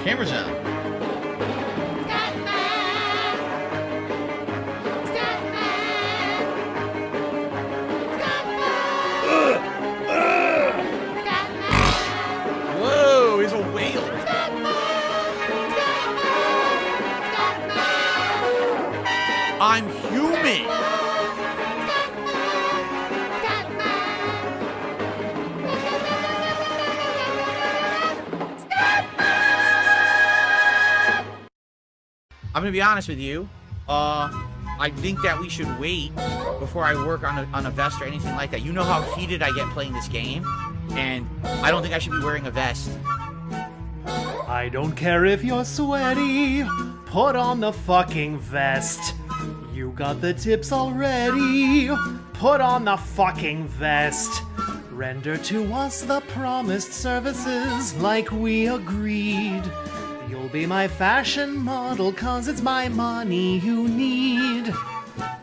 Camera's up. Whoa, he's a whale. I'm human. I'm gonna be honest with you. I think that we should wait before I work on a vest or anything like that. You know how heated I get playing this game, and I don't think I should be wearing a vest. I don't care if you're sweaty. Put on the fucking vest. You got the tips already. Put on the fucking vest. Render to us the promised services like we agreed. You'll be my fashion model, 'cause it's my money you need.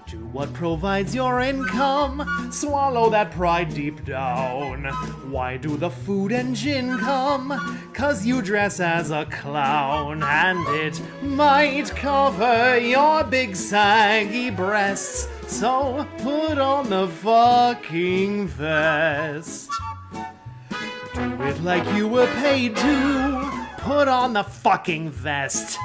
Do what provides your income, swallow that pride deep down. Why do the food and gin come? 'Cause you dress as a clown, and it might cover your big saggy breasts. So put on the fucking vest. Do it like you were paid to. Put on the fucking vest.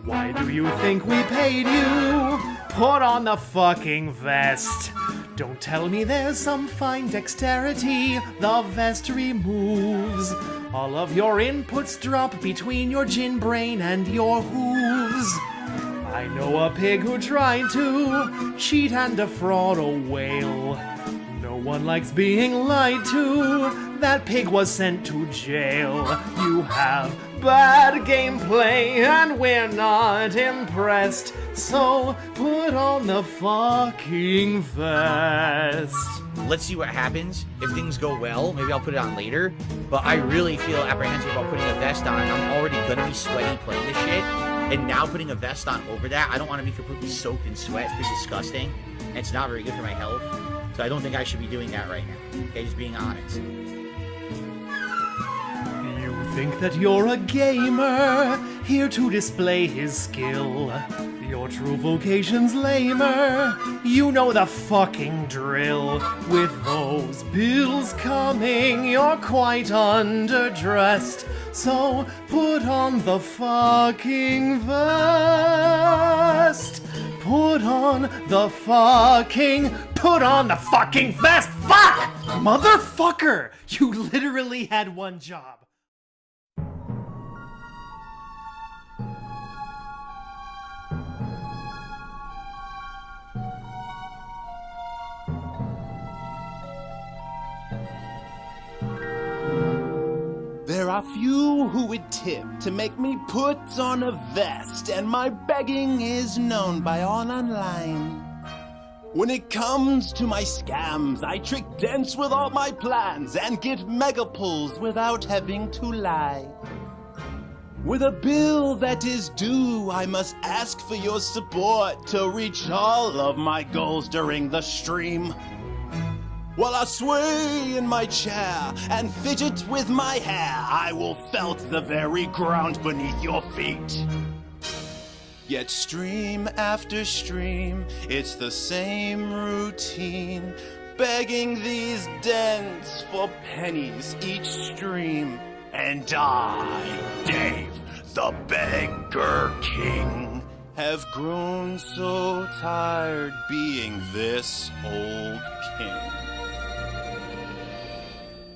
Why do you think we paid you? Put on the fucking vest. Don't tell me there's some fine dexterity the vest removes. All of your inputs drop between your gin brain and your hooves. I know a pig who tried to cheat and defraud a whale. No one likes being lied to. That pig was sent to jail. You have bad gameplay and we're not impressed. So put on the fucking vest. Let's see what happens. If things go well, maybe I'll put it on later. But I really feel apprehensive about putting a vest on. I'm already gonna be sweaty playing this shit. And now putting a vest on over that, I don't want to be completely soaked in sweat. It's pretty disgusting. And it's not very good for my health. So I don't think I should be doing that right now. Okay, just being honest. You think that you're a gamer, here to display his skill. Your true vocation's lamer. You know the fucking drill. With those bills coming, you're quite underdressed. So put on the fucking vest. Put on the fucking vest! Fuck! Motherfucker! You literally had one job. There are few who would tip to make me put on a vest, and my begging is known by all online. When it comes to my scams, I trick dents with all my plans and get mega pulls without having to lie. With a bill that is due, I must ask for your support to reach all of my goals during the stream. While I sway in my chair and fidget with my hair, I will felt the very ground beneath your feet. Yet stream after stream, it's the same routine, begging these dents for pennies each stream. And I, Dave, the Beggar King, have grown so tired being this old king.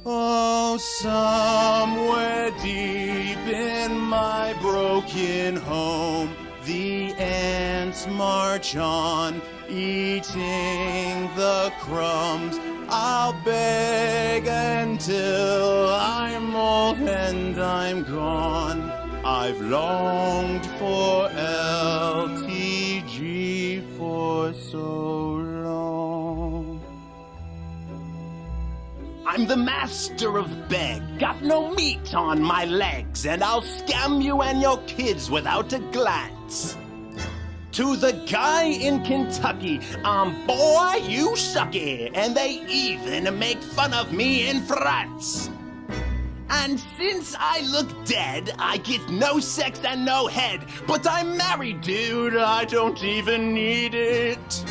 Oh, somewhere deep in my broken home, the ants march on, eating the crumbs. I'll beg until I'm old and I'm gone. I've longed for LTG for so long. I'm the master of beg, got no meat on my legs, and I'll scam you and your kids without a glance. To the guy in Kentucky, boy, you sucky, and they even make fun of me in France. And since I look dead, I get no sex and no head. But I'm married, dude, I don't even need it.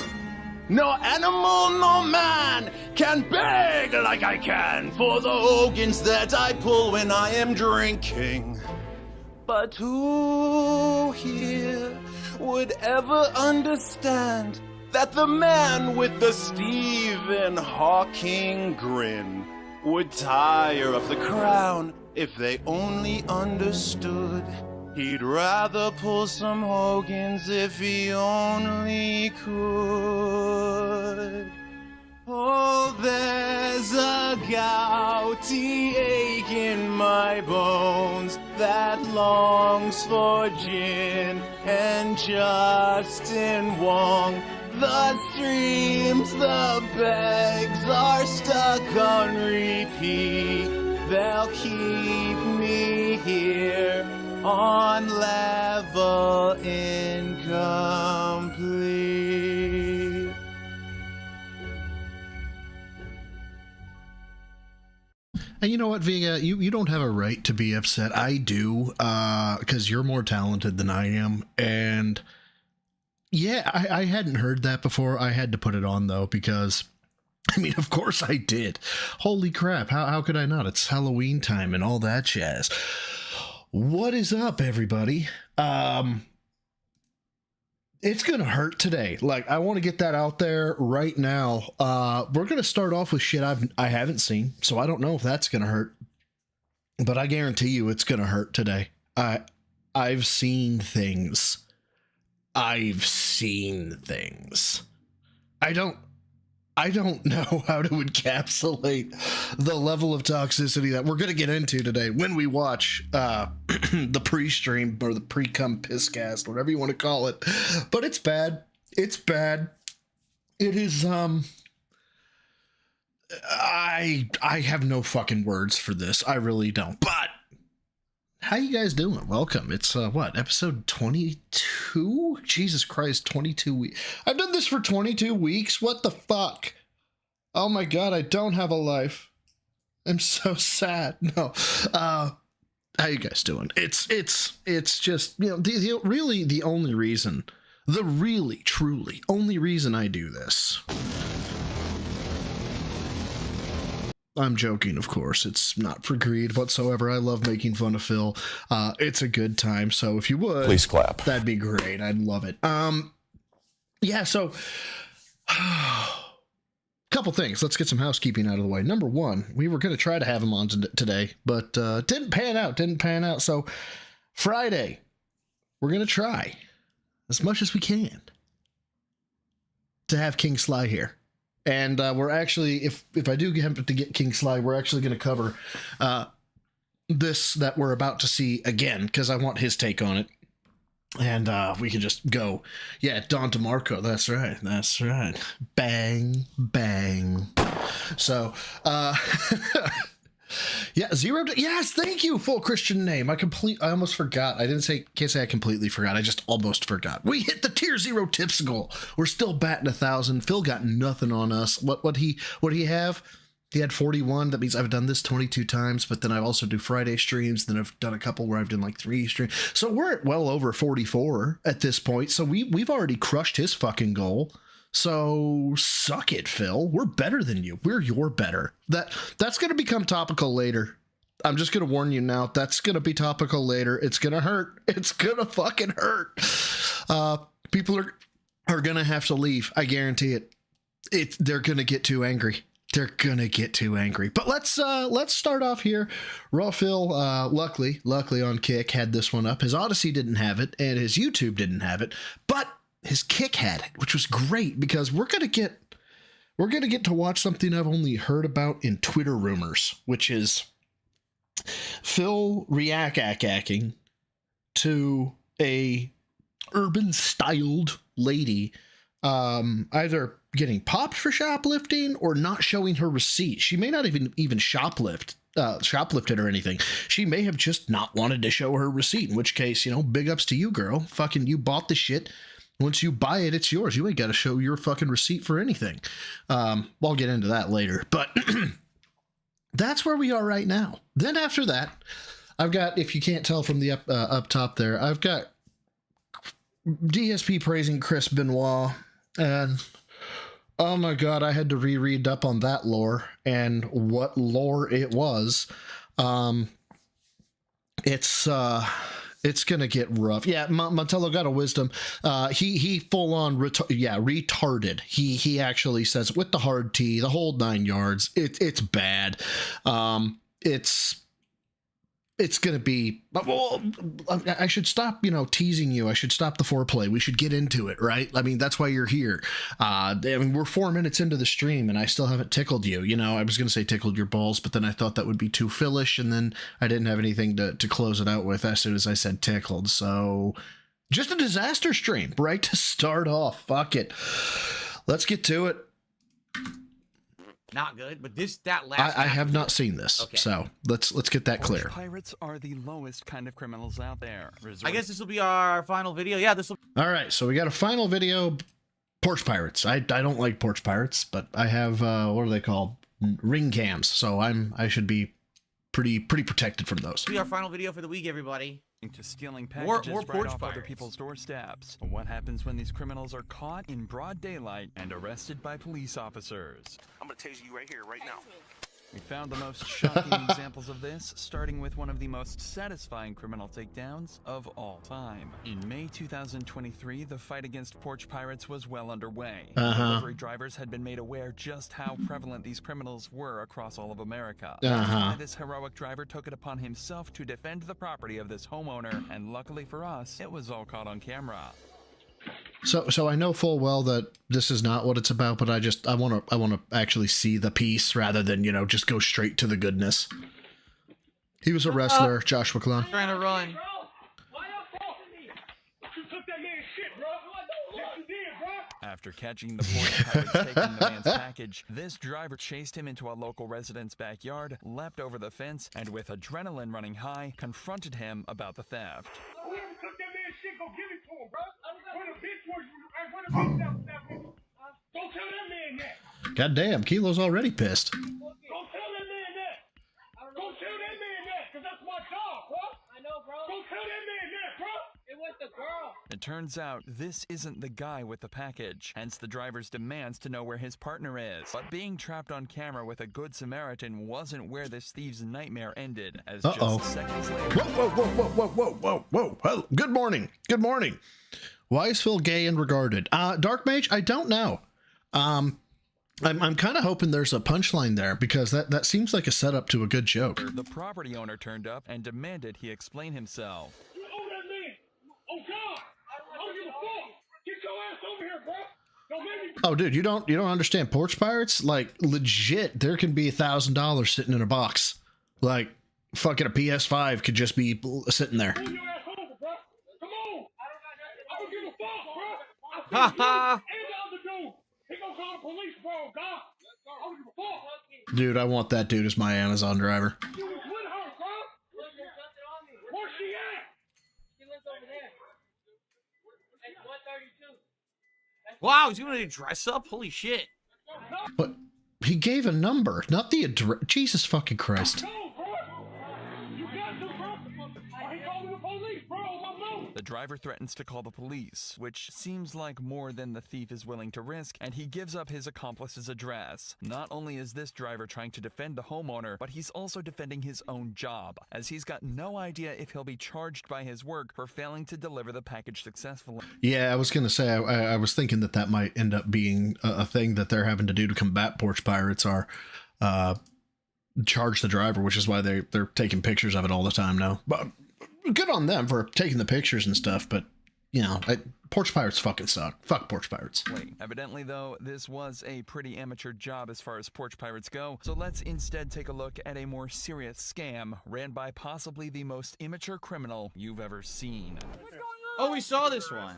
No animal, no man can beg like I can for the Hogans that I pull when I am drinking. But who here would ever understand that the man with the Stephen Hawking grin would tire of the crown if they only understood? He'd rather pull some Hogans if he only could. Oh, there's a gouty ache in my bones that longs for gin and Justin Wong. The streams, the begs are stuck on repeat. They'll keep me here on level incomplete. And you know what, Vega? You don't have a right to be upset. I do, because you're more talented than I am. And yeah, I hadn't heard that before. I had to put it on, though, because, I mean, of course I did. Holy crap, how could I not? It's Halloween time and all that jazz. What is up, everybody? It's gonna hurt today. Like, I want to get that out there right now. We're gonna start off with shit I haven't seen, so I don't know if that's gonna hurt, but I guarantee you it's gonna hurt today. I've seen things. I've seen things. I don't know how to encapsulate the level of toxicity that we're going to get into today when we watch the pre-stream or the pre-cum pisscast, whatever you want to call it. But it's bad. It's bad. It is, I have no fucking words for this. I really don't. But how you guys doing? Welcome. It's, what, episode 22? Jesus Christ, 22 weeks. I've done this for 22 weeks? What the fuck? Oh my god, I don't have a life. I'm so sad. No. How you guys doing? It's just, you know, the really, truly only reason I do this. I'm joking, of course. It's not for greed whatsoever. I love making fun of Phil. It's a good time, so if you would, please clap. That'd be great. I'd love it. Yeah, so couple things. Let's get some housekeeping out of the way. Number one, we were going to try to have him on today, but didn't pan out. So Friday, we're going to try as much as we can to have King Sly here. And we're actually, if I do happen to get King Sly, we're actually going to cover this that we're about to see again, because I want his take on it. And we can just go, yeah, Don DeMarco, that's right. Bang, bang. So, yeah, yes, thank you, full Christian name. I almost forgot. Can't say I completely forgot. I just almost forgot. We hit the tier 0 tips goal. We're still batting 1,000. Phil got nothing on us. What he have? He had 41. That means I've done this 22 times, but then I also do Friday streams. Then I've done a couple where I've done like 3 streams. So we're at well over 44 at this point. So we've already crushed his fucking goal. So suck it, Phil. We're better than you. We're your better. That's going to become topical later. I'm just going to warn you now. That's going to be topical later. It's going to hurt. It's going to fucking hurt. People are going to have to leave. I guarantee it. They're going to get too angry. They're going to get too angry. But let's start off here. Raw Phil, luckily on Kick had this one up. His Odyssey didn't have it, and his YouTube didn't have it. But his Kick had it, which was great because we're gonna get to watch something I've only heard about in Twitter rumors, which is Phil reacting to a urban styled lady, either getting popped for shoplifting or not showing her receipt. She may not even shoplifted or anything. She may have just not wanted to show her receipt, in which case, you know, big ups to you, girl. Fucking you bought the shit. Once you buy it, it's yours. You ain't got to show your fucking receipt for anything. I'll get into that later. But That's where we are right now. Then after that, I've got, if you can't tell from the up top there, I've got DSP praising Chris Benoit, and oh my god, I had to reread up on that lore, and what lore it was. It's gonna get rough. Yeah, Montello got a wisdom. He full on retarded. He actually says with the hard T, the whole 9 yards. It's bad. It's gonna be. Well, I should stop, teasing you. I should stop the foreplay. We should get into it, right? I mean, that's why you're here. I mean, we're 4 minutes into the stream, and I still haven't tickled you. I was gonna say tickled your balls, but then I thought that would be too fillish, and then I didn't have anything to close it out with as soon as I said tickled. So, just a disaster stream, right to start off. Fuck it. Let's get to it. Not good, but that last. I have not seen this, okay. So let's get that clear. Porch pirates are the lowest kind of criminals out there. I guess this will be our final video. Yeah, this will. All right, so we got a final video. Porch pirates. I don't like porch pirates, but I have what are they called? Ring cams. So I should be pretty protected from those. This will be our final video for the week, everybody. To stealing packages more right porch off other pirates. people's doorsteps. What happens when these criminals are caught in broad daylight and arrested by police officers? I'm gonna tase you right here, right now. We found the most shocking examples of this, starting with one of the most satisfying criminal takedowns of all time. In May 2023, the fight against porch pirates was well underway. Delivery drivers had been made aware just how prevalent these criminals were across all of America. That's why this heroic driver took it upon himself to defend the property of this homeowner, and luckily for us, it was all caught on camera. So I know full well that this is not what it's about, but I want to actually see the piece rather than, just go straight to the goodness. He was a wrestler, Joshua Clown. Trying to run. After catching the porch pirates taking the man's package, this driver chased him into a local resident's backyard, leapt over the fence, and with adrenaline running high, confronted him about the theft. Don't tell that man that. God damn, Kilo's already pissed. Don't tell that man that. Don't tell that man that, because that's my dog, bro. I know, bro. Don't tell that man that, bro. It was the girl. It turns out this isn't the guy with the package, hence the driver's demands to know where his partner is. But being trapped on camera with a good Samaritan wasn't where this thief's nightmare ended, as just seconds later... Whoa. Good morning. Why is Phil gay and regarded? Dark Mage, I don't know. I'm kind of hoping there's a punchline there, because that seems like a setup to a good joke. The property owner turned up and demanded he explain himself. You owe that man. Oh, God. I don't give a fuck. Get your ass over here, bro. Don't make me... Oh, dude, you don't understand porch pirates? Like, legit, there can be $1,000 sitting in a box. Like, fucking a PS5 could just be sitting there. Move your ass over, bro. Come on. I don't give a fuck, bro. Ha ha. And the other dude. He gonna call the police, bro. God. I don't give a fuck. Dude, I want that dude as my Amazon driver. You was with her, bro. Where's she at? She lives over there. It's 132. Wow, he's gonna dress up. Holy shit. But he gave a number, not the address. Jesus fucking Christ. Go, bro. You got to, bro. He called the police, bro. I'm moving. The driver threatens to call the police, which seems like more than the thief is willing to risk, and he gives up his accomplice's address. Not only is this driver trying to defend the homeowner, but he's also defending his own job, as he's got no idea if he'll be charged by his work for failing to deliver the package successfully. Yeah, I was going to say, I was thinking that might end up being a thing that they're having to do to combat porch pirates, are charge the driver, which is why they're taking pictures of it all the time now. But good on them for taking the pictures and stuff, but, porch pirates fucking suck. Fuck porch pirates. Evidently, though, this was a pretty amateur job as far as porch pirates go, so let's instead take a look at a more serious scam ran by possibly the most immature criminal you've ever seen. Oh, we saw this one.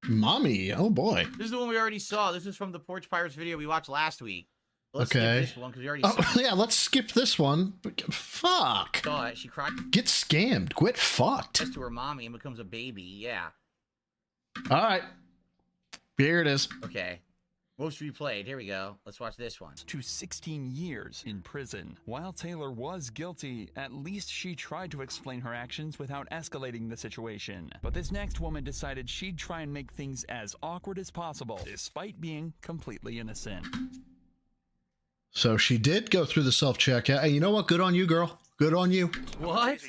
Mommy, oh boy. This is the one we already saw. This is from the Porch Pirates video we watched last week. Let's Okay. skip this one because we already saw it. Yeah, let's skip this one. Fuck. Saw it. She cried Get scammed. Quit fucked. to her mommy and becomes a baby. Yeah. All right. Here it is. Okay. Most replayed. Here we go. Let's watch this one. To 16 years in prison. While Taylor was guilty, at least she tried to explain her actions without escalating the situation. But this next woman decided she'd try and make things as awkward as possible, despite being completely innocent. So she did go through the self-check. Hey, you know what? Good on you, girl. Good on you. What?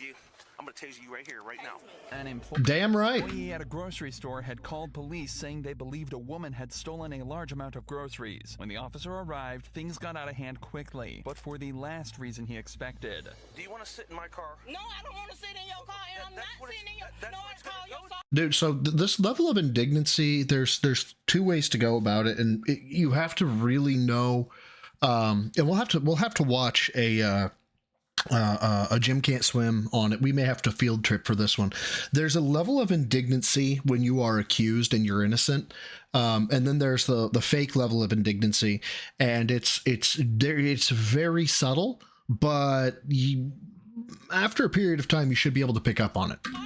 I'm gonna taser you right here, right now. An employee Damn right. at a grocery store had called police saying they believed a woman had stolen a large amount of groceries. When the officer arrived, things got out of hand quickly, but for the last reason he expected. Do you want to sit in my car? No, I don't want to sit in your car, and I'm not sitting in your. That's No, what I it's gonna call your go phone. Dude, so this level of indignancy, there's two ways to go about it, and you have to really know. And we'll have to watch a Jim Can't Swim on it. We may have to field trip for this one. There's a level of indignancy when you are accused and you're innocent. And then there's the fake level of indignancy, and it's very subtle, but after a period of time, you should be able to pick up on it. No, it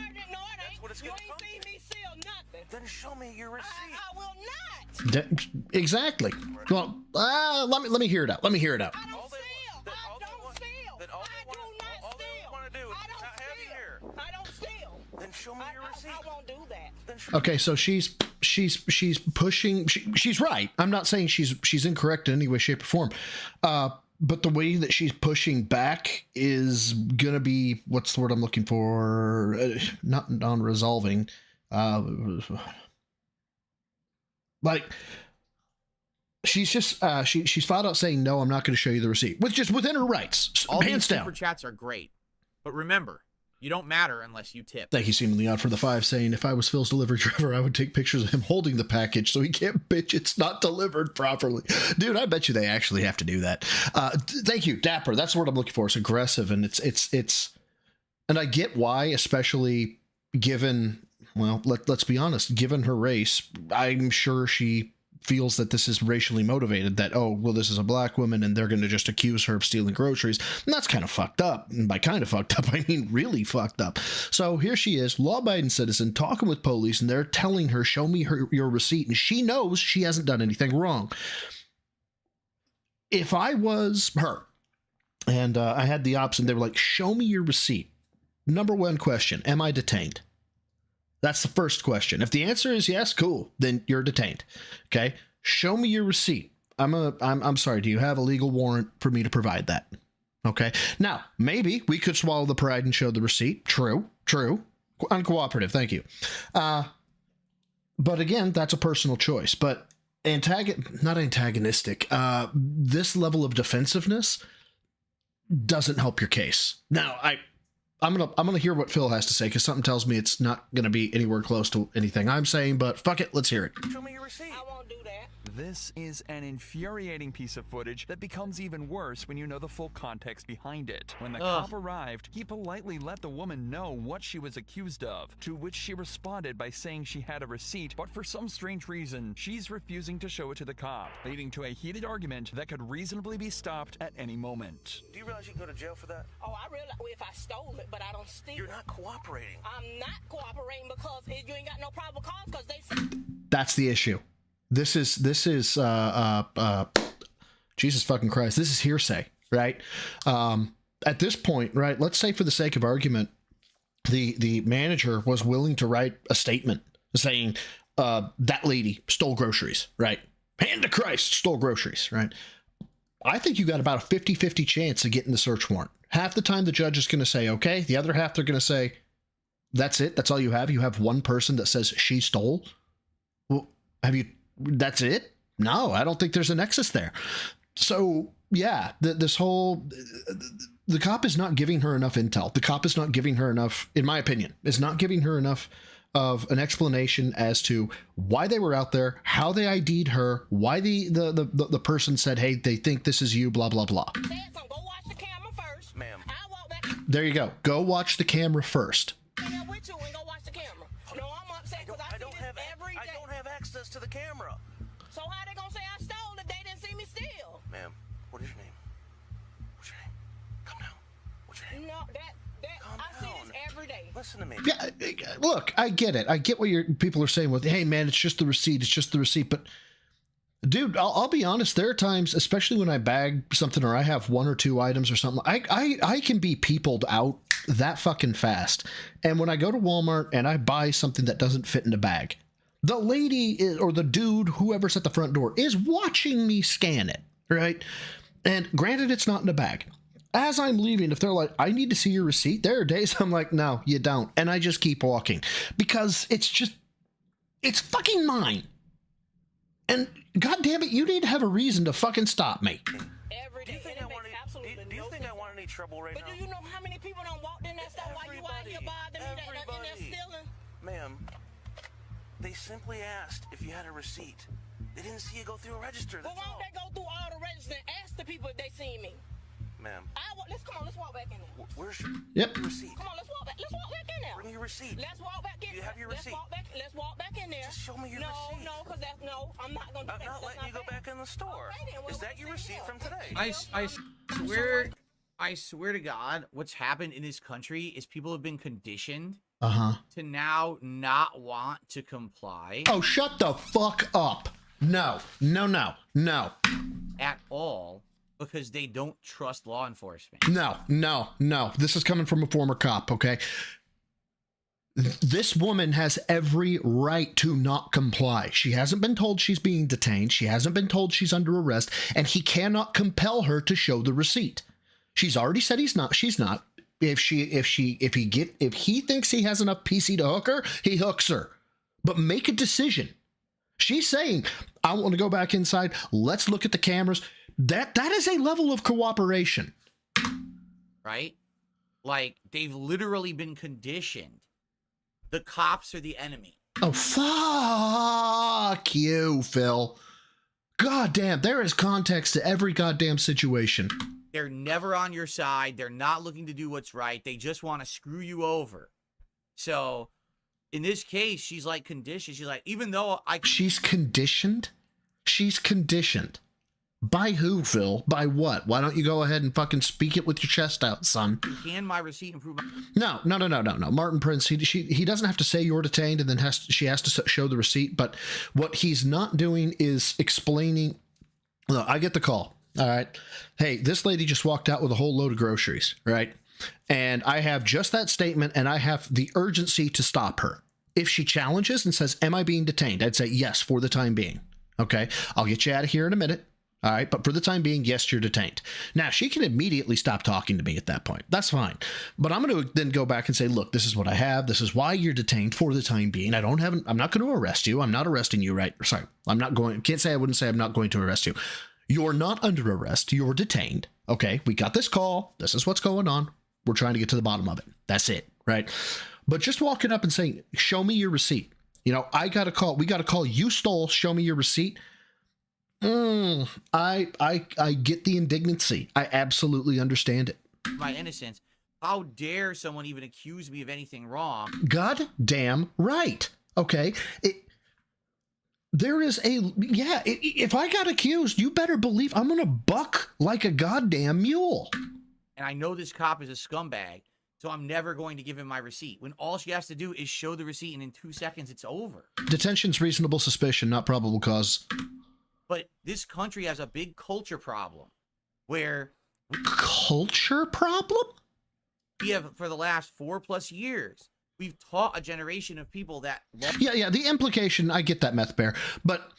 ain't. what it's You gonna ain't come seen me steal nothing. Then show me your receipt. I will not. Exactly. Well, let me hear it out. Let me hear it out. I don't steal. then I all they don't want- steal. then all I they do wanna- not all they steal. wanna do is I don't not have you steal. here. I don't steal. Then show me your receipt. I won't do that. Then show Okay, so she's pushing. She's right. I'm not saying she's incorrect in any way, shape, or form. But the way that she's pushing back is gonna be, what's the word I'm looking for? Not non-resolving. Like she's just she's flat out saying no. I'm not going to show you the receipt, which is within her rights. All Hands these down. super chats are great, but remember, you don't matter unless you tip. Thank you, Seemingly Odd, for the 5, saying, if I was Phil's delivery driver, I would take pictures of him holding the package so he can't bitch it's not delivered properly. Dude, I bet you they actually have to do that. Thank you, Dapper. That's the word I'm looking for. It's aggressive, and it's and I get why, especially given, well, let's be honest, given her race, I'm sure she feels that this is racially motivated, that, oh, well, this is a black woman and they're going to just accuse her of stealing groceries. And that's kind of fucked up. And by kind of fucked up, I mean really fucked up. So here she is, law-abiding citizen, talking with police, and they're telling her, show me your receipt. And she knows she hasn't done anything wrong. If I was her and I had the option, they were like, show me your receipt. Number one question, am I detained? That's the first question. If the answer is yes, cool, then you're detained. Okay, show me your receipt. I'm sorry. Do you have a legal warrant for me to provide that? Okay. Now maybe we could swallow the pride and show the receipt. True. Uncooperative. Thank you. But again, that's a personal choice. But not antagonistic. This level of defensiveness doesn't help your case. Now I'm gonna hear what Phil has to say, because something tells me it's not gonna be anywhere close to anything I'm saying, but fuck it, let's hear it. Show me your receipt. I won't do that. This is an infuriating piece of footage that becomes even worse when you know the full context behind it. When the cop arrived, he politely let the woman know what she was accused of, to which she responded by saying she had a receipt, but for some strange reason, she's refusing to show it to the cop, leading to a heated argument that could reasonably be stopped at any moment. Do you realize you can go to jail for that? Oh, I realize if I stole it, but I don't steal. You're not cooperating. I'm not cooperating because you ain't got no probable cause because they. That's the issue. This is Jesus fucking Christ. This is hearsay, right? At this point, right, let's say for the sake of argument, the manager was willing to write a statement saying that lady stole groceries, right? Hand to Christ, stole groceries, right? I think you got about a 50-50 chance of getting the search warrant. Half the time the judge is going to say, okay. The other half, they're going to say, that's it. That's all you have. You have one person that says she stole. Well, that's it? No, I don't think there's a nexus there. So yeah, the cop is not giving her enough intel. The cop is not giving her enough, in my opinion, is not giving her enough of an explanation as to why they were out there, how they ID'd her, why the person said, hey, they think this is you, blah, blah, blah. Said so. Go watch the camera first. Ma'am. I walk back There you go. Go watch the camera first. in there with you and go watch the camera. No, I'm upset because I see this every day. I don't have access to the camera. So how they gonna say I stole it? They didn't see me steal. Ma'am, what is your name? What's your name? Come down. What's your name? No, Calm I see down. this every day. Listen to me. Yeah, look, I get it. I get what people are saying with, hey, man, it's just the receipt. It's just the receipt. But Dude, I'll be honest. There are times, especially when I bag something or I have 1 or 2 items or something, I can be peopled out that fucking fast. And when I go to Walmart and I buy something that doesn't fit in a bag, the lady or the dude, whoever's at the front door, is watching me scan it, right? And granted, it's not in a bag. As I'm leaving, if they're like, I need to see your receipt, there are days I'm like, no, you don't. And I just keep walking because it's fucking mine. And God damn it, you need to have a reason to fucking stop me. Every Do day. you think And I it want makes absolutely do you no think I sense. want any trouble right But now? do you know how many people don't walk in that store while you out here bothering me that in there stealing? Ma'am, they simply asked if you had a receipt. They didn't see you go through a register. Well, That's why all. don't they go through all the registers and ask the people if they seen me? Ma'am, Let's walk back in there. where's your Yep. receipt? Come on, let's walk back in there. Bring your receipt. Let's walk back in Do you there. have your Let's receipt? walk back in there. Just show me your no, receipt. No, because I'm not going to do I'm that. not That's letting you go fair. back in the store. Okay, then, well, Is that we'll your see receipt here. from today? I swear to God, what's happened in this country is people have been conditioned Uh-huh. to now not want to comply Oh, shut the fuck up. No. at all because they don't trust law enforcement. No. This is coming from a former cop, okay? This woman has every right to not comply. She hasn't been told she's being detained. She hasn't been told she's under arrest, and he cannot compel her to show the receipt. She's already said she's not. If he thinks he has enough PC to hook her, he hooks her. But make a decision. She's saying, I want to go back inside. Let's look at the cameras. That is a level of cooperation. Right? Like, they've literally been conditioned. The cops are the enemy. Oh, fuck you, Phil. God damn, there is context to every goddamn situation. They're never on your side. They're not looking to do what's right. They just want to screw you over. So, in this case, she's like conditioned. She's like, even though She's conditioned? She's conditioned. By who, Phil? By what? Why don't you go ahead and fucking speak it with your chest out, son? hand my receipt and prove my... No. Martin Prince, he doesn't have to say you're detained and then she has to show the receipt. But what he's not doing is explaining. Look, I get the call. All right. Hey, this lady just walked out with a whole load of groceries, right? And I have just that statement and I have the urgency to stop her. If she challenges and says, am I being detained? I'd say yes, for the time being. Okay. I'll get you out of here in a minute. All right. But for the time being, yes, you're detained. Now, she can immediately stop talking to me at that point. That's fine. But I'm going to then go back and say, look, this is what I have. This is why you're detained for the time being. I'm not going to arrest you. I'm not arresting you, right? Sorry. Can't say I wouldn't say I'm not going to arrest you. You're not under arrest. You're detained. Okay. We got this call. This is what's going on. We're trying to get to the bottom of it. That's it. Right. But just walking up and saying, show me your receipt. You know, we got a call. You stole. Show me your receipt. I get the indignancy. I absolutely understand it. my innocence. How dare someone even accuse me of anything wrong? God damn right. Okay. If I got accused, you better believe I'm going to buck like a goddamn mule. And I know this cop is a scumbag, so I'm never going to give him my receipt. When all she has to do is show the receipt, and in 2 seconds, it's over. Detention's reasonable suspicion, not probable cause. But this country has a big culture problem where... Culture problem? We have, for the last 4+ years, we've taught a generation of people that... Yeah, the implication, I get that, Meth Bear. But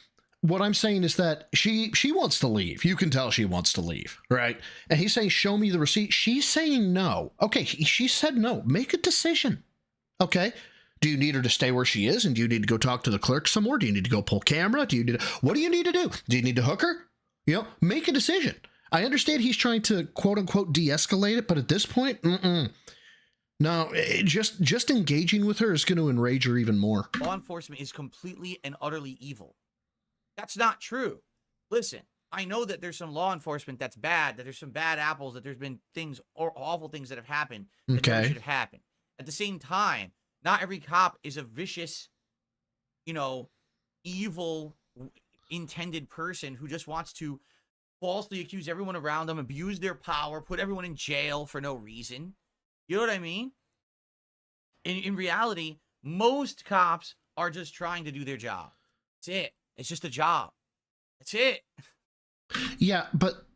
what I'm saying is that she wants to leave. You can tell she wants to leave, right? And he's saying, show me the receipt. She's saying no. Okay, she said no. Make a decision, okay? Do you need her to stay where she is? And do you need to go talk to the clerk some more? Do you need to go pull camera? What do you need to do? Do you need to hook her? You know, make a decision. I understand he's trying to, quote unquote, de-escalate it, but at this point, no, just engaging with her is going to enrage her even more. Law enforcement is completely and utterly evil. That's not true. Listen, I know that there's some law enforcement that's bad, that there's some bad apples, that there's been things or awful things that have happened that never should have happened. At the same time, not every cop is a vicious, evil intended person who just wants to falsely accuse everyone around them, abuse their power, put everyone in jail for no reason. You know what I mean? In reality, most cops are just trying to do their job. That's it. It's just a job. That's it. Yeah, but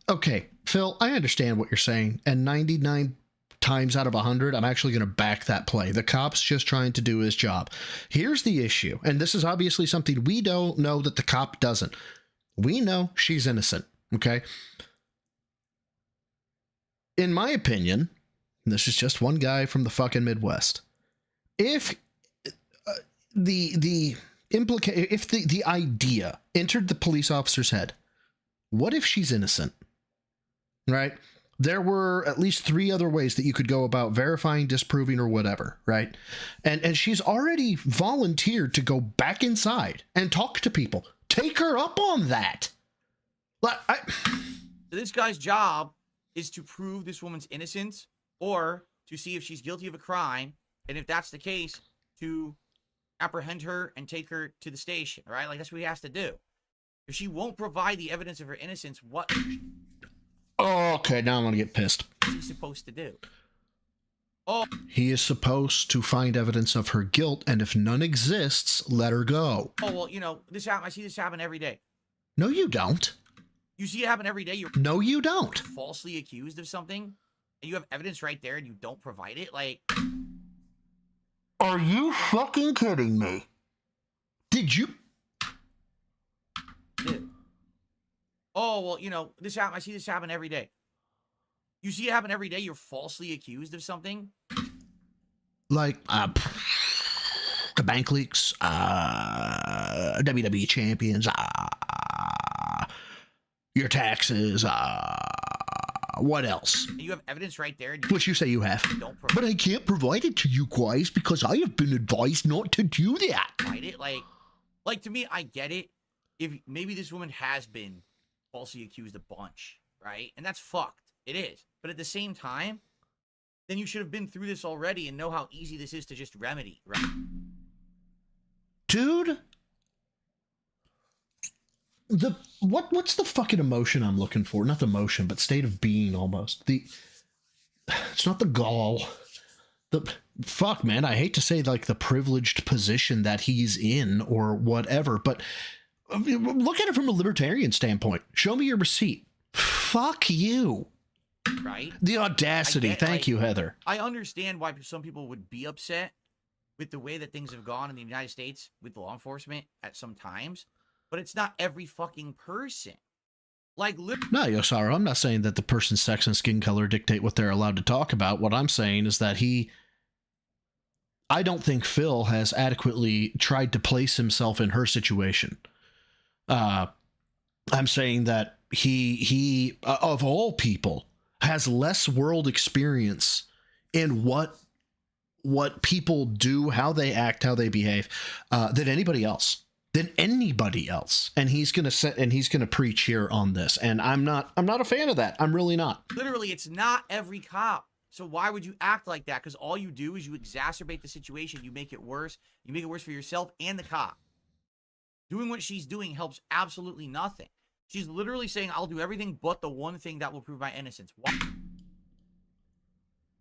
okay, Phil, I understand what you're saying, and 99 times out of 100, I'm actually going to back that play. The cop's just trying to do his job. Here's the issue, and this is obviously something we don't know that the cop doesn't. We know she's innocent, okay? In my opinion, this is just one guy from the fucking Midwest. If the idea entered the police officer's head, what if she's innocent? Right? There were at least 3 other ways that you could go about verifying, disproving, or whatever, right? And she's already volunteered to go back inside and talk to people. Take her up on that. This guy's job is to prove this woman's innocence or to see if she's guilty of a crime, and if that's the case, to apprehend her and take her to the station, right? Like, that's what he has to do. If she won't provide the evidence of her innocence, what Oh, okay, now I'm going to get pissed. is he supposed to do? Oh, He is supposed to find evidence of her guilt, and if none exists, let her go. well, you know, I see this happen every day. No, you don't. You see it happen every day. You're No, you don't. falsely accused of something, and you have evidence right there, and you don't provide it. Like, Are you fucking kidding me? Did you? dude. Oh, well, you know, I see this happen every day. You see it happen every day. You're falsely accused of something. Like, the bank leaks, WWE champions, your taxes, what else? And you have evidence right there. And you Which you say you have. don't But I can't provide it to you guys because I have been advised not to do that. provide it. Like to me, I get it. If maybe this woman has been falsely accused a bunch, right? And that's fucked. It is. But at the same time, then you should have been through this already and know how easy this is to just remedy, right? Dude, what's the fucking emotion I'm looking for? Not the emotion, but state of being almost. It's not the gall. Fuck, man, I hate to say like the privileged position that he's in or whatever, but look at it from a libertarian standpoint. Show me your receipt. Fuck you. Right? The audacity. Thank you, Heather. I understand why some people would be upset with the way that things have gone in the United States with law enforcement at some times, but it's not every fucking person. Like, No, Yosara, I'm not saying that the person's sex and skin color dictate what they're allowed to talk about. What I'm saying is that I don't think Phil has adequately tried to place himself in her situation. I'm saying that he of all people, has less world experience in what people do, how they act, how they behave, than anybody else. And he's gonna preach here on this, and I'm not a fan of that. I'm really not. literally, it's not every cop. So why would you act like that? Because all you do is you exacerbate the situation. You make it worse. You make it worse for yourself and the cop. Doing what she's doing helps absolutely nothing. She's literally saying, I'll do everything but the one thing that will prove my innocence. Why?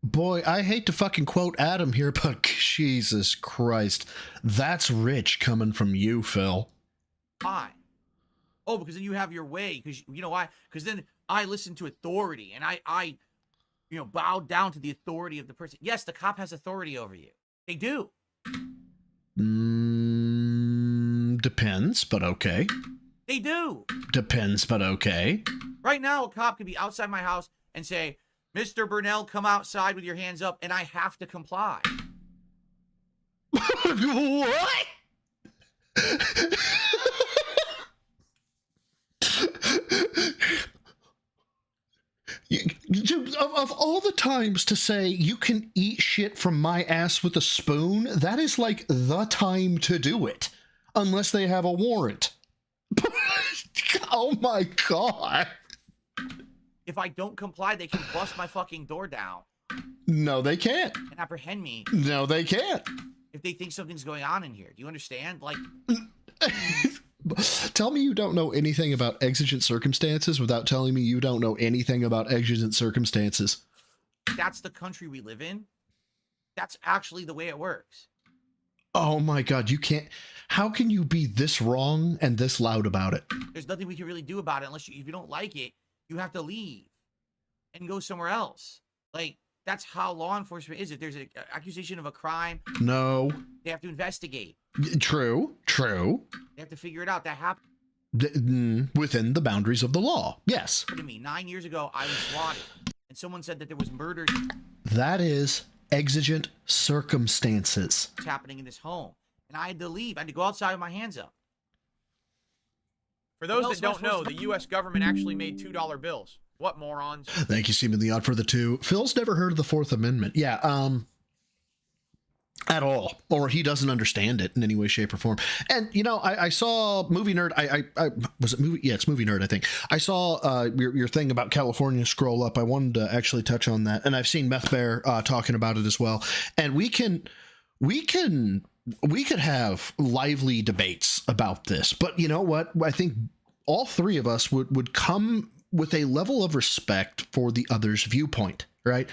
Boy, I hate to fucking quote Adam here, but Jesus Christ, that's rich coming from you, Phil. Why? Oh, because then you have your way. Because you know why? Because then I listen to authority, and I bow down to the authority of the person. Yes, the cop has authority over you. They do. Depends, but okay. They do. Depends, but okay. Right now, a cop could be outside my house and say, Mr. Burnell, come outside with your hands up, and I have to comply. What? Of all the times to say you can eat shit from my ass with a spoon, that is like the time to do it. Unless they have a warrant. Oh my God. If I don't comply, they can bust my fucking door down. No, they can't. And apprehend me. No, they can't. If they think something's going on in here. Do you understand? Like, tell me you don't know anything about exigent circumstances without telling me you don't know anything about exigent circumstances. that's the country we live in. That's actually the way it works. Oh my God, you can't. How can you be this wrong and this loud about it? There's nothing we can really do about it unless if you don't like it, you have to leave and go somewhere else. Like, that's how law enforcement is. If there's an accusation of a crime, No. they have to investigate. True. They have to figure it out. That happened Within the boundaries of the law. Yes. to me 9 years ago. I was swatted, and someone said that there was murder That is exigent circumstances. happening in this home, and I had to leave. I had to go outside with my hands up. For those What that else am I don't know, supposed the U.S. government actually made $2 bills. What morons. Thank you, Stephen Leon, for the 2. Phil's never heard of the Fourth Amendment. Yeah, at all. Or he doesn't understand it in any way, shape, or form. And, you know, I saw Movie Nerd. I was it Movie? Yeah, it's Movie Nerd, I think. I saw your thing about California scroll up. I wanted to actually touch on that. And I've seen Meth Bear talking about it as well. And we could have lively debates about this. But you know what? I think all three of us would come with a level of respect for the other's viewpoint, right?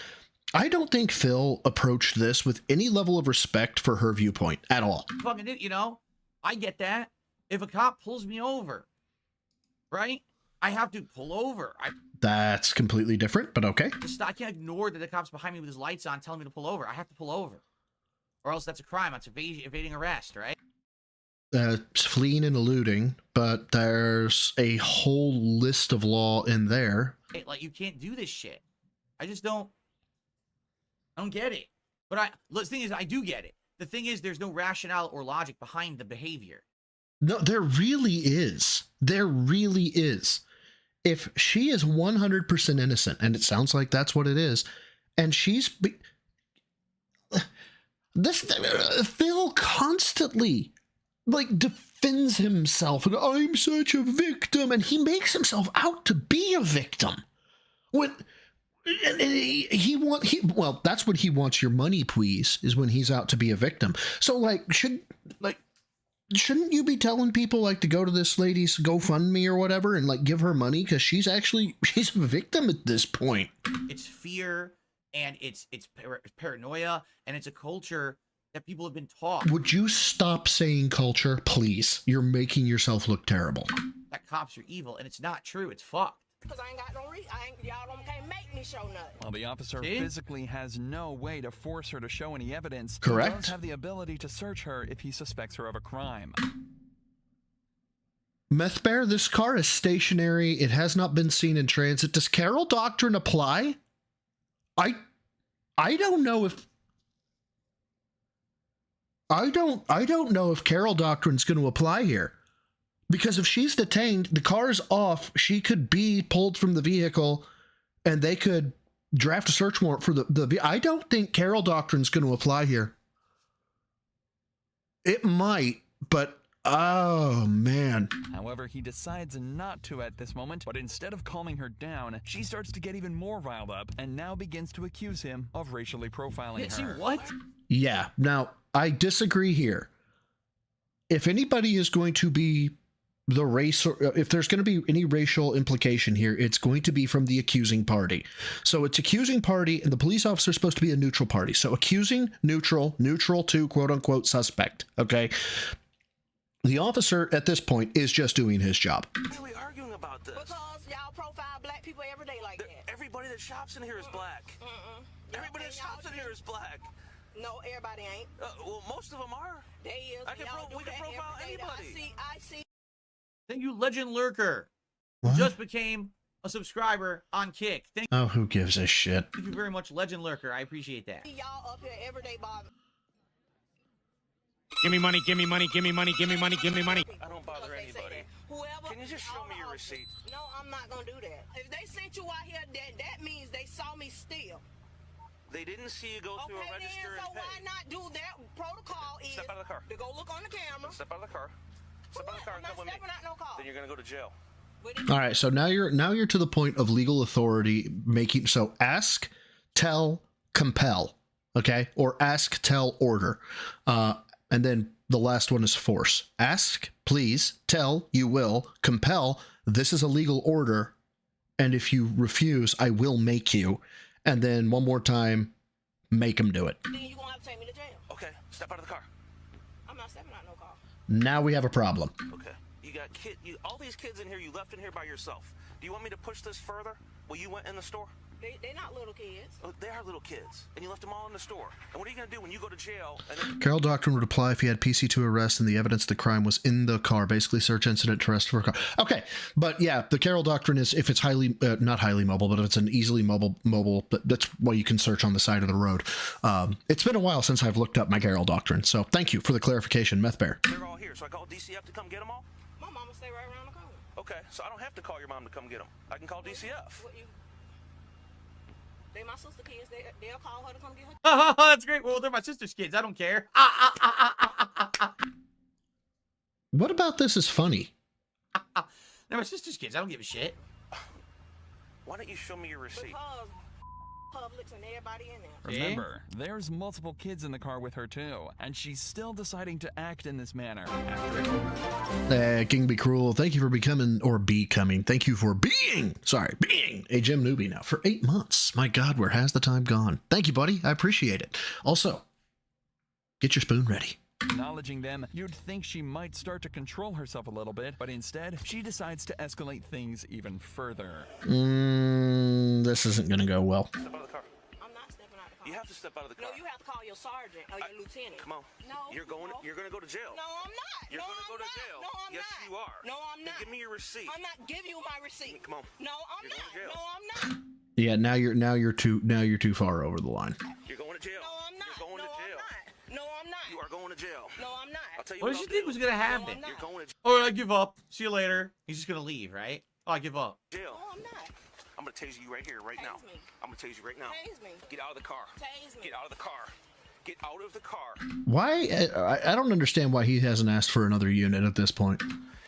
I don't think Phil approached this with any level of respect for her viewpoint at all. Fucking, you know, I get that. If a cop pulls me over, right? I have to pull over. That's completely different, but okay. I can't ignore that the cop's behind me with his lights on telling me to pull over. I have to pull over. Or else that's a crime. That's evading arrest, right? It's fleeing and eluding, but there's a whole list of law in there. Like, you can't do this shit. I don't get it. But the thing is, I do get it. The thing is, there's no rationale or logic behind the behavior. No, there really is. There really is. If she is 100% innocent, and it sounds like that's what it is, and Phil constantly defends himself, and I'm such a victim, and he makes himself out to be a victim. Well, that's when he wants your money, please, is when he's out to be a victim. So, shouldn't you be telling people, to go to this lady's GoFundMe or whatever and, give her money? Because she's a victim at this point. It's fear, and it's paranoia, and it's a culture that people have been taught. Would you stop saying culture, please? You're making yourself look terrible. That cops are evil, and it's not true. It's fucked. Because I ain't got no y'all can't make me show nothing. While the officer physically has no way to force her to show any evidence, correct, he does have the ability to search her if he suspects her of a crime. Meth Bear, this car is stationary. It has not been seen in transit. Does Carroll Doctrine apply? I don't know if I don't know if Carroll Doctrine's going to apply here. Because if she's detained, the car's off, she could be pulled from the vehicle, and they could draft a search warrant for the I don't think Carroll Doctrine's going to apply here. It might, but oh, man. However, he decides not to at this moment, but instead of calming her down, she starts to get even more riled up and now begins to accuse him of racially profiling her. See, what? Yeah, now, I disagree here. If anybody is going to be the race, or if there's going to be any racial implication here, it's going to be from the accusing party. So it's accusing party, and the police officer is supposed to be a neutral party. So accusing, neutral to quote unquote suspect. Okay. The officer at this point is just doing his job. Why are we arguing about this? Because y'all profile black people every day like that. Everybody that shops in here is black. Everybody that shops in here is black. No, everybody ain't. Well, most of them are. They is. We can profile anybody. I see. Thank you, Legend Lurker. What? Just became a subscriber on Kick. Thank Who gives a shit? you very much, Legend Lurker. I appreciate that. Y'all up here every day, Bob. Give me money, give me money, give me money, give me money, give me money. I don't bother anybody. Whoever. Can you just show me your receipt? No, I'm not gonna do that. If they sent you out here, that means they saw me steal. They didn't see you go through a register then, so and pay. why not do that? Protocol is Step out of the car. to go look on the camera. Step out of the car. Step out of the car and come with me. No car. Then you're gonna go to jail. All right, so now you're to the point of legal authority making. So ask, tell, compel, okay, or ask, tell, order, and then the last one is force. Ask, please, tell, you will, compel. This is a legal order, and if you refuse, I will make you. And then one more time, make them do it. Then you gonna have to take me to jail. Okay, step out of the car. I'm not stepping out no car. Now we have a problem. Okay. You got all these kids in here. You left in here by yourself. Do you want me to push this further? Well, you went in the store. They're not little kids. Oh, they are little kids, and you left them all in the store. And what are you gonna do when you go to jail? And then... Carol Doctrine would apply if he had PC2 arrest and the evidence of the crime was in the car. Basically, search incident to arrest for a car. Okay, but yeah, the Carol Doctrine is if it's highly, not highly mobile, but if it's an easily mobile, that's why you can search on the side of the road. It's been a while since I've looked up my Carol Doctrine, so thank you for the clarification, Meth Bear. They're all here, so I call DCF to come get them all? My mama stay right around the corner. Okay, so I don't have to call your mom to come get them. I can call DCF. They my sister kids. They'll call her to come get her. Oh, that's great. Well, they're my sister's kids. I don't care. What about this is funny? They're my sister's kids. I don't give a shit. Why don't you show me your receipt? Because Publix and everybody in there. Remember, there's multiple kids in the car with her too, and she's still deciding to act in this manner. King Be Cruel, thank you for becoming, or becoming, thank you for being a gym newbie now for 8 months. My God, where has the time gone? Thank you, buddy. I appreciate it. Also, get your spoon ready. Acknowledging them, you'd think she might start to control herself a little bit, but instead, she decides to escalate things even further. This isn't going to go well. Step out of the car. I'm not stepping out of the car. You have to step out of the car. No, you have to call your sergeant or your lieutenant. Come on. No. You're going to go to jail. No, I'm not. You're no, going to go to jail. No, I'm yes, not. you are. No, I'm Then not. give me your receipt. I'm not giving you my receipt. Come on. No, I'm You're not. going to jail. No, I'm not. Yeah, now you're too far over the line. You're going to jail. No, I'm not. You're going to jail. No, I'm not. You are going to jail. No, I'm not. I'll tell you What what did you I'll think do. was gonna happen? I'm not. You're going to Oh, I give up. See you later. He's just gonna leave, right? Oh, I give up. jail. No, I'm not. I'm going to tase you right here, right now. Tase me. I'm going to tase you right now. Tase me. Get out of the car. Tase me. Get out of the car. Get out of the car. Why? I don't understand why he hasn't asked for another unit at this point.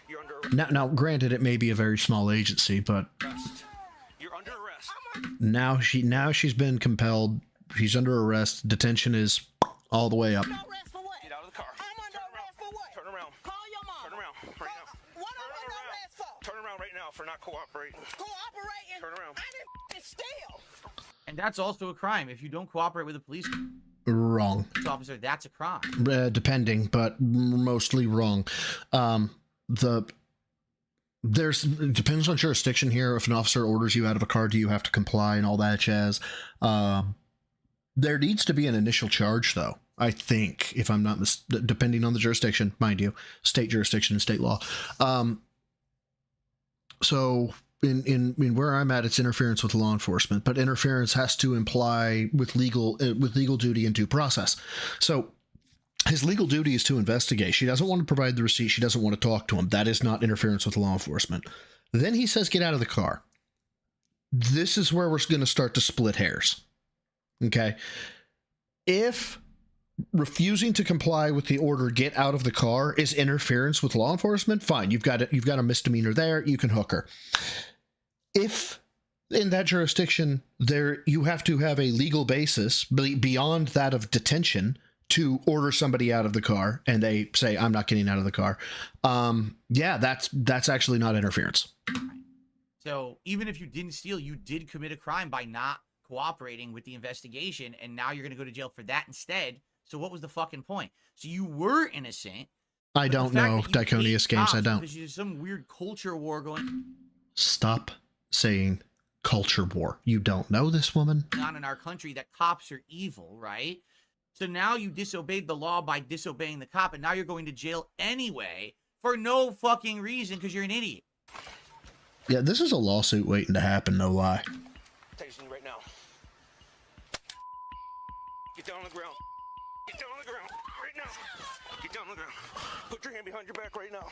You're under Now, granted, it may be a very small agency, but arrest. You're under arrest. now she's been compelled. She's under arrest. Detention is all the way up. Under arrest for what? Get out of the car. I'm under arrest for what? Turn around. Call your mom. Turn around right now. What am I under arrest for? Turn around right now for not cooperating. Cooperating. Turn around. I didn't steal. And that's also a crime. If you don't cooperate with a police Wrong. officer, that's a crime. Depending, but mostly wrong. It depends on jurisdiction here. If an officer orders you out of a car, do you have to comply and all that jazz? There needs to be an initial charge, though. I think, if I'm not depending on the jurisdiction, mind you, state jurisdiction and state law. So in where I'm at, it's interference with law enforcement, but interference has to imply with legal duty and due process. So his legal duty is to investigate. She doesn't want to provide the receipt. She doesn't want to talk to him. That is not interference with law enforcement. Then he says, get out of the car. This is where we're going to start to split hairs. Okay. If refusing to comply with the order, get out of the car, is interference with law enforcement, fine. You've got a misdemeanor there. You can hook her. If in that jurisdiction you have to have a legal basis beyond that of detention to order somebody out of the car, and they say, I'm not getting out of the car. Yeah, that's actually not interference. So even if you didn't steal, you did commit a crime by not cooperating with the investigation, and now you're going to go to jail for that instead. So what was the fucking point? So you were innocent. I don't know, Diconius Games, I don't. Because there's some weird culture war going Stop saying culture war. You don't know this woman? on in our country that cops are evil, right? So now you disobeyed the law by disobeying the cop, and now you're going to jail anyway for no fucking reason because you're an idiot. Yeah, this is a lawsuit waiting to happen, no lie. Tasing you right now. Get down on the ground. Get down on the ground right now. Get down on the ground. Put your hand behind your back right now.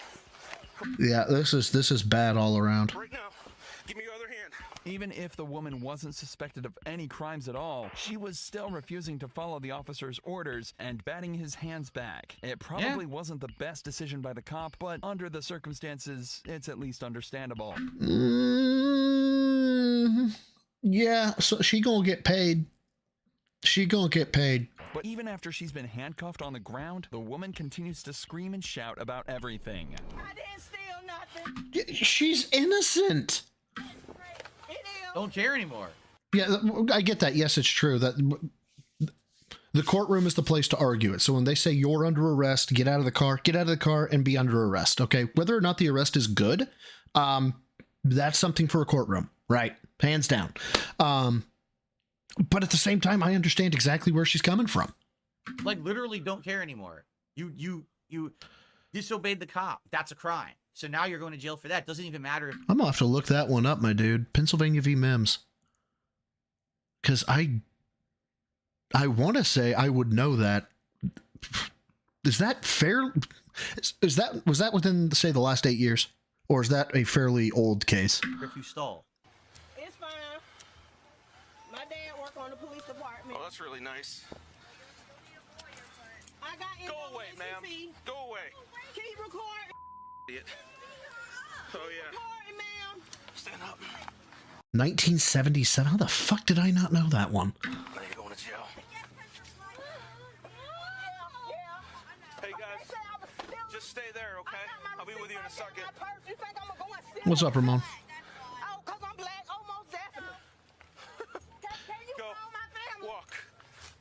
Yeah, this is bad all around. Right now. Give me your other hand. Even if the woman wasn't suspected of any crimes at all, she was still refusing to follow the officer's orders and batting his hands back. It probably wasn't the best decision by the cop, but under the circumstances, it's at least understandable. Yeah, so she gonna get paid. She gonna get paid. But even after she's been handcuffed on the ground, the woman continues to scream and shout about everything. I didn't steal nothing. She's innocent. It is. Don't care anymore. Yeah, I get that. Yes, it's true that The courtroom is the place to argue it. So when they say you're under arrest, get out of the car and be under arrest. Okay. Whether or not the arrest is good, that's something for a courtroom, right? Hands down. But at the same time, I understand exactly where she's coming from. Like, literally don't care anymore. You disobeyed the cop. That's a crime. So now you're going to jail for that. Doesn't even matter if... I'm gonna have to look that one up, my dude. Pennsylvania v. Mims. Because I want to say I would know that. Is that fair? Was that within, say, the last 8 years? Or is that a fairly old case? If you stall. It's fine. My dad work on the police department. Oh, that's really nice. I got Go away, ma'am. Go away. Can you record? Idiot. Oh, yeah. Recording, ma'am. Stand up. 1977? How the fuck did I not know that one? Now you're going to jail. Hey, guys. Just stay there, okay? I'll be with you in a second. What's up, Ramon? Oh, because I'm black, almost definitely. Can you Go. call my family? Walk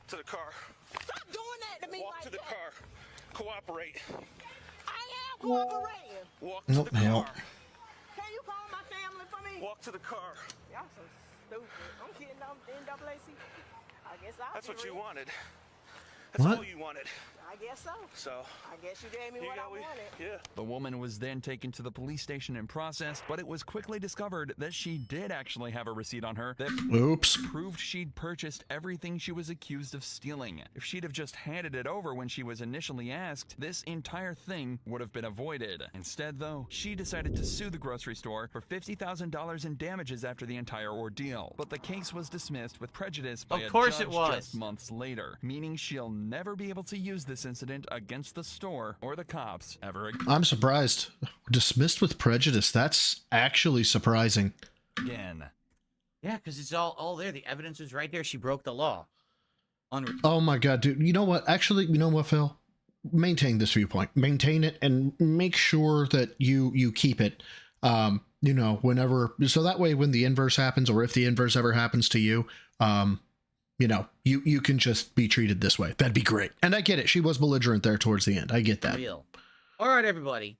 to the car. Stop doing that to me Walk like to the that. car. Cooperate. I am cooperating. Walk to Nope, the hell. car. Can you call my family for me? Walk to the car. Y'all so stupid. I'm kidding on NAACP. I guess I'll That's be what you real. wanted. That's What? all you wanted. I guess so. So, I guess you gave me you what I got wanted. yeah. The woman was then taken to the police station and processed, but it was quickly discovered that she did actually have a receipt on her that Oops. proved she'd purchased everything she was accused of stealing. If she'd have just handed it over when she was initially asked, this entire thing would have been avoided. Instead, though, she decided to sue the grocery store for $50,000 in damages after the entire ordeal. But the case was dismissed with prejudice by Of a course judge it was. just months later, meaning she'll never be able to use this incident against the store or the cops ever I'm surprised. Dismissed with prejudice. That's actually surprising. again. Yeah, because it's all there. The evidence is right there. She broke the law. Oh my god, dude. You know what? Actually, you know what, Phil? Maintain this viewpoint. Maintain it and make sure that you keep it. You know, whenever, so that way when the inverse happens, or if the inverse ever happens to you, you know, you can just be treated this way. That'd be great. And I get it. She was belligerent there towards the end. I get that. Real. All right, everybody.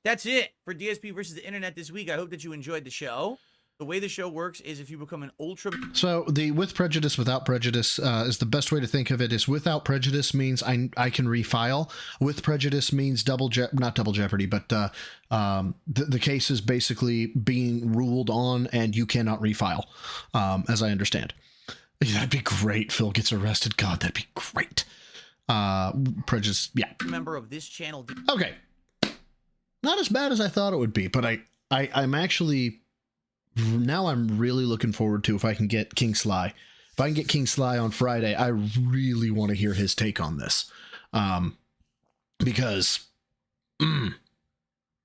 That's it for DSP versus the internet this week. I hope that you enjoyed the show. The way the show works is if you become an ultra... So the with prejudice, without prejudice is the best way to think of it. Is without prejudice means I can refile. With prejudice means not double jeopardy, but the case is basically being ruled on and you cannot refile, as I understand. That'd be great. Phil gets arrested. God, that'd be great. Prejudice, yeah. member of this channel... Okay. Not as bad as I thought it would be, but I'm actually... Now I'm really looking forward to if I can get King Sly. If I can get King Sly on Friday, I really want to hear his take on this. Because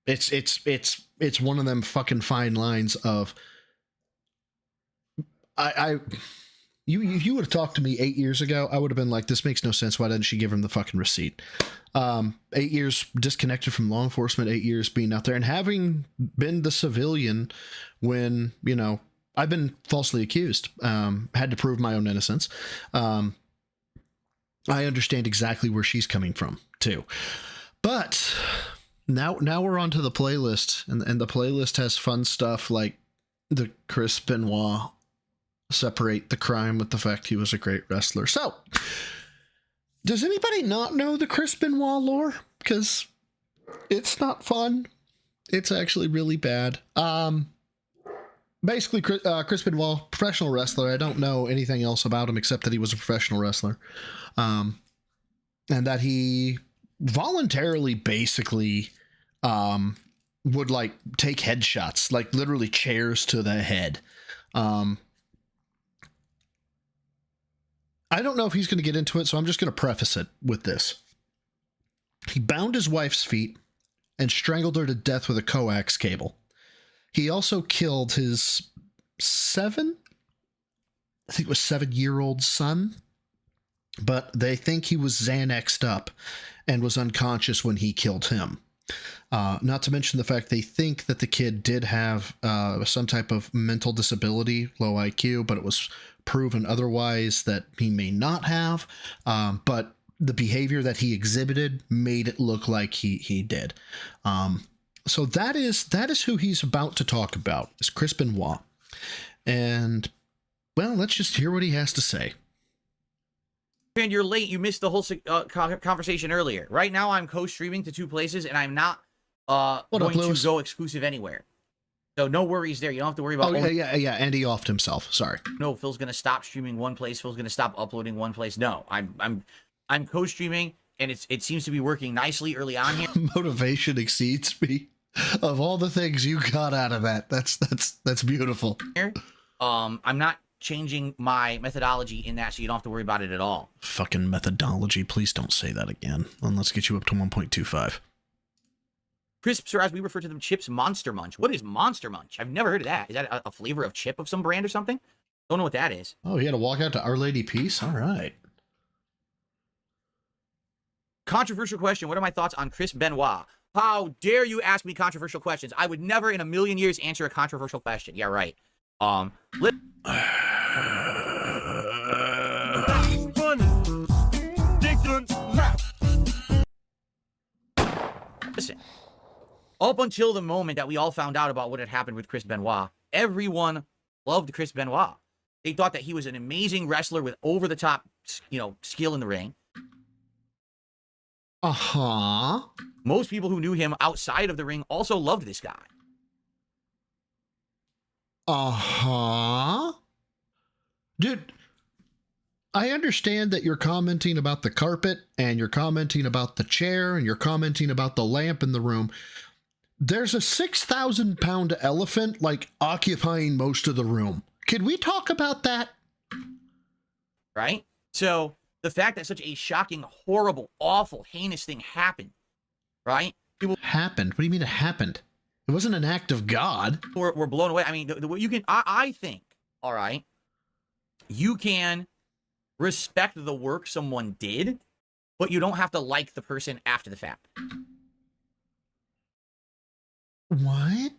it's one of them fucking fine lines of if you would have talked to me 8 years ago, I would have been like, this makes no sense. Why didn't she give him the fucking receipt? 8 years disconnected from law enforcement, 8 years being out there and having been the civilian when, you know, I've been falsely accused, had to prove my own innocence. I understand exactly where she's coming from too. But now we're on to the playlist, and the playlist has fun stuff like the Chris Benoit separate the crime with the fact he was a great wrestler. So, does anybody not know the Chris Benoit lore? Because it's not fun. It's actually really bad. Basically, Chris Benoit, professional wrestler. I don't know anything else about him except that he was a professional wrestler. And that he voluntarily basically would like take headshots, like literally chairs to the head. I don't know if he's going to get into it, so I'm just going to preface it with this. He bound his wife's feet and strangled her to death with a coax cable. He also killed his 7-year-old son, but they think he was Xanaxed up and was unconscious when he killed him. Not to mention the fact they think that the kid did have some type of mental disability, low IQ, but it was proven otherwise that he may not have. But the behavior that he exhibited made it look like he did. So that is who he's about to talk about, is Chris Benoit. And, well, let's just hear what he has to say. And you're late. You missed the whole conversation earlier. Right now, I'm co-streaming to 2 places, and I'm not going to go exclusive anywhere. So no worries there. You don't have to worry about... Oh, yeah. Andy offed himself. Sorry. No, Phil's going to stop streaming one place. Phil's going to stop uploading one place. No, I'm co-streaming, and it seems to be working nicely early on here. Motivation exceeds me. Of all the things you got out of that, that's beautiful. I'm not changing my methodology in that, so you don't have to worry about it at all. Fucking methodology. Please don't say that again. And let's get you up to 1.25. Crisps, or as we refer to them, chips, Monster Munch. What is Monster Munch? I've never heard of that. Is that a flavor of chip of some brand or something? Don't know what that is. Oh, he had to walk out to Our Lady Peace? All right. Controversial question. What are my thoughts on Chris Benoit? How dare you ask me controversial questions? I would never in a million years answer a controversial question. Yeah, right. Listen, up until the moment that we all found out about what had happened with Chris Benoit, everyone loved Chris Benoit. They thought that he was an amazing wrestler with over-the-top, skill in the ring. Uh-huh. Most people who knew him outside of the ring also loved this guy. Uh-huh. Dude, I understand that you're commenting about the carpet, and you're commenting about the chair, and you're commenting about the lamp in the room. There's a 6,000-pound elephant, occupying most of the room. Could we talk about that? Right? So, the fact that such a shocking, horrible, awful, heinous thing happened, right? Happened? What do you mean it happened? It wasn't an act of God. We're blown away. I mean, I think, all right, you can respect the work someone did, but you don't have to like the person after the fact. What?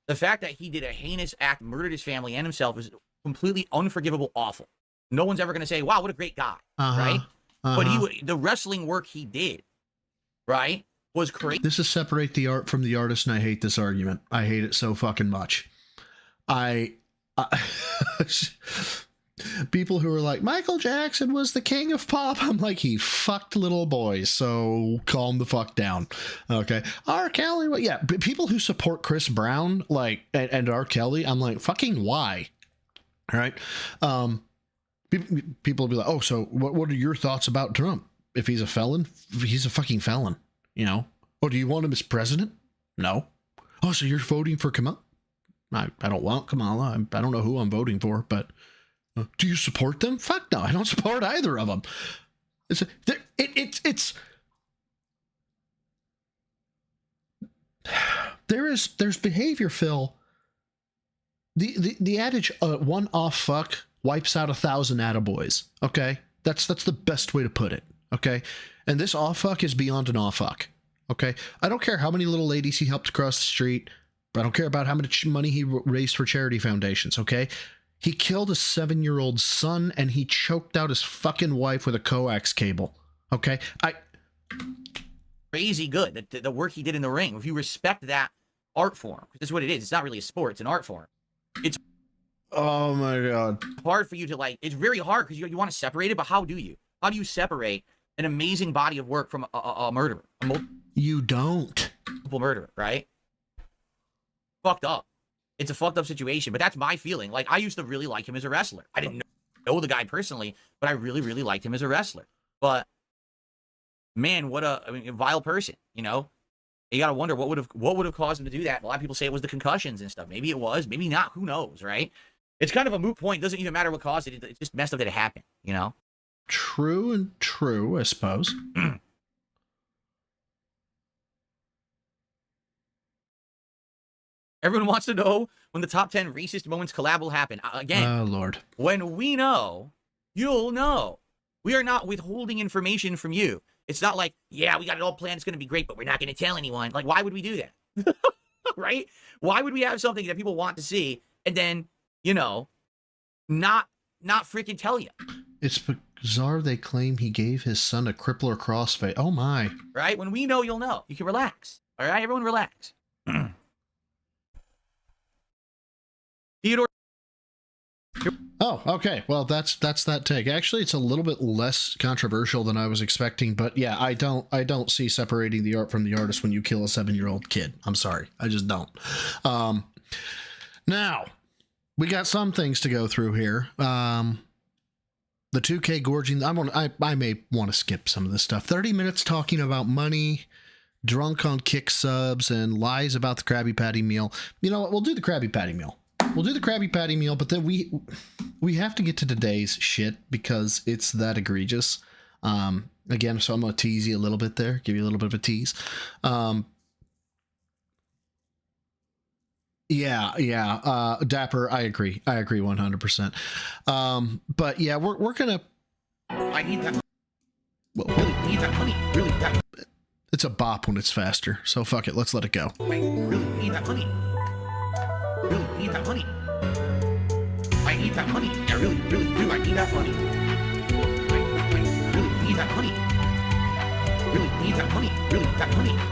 The fact that he did a heinous act, murdered his family and himself, is completely unforgivable, awful. No one's ever going to say, wow, what a great guy, right? But the wrestling work he did, right, was crazy. This is separate the art from the artist, and I hate this argument. I hate it so fucking much. People who are like, Michael Jackson was the king of pop. I'm like, he fucked little boys, so calm the fuck down. Okay. R. Kelly, well, yeah, but people who support Chris Brown, and R. Kelly, I'm like, fucking why? All right. People will be like, oh, so what are your thoughts about Trump? If he's a felon, he's a fucking felon, Oh, do you want him as president? No. Oh, so you're voting for Kamala? I don't want Kamala. I don't know who I'm voting for, but do you support them? Fuck no, I don't support either of them. There's behavior, Phil. The adage, one off fuck wipes out 1,000 attaboys. Okay, that's the best way to put it. Okay, and this off fuck is beyond an off fuck. Okay, I don't care how many little ladies he helped cross the street. I don't care about how much money he raised for charity foundations. Okay, he killed a 7-year-old son and he choked out his fucking wife with a coax cable. Okay, crazy good. The work he did in the ring. If you respect that art form, that's what it is. It's not really a sport. It's an art form. It's oh my god, hard for you to it's very hard because you want to separate it, but how do you? How do you separate an amazing body of work from a murderer? You don't. Multiple murderer, right? Fucked up. It's a fucked up situation, but that's my feeling. I used to really like him as a wrestler. I didn't know the guy personally, but I really, really liked him as a wrestler. But man, what a vile person, You gotta wonder what would have caused him to do that. A lot of people say it was the concussions and stuff. Maybe it was, maybe not. Who knows, right? It's kind of a moot point. It doesn't even matter what caused it. It's just messed up that it happened, True and true, I suppose. Everyone wants to know when the top 10 racist moments collab will happen. Again, oh Lord. When we know, you'll know. We are not withholding information from you. It's not like, yeah, we got it all planned. It's going to be great, but we're not going to tell anyone. Like, why would we do that? Right? Why would we have something that people want to see and then, you know, not freaking tell you? It's bizarre they claim he gave his son a crippler crossfade. Oh my. Right? When we know, you'll know. You can relax. All right? Everyone relax. Theodore. Oh, okay. Well, that's that take. Actually, it's a little bit less controversial than I was expecting, but yeah, I don't see separating the art from the artist when you kill a 7-year-old kid. I'm sorry. I just don't. Now, we got some things to go through here. The 2K gorging. I may want to skip some of this stuff. 30 minutes talking about money, drunk on kick subs, and lies about the Krabby Patty meal. You know what? We'll do the Krabby Patty meal. We'll do the Krabby Patty meal, but then we have to get to today's shit because it's that egregious. Again, so I'm going to tease you a little bit there, give you a little bit of a tease. Yeah. Dapper, I agree 100%. But yeah, we're going to... I need that. Well, really need that money. Really, that. It's a bop when it's faster, so fuck it, let's let it go. I really need that money. Really need that money. I need that money. I really do. I need that money. I really need that money. Really need that money. Really,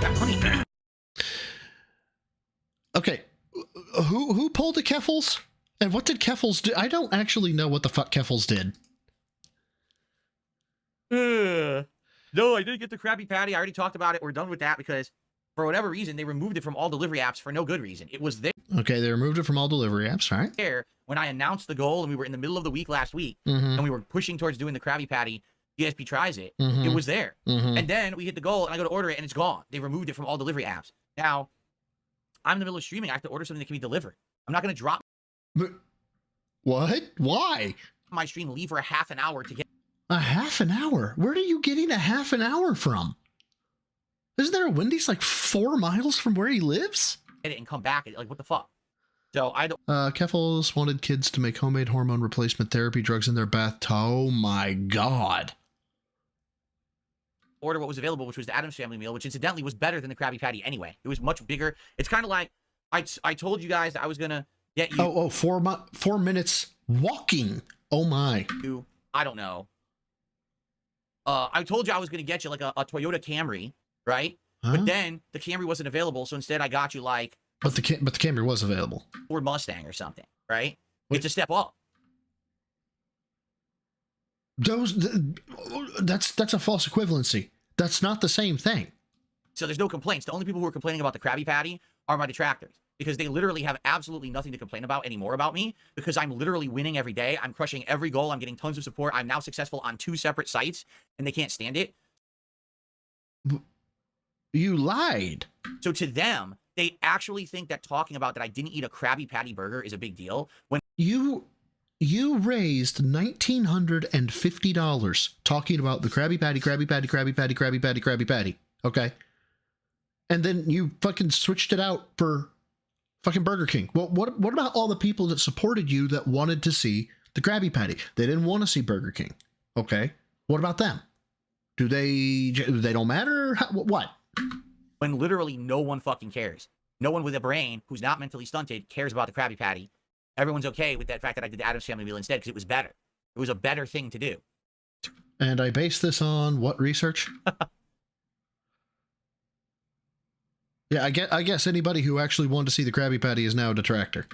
that money. Okay, who pulled the Keffels? And what did Keffels do? I don't actually know what the fuck Keffels did. No, I didn't get the Krabby Patty. I already talked about it. We're done with that because for whatever reason, they removed it from all delivery apps for no good reason. It was there. Okay, they removed it from all delivery apps, right? When I announced the goal and we were in the middle of the week last week and we were pushing towards doing the Krabby Patty, DSP tries it, it was there. And then we hit the goal and I go to order it and it's gone. They removed it from all delivery apps. Now, I'm in the middle of streaming. I have to order something that can be delivered. I'm not going to drop. What? Why? My stream, leave for a half an hour to get. A half an hour? Where are you getting a half an hour from? Isn't there a Wendy's like 4 miles from where he lives? Get it and come back. Like, what the fuck? So I don't. Keffels wanted kids to make homemade hormone replacement therapy drugs in their bath. Oh my god. Order what was available, which was the Addams Family meal, which incidentally was better than the Krabby Patty anyway. It was much bigger. It's kind of like I told you guys that I was gonna get you. 4 minutes walking. Oh my. I don't know. I told you I was gonna get you like a Toyota Camry, right? Huh? But then the Camry wasn't available, so instead I got you like. But the Camry was available. Ford Mustang or something, right? It's a step up. That's a false equivalency. That's not the same thing. So there's no complaints. The only people who are complaining about the Krabby Patty are my detractors because they literally have absolutely nothing to complain about anymore about me because I'm literally winning every day. I'm crushing every goal. I'm getting tons of support. I'm now successful on 2 separate sites and they can't stand it. You lied. So to them, they actually think that talking about that I didn't eat a Krabby Patty burger is a big deal. When you raised $1,950 talking about the Krabby Patty. Okay. And then you fucking switched it out for fucking Burger King. Well, what about all the people that supported you that wanted to see the Krabby Patty? They didn't want to see Burger King. Okay. What about them? Do they don't matter? What? When literally no one fucking cares. No one with a brain who's not mentally stunted cares about the Krabby Patty. Everyone's okay with that fact that I did the Addams Family meal instead because it was better. It was a better thing to do. And I base this on what research? Yeah, I guess anybody who actually wanted to see the Krabby Patty is now a detractor.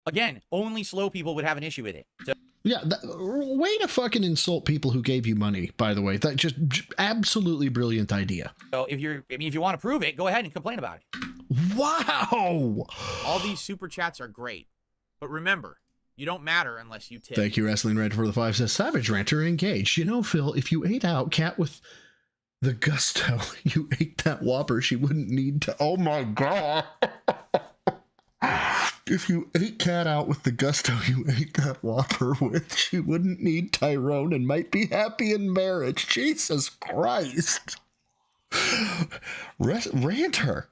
Again, only slow people would have an issue with it. So yeah, way to fucking insult people who gave you money, by the way. That just absolutely brilliant idea. So if you want to prove it, go ahead and complain about it. Wow! All these super chats are great. But remember, you don't matter unless you tip. Thank you, Wrestling Ranter, for the 5 says, Savage Ranter engaged. You know, Phil, if you ate out Cat with the gusto you ate that Whopper, she wouldn't need to... Oh my god! If you ate Cat out with the gusto you ate that Whopper with, she wouldn't need Tyrone and might be happy in marriage. Jesus Christ. Ranter.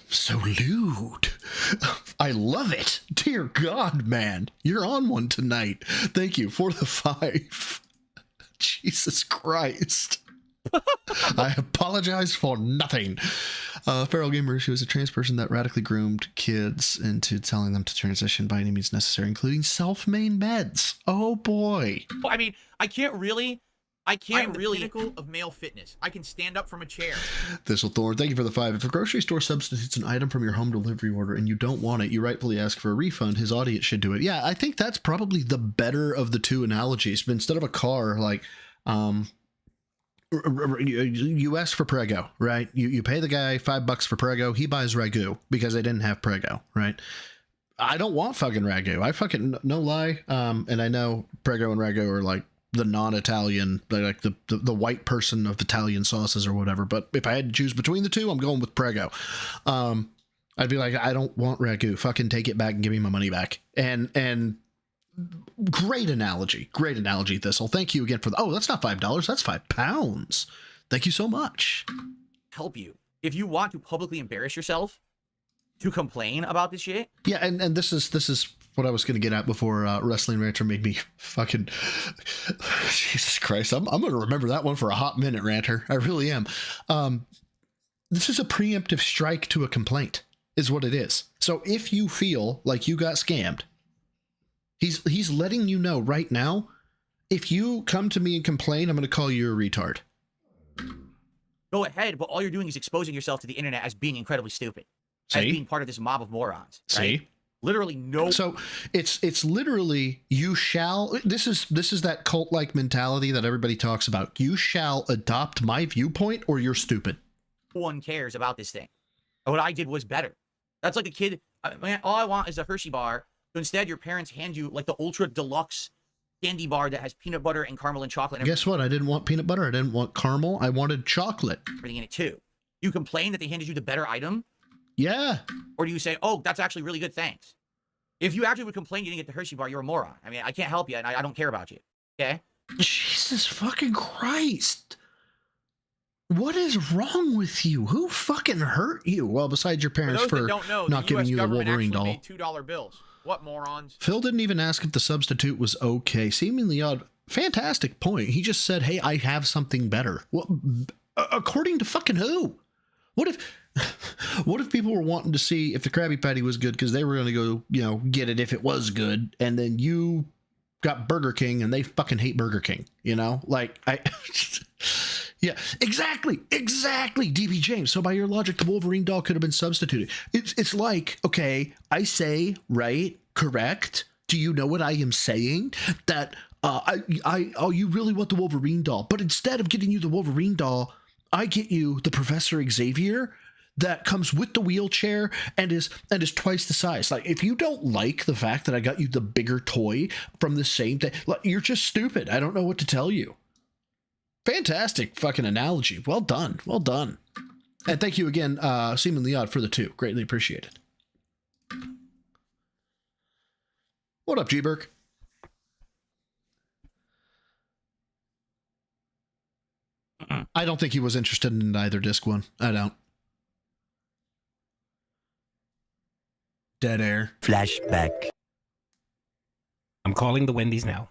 So lewd. I love it. Dear God, man. You're on one tonight. Thank you for the 5. Jesus Christ. I apologize for nothing. Feral Gamer, she was a trans person that radically groomed kids into telling them to transition by any means necessary, including self-made meds. Oh boy. I mean, I can't really pinnacle of male fitness. I can stand up from a chair. Thistlethorn, thank you for the 5. If a grocery store substitutes an item from your home delivery order and you don't want it, you rightfully ask for a refund. His audience should do it. Yeah, I think that's probably the better of the two analogies. But instead of a car, like, you ask for Prego, right? You pay the guy $5 for Prego. He buys Ragu because they didn't have Prego, right? I don't want fucking Ragu. I fucking, no lie. And I know Prego and Ragu are like the non-Italian, like the white person of Italian sauces or whatever. But if I had to choose between the two, I'm going with Prego. I'd be like, I don't want Ragu. Fucking take it back and give me my money back. And great analogy, Thistle. Thank you again for the. Oh, that's not $5. That's £5. Thank you so much. help you. If you want to publicly embarrass yourself to complain about this shit. Yeah, and this is what I was going to get at before Wrestling Ranter made me fucking Jesus Christ. I'm going to remember that one for a hot minute, Ranter. I really am. This is a preemptive strike to a complaint is what it is. So if you feel like you got scammed, he's letting you know right now, if you come to me and complain, I'm going to call you a retard. Go ahead, but all you're doing is exposing yourself to the internet as being incredibly stupid. See? As being part of this mob of morons. Right? See? Literally no. So it's literally you shall. This is that cult-like mentality that everybody talks about. You shall adopt my viewpoint, or you're stupid. No one cares about this thing. And what I did was better. That's like a kid. Man, all I want is a Hershey bar. So instead, your parents hand you like the ultra deluxe candy bar that has peanut butter and caramel and chocolate. And guess what? I didn't want peanut butter. I didn't want caramel. I wanted chocolate. Everything in it too. You complain that they handed you the better item. Yeah. Or do you say, oh, that's actually really good, thanks? If you actually would complain you didn't get the Hershey bar, you're a moron. I mean, I can't help you, and I don't care about you. Okay? Jesus fucking Christ. What is wrong with you? Who fucking hurt you? Well, besides your parents for not giving you the Wolverine doll. Made $2 bills. What morons? Phil didn't even ask if the substitute was okay. Seemingly odd. Fantastic point. He just said, hey, I have something better. Well, according to fucking who? What if people were wanting to see if the Krabby Patty was good because they were going to go, get it if it was good, and then you got Burger King and they fucking hate Burger King, Yeah, exactly, DB James. So by your logic, the Wolverine doll could have been substituted. It's like, okay, I say, right, correct. Do you know what I am saying? That, you really want the Wolverine doll, but instead of getting you the Wolverine doll, I get you the Professor Xavier that comes with the wheelchair and is twice the size. Like, if you don't like the fact that I got you the bigger toy from the same thing, you're just stupid. I don't know what to tell you. Fantastic fucking analogy. Well done. Well done. And thank you again, Seemingly Odd, for the 2. Greatly appreciated. What up, G-Burk? I don't think he was interested in either disc one. I don't. Dead air. Flashback. I'm calling the Wendy's now.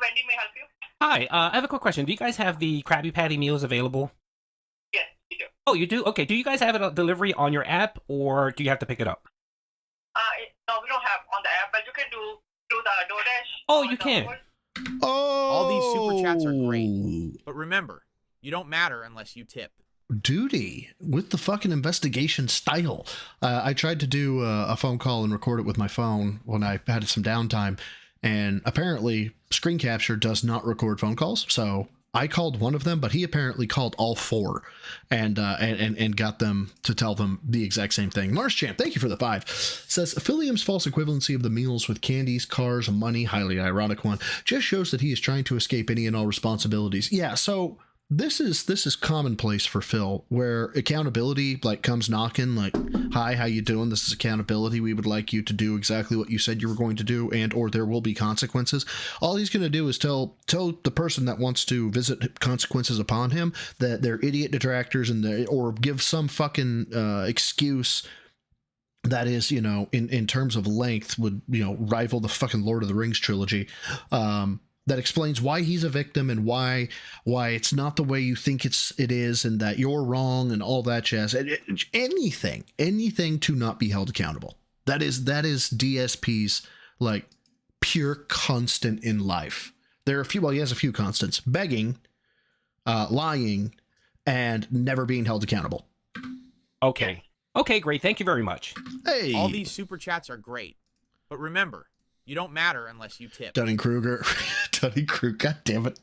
Wendy, may I help you? Hi, I have a quick question. Do you guys have the Krabby Patty meals available? Yes, we do. Oh, you do? Okay, do you guys have it on delivery on your app, or do you have to pick it up? No, we don't have on the app, but you can do the DoorDash. Oh, you can. Oh! All these super chats are great. But remember, you don't matter unless you tip. Duty with the fucking investigation style. I tried to do a phone call and record it with my phone when I had some downtime, and apparently screen capture does not record phone calls. So I called one of them, but he apparently called all 4 and got them to tell them the exact same thing. Marschamp, thank you for the 5. Says Philium's false equivalency of the meals with candies, cars, and money, highly ironic one, just shows that he is trying to escape any and all responsibilities. Yeah, so this is commonplace for Phil, where accountability like comes knocking, like, hi, how you doing? This is accountability. We would like you to do exactly what you said you were going to do, and or there will be consequences. All he's going to do is tell the person that wants to visit consequences upon him that they're idiot detractors, and or give some fucking excuse that is, you know, in terms of length would, you know, rival the fucking Lord of the Rings trilogy. That explains why he's a victim and why it's not the way you think it is, and that you're wrong and all that jazz. Anything to not be held accountable. That is DSP's like pure constant in life. There are a few. Well, he has a few constants: begging, lying, and never being held accountable. Okay, great. Thank you very much. Hey, All these super chats are great, but remember, you don't matter unless you tip. Dunning-Kruger. Dunning-Kruger. God damn it.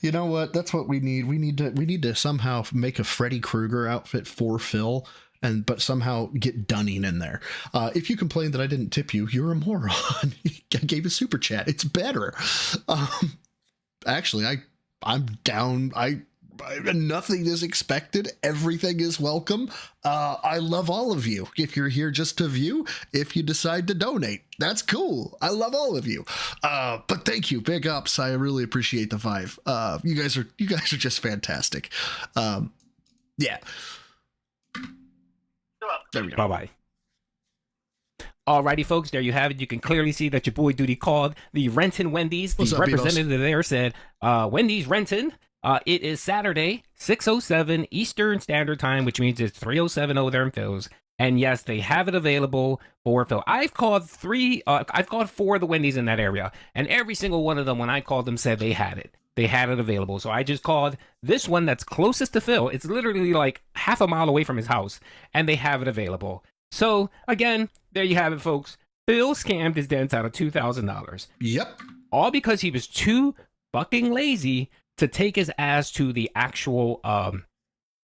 You know what? That's what we need. We need to somehow make a Freddy Krueger outfit for Phil, but somehow get Dunning in there. If you complain that I didn't tip you, you're a moron. I gave a super chat. It's better. Actually, I'm down. Nothing is expected. Everything is welcome. I love all of you. If you're here just to view, if you decide to donate, that's cool. I love all of you. But thank you. Big ups. I really appreciate the 5. You guys are just fantastic. Yeah. There we go. Bye-bye. Alrighty, folks, there you have it. You can clearly see that your boy Duty called the Renton Wendy's. The representative there said, Wendy's Renton. It is Saturday, 6:07 Eastern Standard Time, which means it's 3:07 over there in Phil's. And yes, they have it available for Phil. I've called 4 of the Wendy's in that area, and every single one of them, when I called them, said they had it. They had it available. So I just called this one that's closest to Phil. It's literally like half a mile away from his house, and they have it available. So again, there you have it, folks. Phil scammed his dents out of $2,000. Yep. All because he was too fucking lazy to take his ass to the actual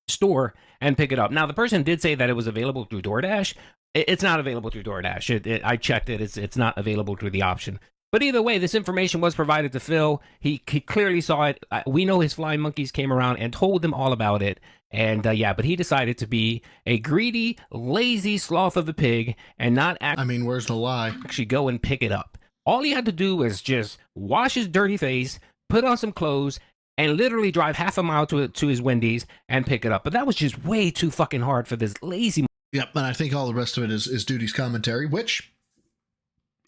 store and pick it up. Now, the person did say that it was available through DoorDash. It's not available through DoorDash. I checked it. It's not available through the option. But either way, this information was provided to Phil. He clearly saw it. We know his flying monkeys came around and told them all about it. And yeah, but he decided to be a greedy, lazy sloth of a pig and not where's the lie? Actually go and pick it up. All he had to do was just wash his dirty face, put on some clothes, and literally drive half a mile to his Wendy's and pick it up. But that was just way too fucking hard for this lazy. Yep, and I think all the rest of it is Duty's commentary, which,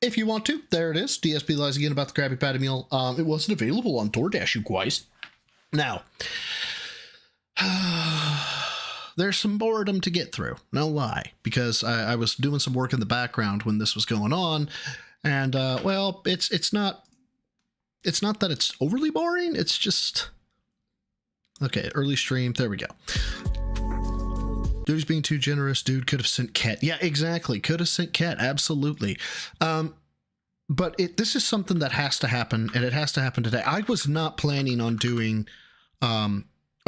if you want to, there it is. DSP lies again about the Krabby Patty meal. It wasn't available on DoorDash, you guys. Now, there's some boredom to get through, no lie, because I was doing some work in the background when this was going on, and well, it's not that it's overly boring. It's just okay. Early stream. There we go. Dude's being too generous. Dude could have sent Ket. Yeah, exactly. Could have sent Ket. Absolutely. But this is something that has to happen, and it has to happen today. I was not planning on doing a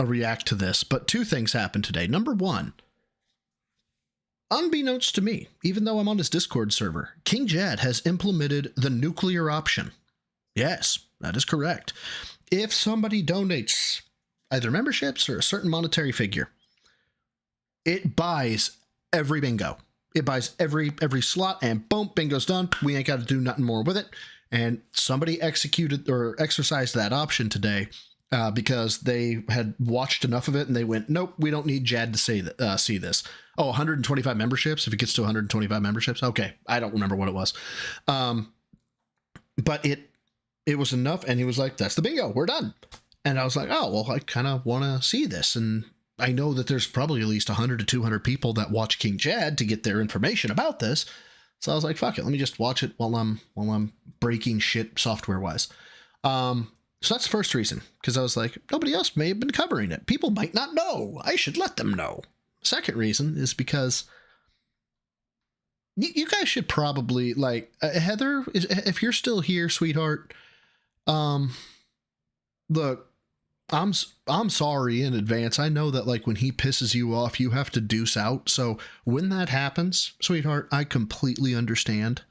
react to this, but 2 things happened today. Number 1, unbeknownst to me, even though I'm on his Discord server, King Jad has implemented the nuclear option. Yes, that is correct. If somebody donates either memberships or a certain monetary figure, it buys every bingo. It buys every slot, and boom, bingo's done. We ain't got to do nothing more with it. And somebody executed or exercised that option today because they had watched enough of it, and they went, nope, we don't need Jad to see this. Oh, 125 memberships? If it gets to 125 memberships? Okay, I don't remember what it was. But it was enough, and he was like, that's the bingo, we're done. And I was like, oh, well, I kind of want to see this, and I know that there's probably at least 100 to 200 people that watch King Jad to get their information about this. So I was like, fuck it, let me just watch it while I'm breaking shit software-wise. So that's the first reason, because I was like, nobody else may have been covering it. People might not know. I should let them know. Second reason is because you guys should probably, like, Heather, if you're still here, sweetheart, look, I'm sorry in advance. I know that, like, when he pisses you off, you have to deuce out. So when that happens, sweetheart, I completely understand.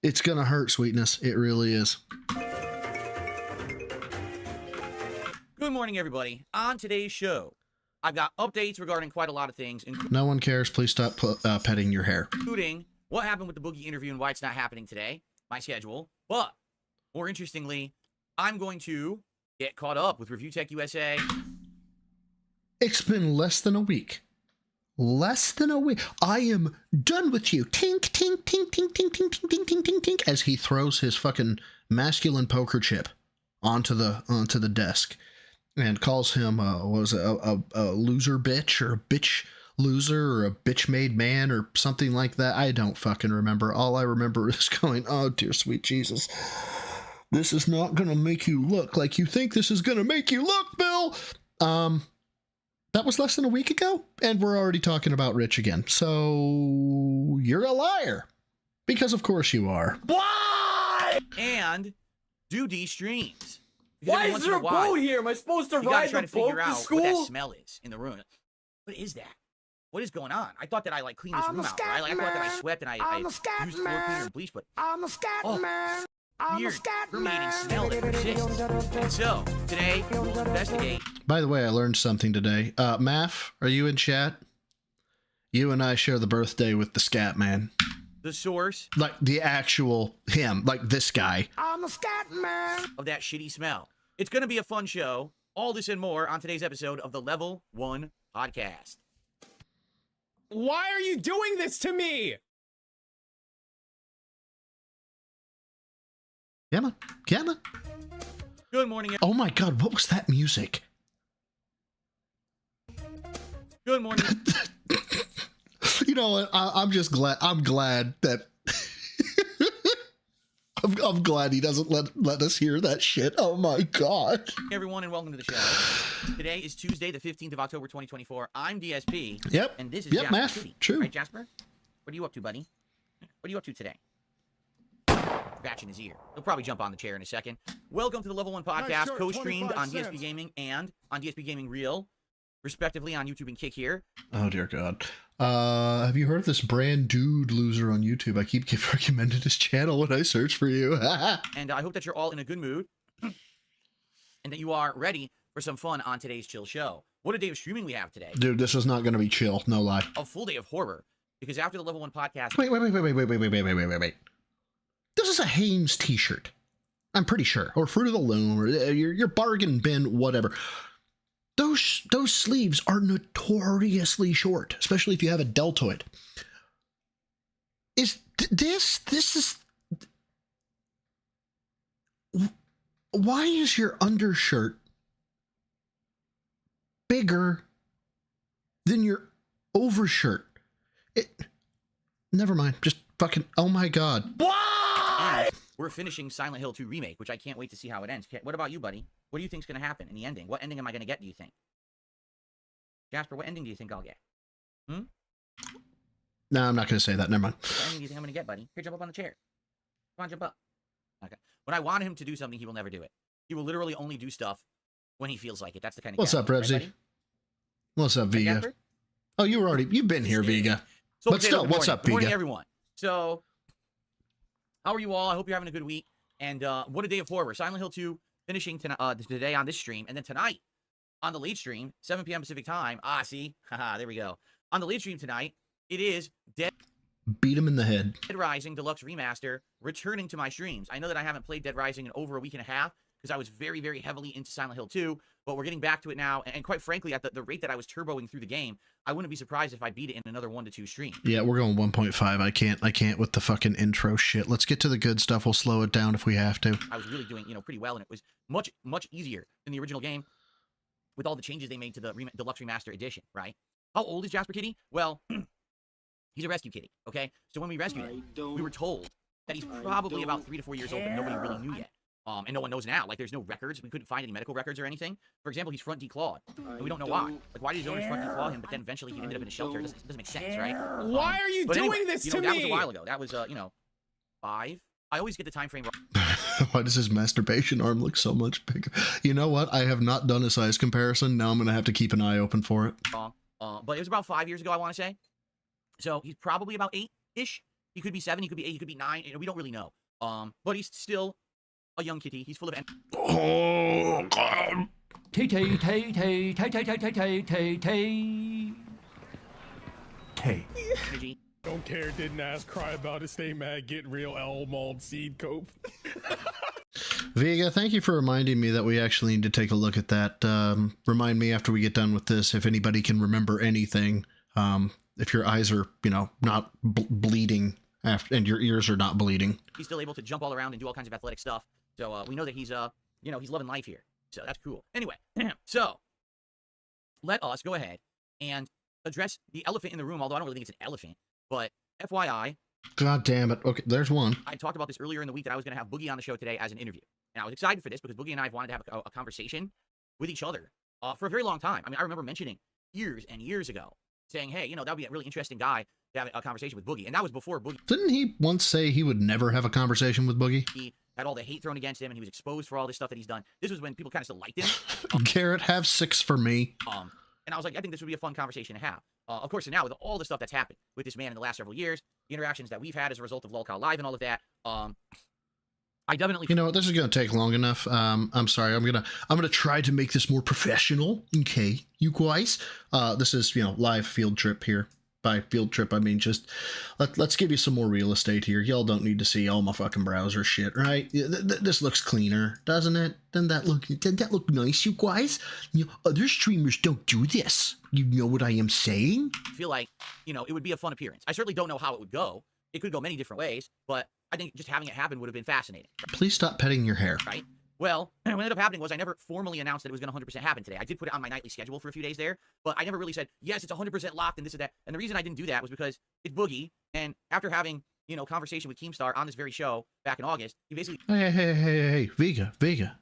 It's gonna hurt, sweetness. It really is. Good morning, everybody. On today's show, I've got updates regarding quite a lot of things, No one cares. Please stop petting your hair. including what happened with the Boogie interview and why it's not happening today, my schedule. But more interestingly, I'm going to get caught up with Review Tech USA. It's been less than a week. Less than a week. I am done with you. Tink, tink, tink, tink, tink, tink, tink, tink, tink, tink, tink, as he throws his fucking masculine poker chip onto the desk and calls him a loser bitch, or a bitch loser, or a bitch made man, or something like that. I don't fucking remember. All I remember is going, oh dear sweet Jesus, this is not gonna make you look like you think this is gonna make you look, Bill. That was less than a week ago, and we're already talking about Rich again. So you're a liar, because of course you are. Why? And do these streams. Because Why every is once there a in while, boat here? Am I supposed to you gotta ride try the to boat figure to out school? what that smell is in the room. What is that? What is going on? I thought that I like cleaned this room out, right? Like I thought that I swept and I used floor cleaner and bleach, but I'm a scat man. weird, permeating smell that persists. And so today we'll investigate. By the way, I learned something today. Maff, are you in chat? You and I share the birthday with the scat man. The source, Like the actual him, like this guy. I'm a scat man. of that shitty smell. It's going to be a fun show. All this and more on today's episode of the Level 1 Podcast. Why are you doing this to me? Yeah, man. Yeah, man. Good morning. Oh my God, what was that music? Good morning. You know what? I'm just glad. I'm glad that. I'm glad he doesn't let us hear that shit. Oh my God. Everyone, and welcome to the show. Today is Tuesday, the 15th of October, 2024. I'm DSP. Yep. And this is Yep, Jasper Math. City. True. Right, Jasper? What are you up to, buddy? What are you up to today? Scratching his ear. He'll probably jump on the chair in a second. Welcome to the Level 1 Podcast, shirt, co-streamed 25 on DSP cents. Gaming and on DSP Gaming Real, respectively on YouTube and Kick here. Oh dear God. Have you heard of this brand dude loser on YouTube? I keep getting recommended his channel when I search for you. And I hope that you're all in a good mood and that you are ready for some fun on today's chill show. What a day of streaming we have today. Dude, this is not going to be chill. No lie. A full day of horror. Because after the Level 1 Podcast... Wait. This is a Hanes t-shirt. I'm pretty sure. Or Fruit of the Loom, or your bargain bin, whatever. Those sleeves are notoriously short, especially if you have a deltoid. Is this is... Why is your undershirt bigger than your overshirt? Never mind. Just fucking... Oh my God. And we're finishing Silent Hill 2 Remake, which I can't wait to see how it ends. What about you, buddy? What do you think's going to happen in the ending? What ending am I going to get, do you think? Jasper, what ending do you think I'll get? No, I'm not going to say that. Never mind. What ending do you think I'm going to get, buddy? Here, jump up on the chair. Come on, jump up. Okay. When I want him to do something, he will never do it. He will literally only do stuff when he feels like it. That's the kind of What's guy. up, Revsy? Right, What's up, buddy? Right, Vega? Jasper? Oh, you've been here, Vega. So, But still, good what's morning. up, Good morning, Vega? everyone. So, how are you all? I hope you're having a good week. And what a day of horror. Silent Hill 2 finishing today on this stream. And then tonight, on the late stream, 7 p.m. Pacific time. See? Haha, there we go. On the late stream tonight, it is Dead Beat him in the head. Rising Deluxe Remaster returning to my streams. I know that I haven't played Dead Rising in over a week and a half because I was very, very heavily into Silent Hill 2, but we're getting back to it now. And quite frankly, at the rate that I was turboing through the game, I wouldn't be surprised if I beat it in another 1 to 2 streams. Yeah, we're going 1.5. I can't with the fucking intro shit. Let's get to the good stuff. We'll slow it down if we have to. I was really doing, pretty well, and it was much, much easier than the original game with all the changes they made to the Deluxe Remaster Edition, right? How old is Jasper Kitty? Well, he's a rescue kitty, okay? So when we rescued him, we were told that he's probably about 3 to 4 years old, but nobody really knew yet. And no one knows now. Like, there's no records. We couldn't find any medical records or anything. For example, he's front declawed, and we don't know why. Like, why did his owners front declaw him, but then eventually he ended up in a shelter? It doesn't make sense, right? Why are you doing this to me? That was a while ago. That was, 5. I always get the time frame Why does his masturbation arm look so much bigger? You know what? I have not done a size comparison. Now I'm going to have to keep an eye open for it. wrong. But it was about 5 years ago, I want to say. So he's probably about 8-ish. He could be 7. He could be 8. He could be 9. We don't really know. But he's still a young kitty. He's full of... Oh, God. Tay tay tay tay tay tay tay tay tay tay tay. Tay. Don't care, didn't ask, cry about it, stay mad, get real, Elmald seed cope. Vega, thank you for reminding me that we actually need to take a look at that. Remind me after we get done with this if anybody can remember anything. If your eyes are, not bleeding and your ears are not bleeding. He's still able to jump all around and do all kinds of athletic stuff. So we know that he's, he's loving life here. So that's cool. Anyway, so let us go ahead and address the elephant in the room, although I don't really think it's an elephant. But FYI. God damn it. Okay, there's one. I talked about this earlier in the week that I was going to have Boogie on the show today as an interview. And I was excited for this because Boogie and I have wanted to have a conversation with each other for a very long time. I mean, I remember mentioning years and years ago saying, hey, that would be a really interesting guy to have a conversation with Boogie. And that was before Boogie. Didn't he once say he would never have a conversation with Boogie? He had all the hate thrown against him and he was exposed for all this stuff that he's done. This was when people kind of still liked him. Garrett, have 6 for me. And I was like, I think this would be a fun conversation to have. Of course, and now with all the stuff that's happened with this man in the last several years, the interactions that we've had as a result of Lolcow Live and all of that, I definitely. You know what? This is going to take long enough. I'm sorry. I'm gonna try to make this more professional. Okay, you guys. This is live field trip here. By field trip, I mean just let's give you some more real estate here. Y'all don't need to see all my fucking browser shit, right? This looks cleaner, doesn't it? Doesn't that look nice, you guys? Other streamers don't do this. You know what I am saying? I feel like it would be a fun appearance. I certainly don't know how it would go. It could go many different ways, but I think just having it happen would have been fascinating. Please stop petting your hair. Right? Well, what ended up happening was I never formally announced that it was going to 100% happen today. I did put it on my nightly schedule for a few days there, but I never really said, yes, it's 100% locked and this and that. And the reason I didn't do that was because it's Boogie, and after having, conversation with Keemstar on this very show back in August, he basically... Hey, Vega.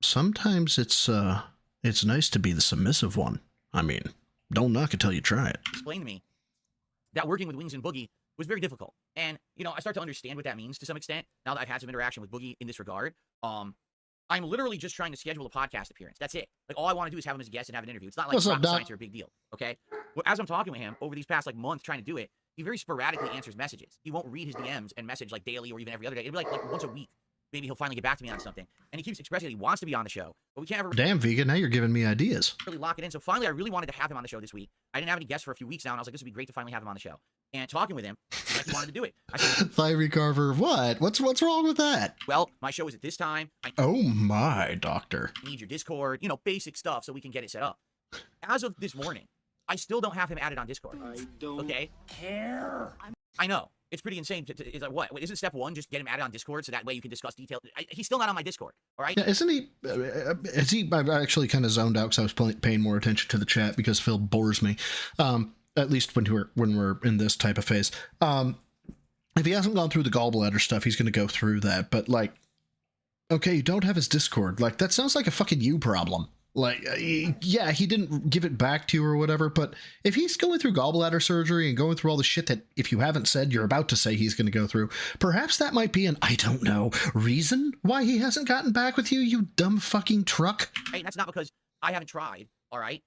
Sometimes it's nice to be the submissive one. I mean, don't knock it till you try it. Explain to me that working with Wings and Boogie was very difficult. And, I start to understand what that means to some extent now that I've had some interaction with Boogie in this regard. I'm literally just trying to schedule a podcast appearance. That's it. Like, all I want to do is have him as a guest and have an interview. It's not like rocket science or a big deal, okay? Well, as I'm talking with him over these past, month trying to do it, he very sporadically answers messages. He won't read his DMs and message, daily or even every other day. It'll be, like once a week. Maybe he'll finally get back to me on something. And he keeps expressing that he wants to be on the show, but we can't ever... Damn, Vega, now you're giving me ideas. ...really lock it in. So finally, I really wanted to have him on the show this week. I didn't have any guests for a few weeks now, and I was like, this would be great to finally have him on the show. And talking with him, he wanted to do it. I said, Fiery Carver, what? What's wrong with that? Well, my show is at this time. Oh my, doctor. I need your Discord, basic stuff so we can get it set up. As of this morning, I still don't have him added on Discord. I don't care. I know. It's pretty insane. It's like, what? Isn't step one just get him added on Discord so that way you can discuss details? He's still not on my Discord, all right? Yeah, isn't he? I've actually kind of zoned out because I was paying more attention to the chat because Phil bores me. At least when we're in this type of phase. If he hasn't gone through the gallbladder stuff, he's going to go through that. But okay, you don't have his Discord. That sounds like a fucking you problem. Yeah, he didn't give it back to you or whatever, but if he's going through gallbladder surgery and going through all the shit that if you haven't said, you're about to say he's going to go through, perhaps that might be I don't know, reason why he hasn't gotten back with you, you dumb fucking truck. Hey, that's not because I haven't tried, all right?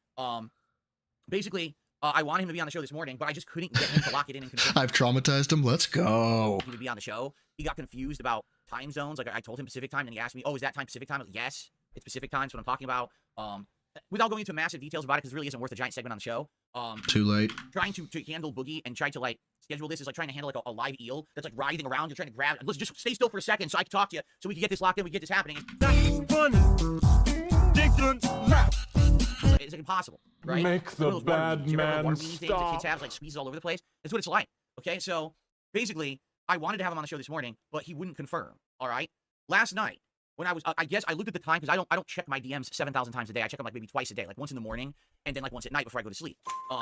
Basically, I want him to be on the show this morning, but I just couldn't get him to lock it in and confirm. I've traumatized him. Let's go. He would be on the show. He got confused about time zones. I told him Pacific time, and he asked me, oh, is that time Pacific time? I was like, yes, it's Pacific time. That's what I'm talking about. Without going into massive details about it, because it really isn't worth a giant segment on the show. Too late. Trying to handle Boogie and try to schedule this is like trying to handle a live eel that's writhing around. You're trying to grab. Let's just stay still for a second so I can talk to you, so we can get this locked in. We can get this happening. It's impossible, right? Make the bad man stop. Kids have squeezes all over the place. That's what it's like. Okay, so basically, I wanted to have him on the show this morning, but he wouldn't confirm. All right, last night. When I was, I guess I looked at the time because I don't check my DMs 7,000 times a day. I check them maybe twice a day, once in the morning and then once at night before I go to sleep. So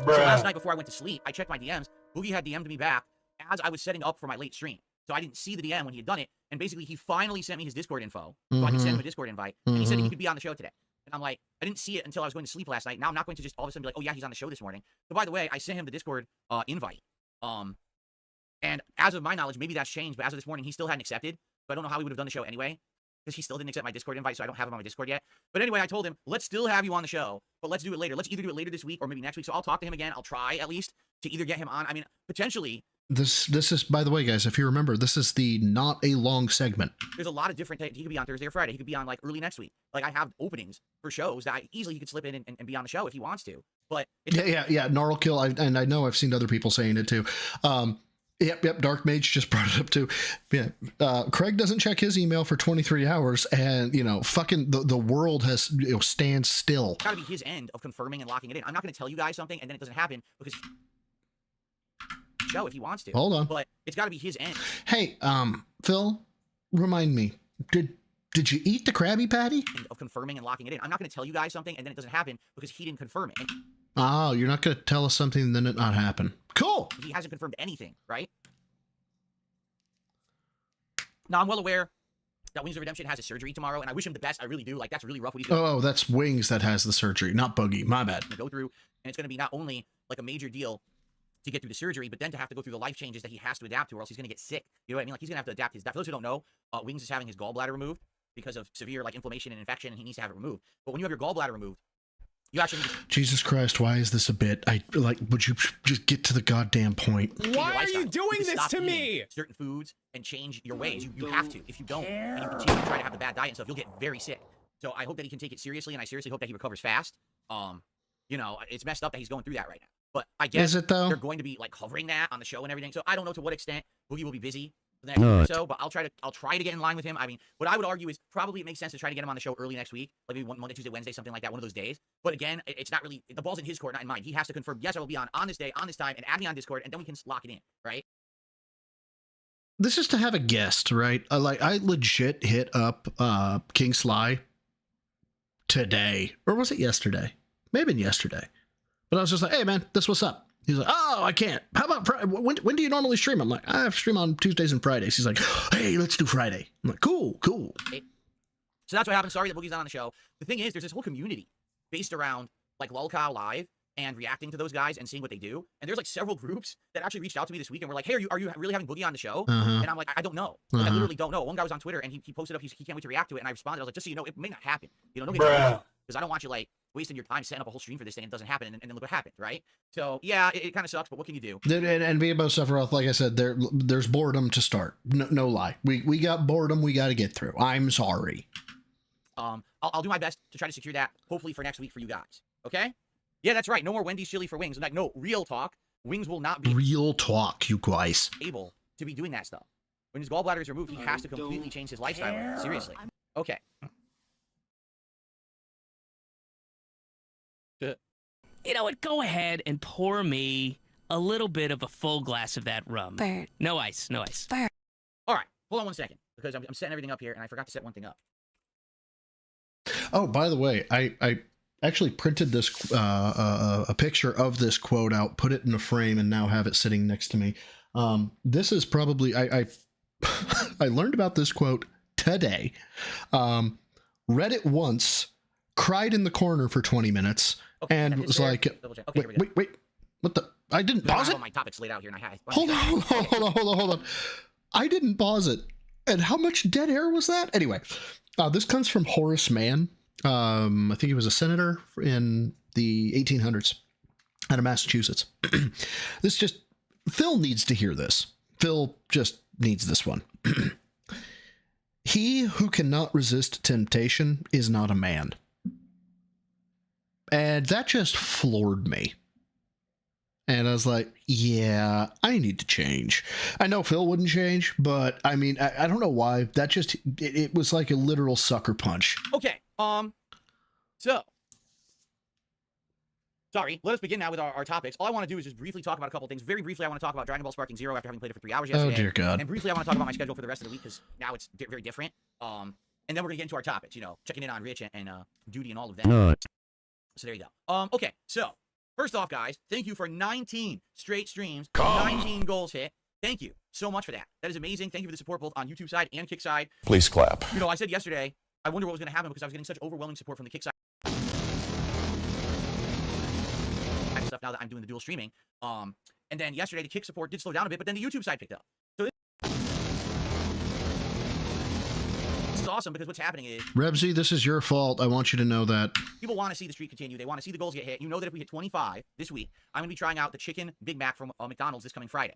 last night before I went to sleep, I checked my DMs. Boogie had DM'd me back as I was setting up for my late stream. So I didn't see the DM when he had done it. And basically, he finally sent me his Discord info. So I can send him a Discord invite. And he said he could be on the show today. And I'm like, I didn't see it until I was going to sleep last night. Now I'm not going to just all of a sudden be like, oh yeah, he's on the show this morning. So by the way, I sent him the Discord invite. And as of my knowledge, maybe that's changed. But as of this morning, he still hadn't accepted. So I don't know how he would have done the show anyway. Because he still didn't accept my Discord invite, so I don't have him on my Discord yet. But anyway, I told him, let's still have you on the show, but let's do it later. Let's either do it later this week or maybe next week. So I'll talk to him again. I'll try, at least, to either get him on. I mean, potentially, This is, by the way, guys, if you remember, this is the not a long segment. There's a lot of different. He could be on Thursday or Friday. He could be on like early next week. Like I have openings for shows that he could slip in and be on the show if he wants to. But yeah. Gnarl Kill, and I know I've seen other people saying it too. Yep. Dark Mage just brought it up too. Yeah. Craig doesn't check his email for 23 hours, and fucking the world has stands still. It's got to be his end of confirming and locking it in. I'm not going to tell you guys something and then it doesn't happen because show if he wants to. Hold on. But it's got to be his end. Hey, Phil, remind me. Did you eat the Krabby Patty? Of confirming and locking it in. I'm not going to tell you guys something and then it doesn't happen because he didn't confirm it. Oh, you're not going to tell us something and then it not happen. Cool. He hasn't confirmed anything, right? Now, I'm well aware that Wings of Redemption has a surgery tomorrow, and I wish him the best. I really do. Like, that's really rough what he's going Oh, that's Wings that has the surgery, not Boogie. My bad. to go through, and it's going to be not only like a major deal to get through the surgery, but then to have to go through the life changes that he has to adapt to, or else he's going to get sick. You know what I mean? Like, he's going to have to adapt his diet. For those who don't know, Wings is having his gallbladder removed because of severe, like, inflammation and infection, and he needs to have it removed. But when you have your gallbladder removed, you actually need to Jesus Christ, why is this a bit? Would you just get to the goddamn point? Why are you doing this stop to eating me? certain foods and change your ways. You have to. If you don't, and you continue to try to have the bad diet and stuff, you'll get very sick. So I hope that he can take it seriously, and I seriously hope that he recovers fast. It's messed up that he's going through that right now. But I guess Is it, though? they're going to be like covering that on the show and everything. So I don't know to what extent Boogie will be busy for the next week or so, but I'll try to get in line with him. I mean, what I would argue is probably it makes sense to try to get him on the show early next week, like maybe Monday, Tuesday, Wednesday, something like that, one of those days. But again, it's not really, the ball's in his court, not in mine. He has to confirm, yes, I will be on this day, on this time, and add me on Discord, and then we can lock it in, right? This is to have a guest, right? I legit hit up King Sly today, or was it yesterday? Maybe yesterday. But I was just like, hey man, this what's up? He's like, oh, I can't. How about Friday? When do you normally stream? I'm like, I stream on Tuesdays and Fridays. He's like, hey, let's do Friday. I'm like, cool. So that's what happened. Sorry that Boogie's not on the show. The thing is, there's this whole community based around like Lolcow Live and reacting to those guys and seeing what they do. And there's like several groups that actually reached out to me this week and were like, hey, are you really having Boogie on the show? And I'm like, I don't know. Like, I literally don't know. One guy was on Twitter and he posted up, he can't wait to react to it. And I responded, I was like, just so you know, it may not happen. Nobody knows. Because I don't want you like wasting your time setting up a whole stream for this thing and it doesn't happen, and then look what happened, right? So yeah, it kind of sucks, but what can you do? And be about Sephiroth, like I said, there's boredom to start. No lie, we got boredom we got to get through. I'm sorry. I'll do my best to try to secure that, hopefully for next week for you guys. Okay? Yeah, that's right. No more Wendy's chili for Wings. Like, no, real talk. Wings will not be real talk, you guys. Able to be doing that stuff. When his gallbladder is removed, he has to completely change his lifestyle. Seriously. Okay. You know what? Go ahead and pour me a little bit of a full glass of that rum. Bird. No ice. No ice. Bird. All right. Hold on one second, because I'm setting everything up here, and I forgot to set one thing up. Oh, by the way, I actually printed this a picture of this quote out, put it in a frame, and now have it sitting next to me. This is probably I learned about this quote today. Read it once, cried in the corner for 20 minutes. Okay, and was like, okay, wait, what the? I didn't pause it. My topics laid out here, and I had. Hold on. I didn't pause it. And how much dead air was that? Anyway, this comes from Horace Mann. I think he was a senator in the 1800s out of Massachusetts. Phil needs to hear this. Phil just needs this one. He who cannot resist temptation is not a man. And that just floored me. And I was like, yeah, I need to change. I know Phil wouldn't change, but I mean, I don't know why. That just, it was like a literal sucker punch. Okay, so, sorry, let us begin now with our topics. All I want to do is just briefly talk about a couple things. Very briefly, I want to talk about Dragon Ball Sparking Zero after having played it for 3 hours yesterday. Oh, dear God. And briefly, I want to talk about my schedule for the rest of the week, because now it's very different. And then we're going to get into our topics, checking in on Rich and Duty and all of that. So there you go. Okay, so first off, guys, thank you for 19 straight streams, 19 goals hit. Thank you so much for that. That is amazing. Thank you for the support both on YouTube side and Kick side. Please clap. I said yesterday, I wonder what was going to happen because I was getting such overwhelming support from the Kick side. Stuff now that I'm doing the dual streaming. And then yesterday the Kick support did slow down a bit, but then the YouTube side picked up. So this is awesome because what's happening is Rebsy, this is your fault. I want you to know that. People want to see the streak continue. They want to see the goals get hit. You know that if we hit 25 this week, I'm going to be trying out the Chicken Big Mac from McDonald's this coming Friday.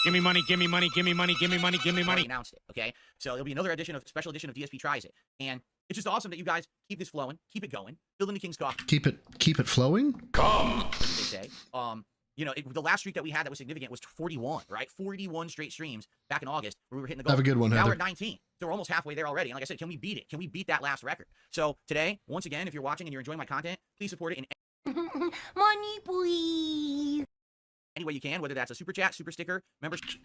Give me money, give me money, give me money, give me money, give me money. Announced it, okay? So there'll be another special edition of DSP Tries It. And it's just awesome that you guys keep this flowing, keep it going, building the King's Coffee. Keep it flowing? Come! They say. You know, the last streak that we had that was significant was 41, right? 41 straight streams back in August where we were hitting the goal. Have a good one, now Heather. we're at 19. So we're almost halfway there already. And like I said, can we beat it? Can we beat that last record? So today, once again, if you're watching and you're enjoying my content, please support it in Money, please. any way you can, whether that's a super chat, super sticker, membership.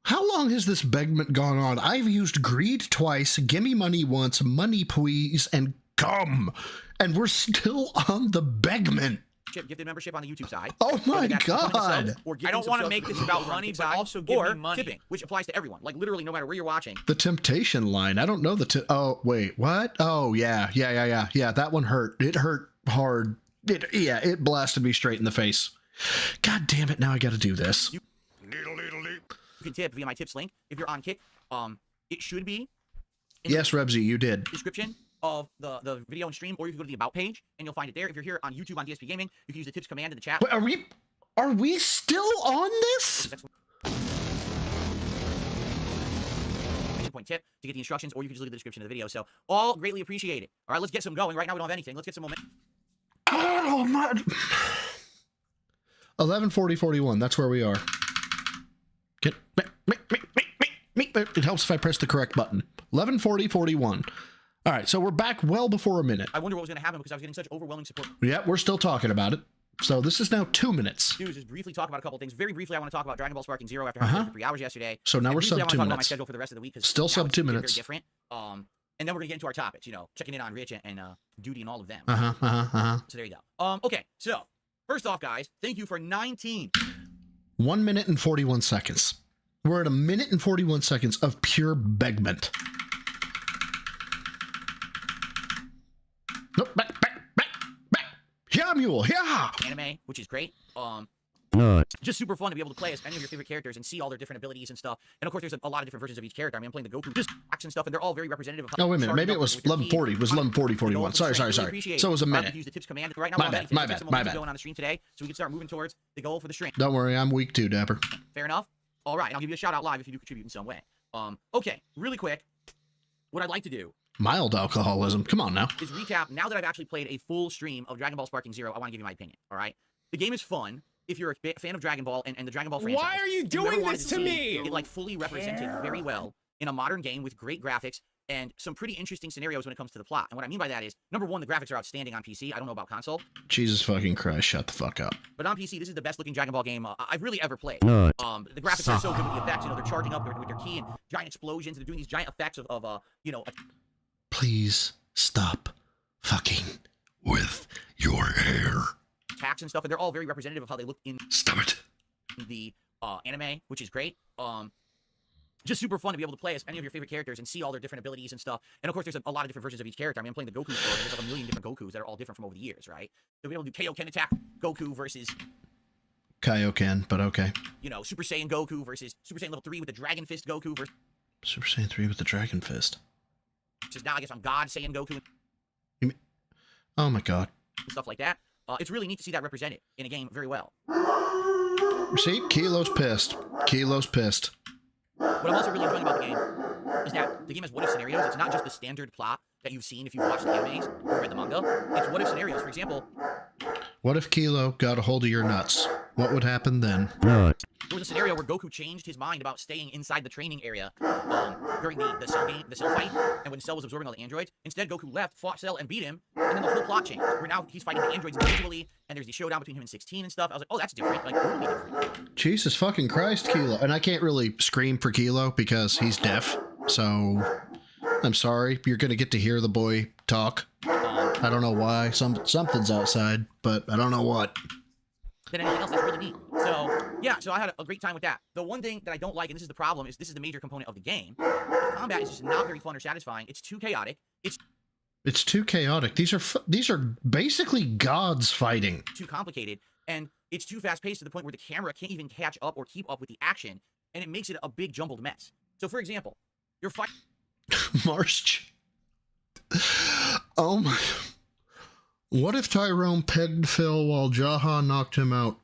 How long has this begment gone on? I've used greed twice, gimme money once, money please, and come. And we're still on the begment. Gifted membership on the YouTube side. Oh my God. I don't want to make this about money, but also give me money. Tipping, which applies to everyone. Like literally no matter where you're watching. The temptation line. I don't know the oh, wait, what? Oh, yeah. That one hurt. It hurt hard. It blasted me straight in the face. God damn it, now I gotta do this. You can tip via my tips link. If you're on Kick, it should be in yes, Rebsy, you did. Description of the video and stream, or you can go to the About page, and you'll find it there. If you're here on YouTube on DSP Gaming, you can use the tips command in the chat. Wait, are we still on this? Point tip to get the instructions, or you can just look at the description of the video. So all greatly appreciated. All right, let's get some going. Right now we don't have anything. Let's get some momentum. Oh my. 11:40:41. That's where we are. Get it helps if I press the correct button. 11:40:41. All right, so we're back well before a minute. I wonder what was going to happen because I was getting such overwhelming support. Yeah, we're still talking about it. So this is now 2 minutes. Dude, just briefly talk about a couple things. Very briefly, I want to talk about Dragon Ball Sparking Zero after having 3 hours yesterday. So now we're sub 2 I want to talk about my minutes. schedule for the rest of the week. Still sub 2 minutes. Very different. And then we're going to get into our topics, you know, checking in on Rich and Duty and all of them. So there you go. Okay, so first off, guys, thank you for 19. 1 minute and 41 seconds. We're at 1 minute and 41 seconds of pure begment. Nope, back. Yeah, mule, yeah! Anime, which is great. Just super fun to be able to play as any of your favorite characters and see all their different abilities and stuff. And of course, there's a lot of different versions of each character. I mean, I'm playing the Goku just and stuff, and they're all very representative of how. Oh, wait a minute. Maybe it was 11:40. It was 11:40:41. Sorry. So it was a minute. Use the tips command right now. My bad. Going on the stream today, so we can start moving towards the goal for the stream. Don't worry, I'm weak too, Dapper. Fair enough. All right, and I'll give you a shout out live if you do contribute in some way. Okay, really quick. What I'd like to do. Mild alcoholism. Come on now. Is recap. Now that I've actually played a full stream of Dragon Ball Sparking Zero, I want to give you my opinion. All right, the game is fun. If you're a fan of Dragon Ball and the Dragon Ball franchise. Why are you doing this to me? It like fully represented very well in a modern game with great graphics and some pretty interesting scenarios when it comes to the plot. And what I mean by that is, number one, the graphics are outstanding on PC. I don't know about console. Jesus fucking Christ, shut the fuck up. But on PC, this is the best looking Dragon Ball game I've really ever played. The graphics are so good with the effects. You know, they're charging up with their key and giant explosions. They're doing these giant effects of you know. Please stop fucking with your hair. Attacks and stuff, and they're all very representative of how they look in. Stop it. The anime, which is great. Just super fun to be able to play as any of your favorite characters and see all their different abilities and stuff. And of course, there's a lot of different versions of each character. I mean, I'm playing the Goku story. There's like a million different Gokus that are all different from over the years, right? So be able to do Kaioken attack Goku versus Kaioken, but okay. You know, Super Saiyan Goku versus Super Saiyan level 3 with the Dragon Fist Goku versus Super Saiyan 3 with the Dragon Fist. Which is now, I guess, on God Saiyan Goku. You mean, oh my God. Stuff like that. It's really neat to see that represented in a game very well. See, Kilo's pissed. Kilo's pissed. What I'm also really enjoying about the game is that the game has what-if scenarios. It's not just the standard plot that you've seen if you've watched the animes or read the manga. It's what-if scenarios. For example... What if Kilo got a hold of your nuts? What would happen then? There was a scenario where Goku changed his mind about staying inside the training area during the Cell fight, and when Cell was absorbing all the androids. Instead, Goku left, fought Cell, and beat him, and then the whole plot changed. Where now he's fighting the androids individually, and there's the showdown between him and 16 and stuff. I was like, oh, that's different. Like, totally different. Jesus fucking Christ, Kilo. And I can't really scream for Kilo because he's deaf, so... I'm sorry, you're gonna get to hear the boy talk. I don't know why. Something's outside, but I don't know what. Than anything else, that's really neat. So, yeah, so I had a great time with that. The one thing that I don't like, and this is the problem, is this is the major component of the game. The combat is just not very fun or satisfying. It's too chaotic. It's too chaotic. These are basically gods fighting. Too complicated, and it's too fast-paced to the point where the camera can't even catch up or keep up with the action, and it makes it a big jumbled mess. So, for example, you're fighting... Marsh. Oh my. What if Tyrone pegged Phil while Jaha knocked him out?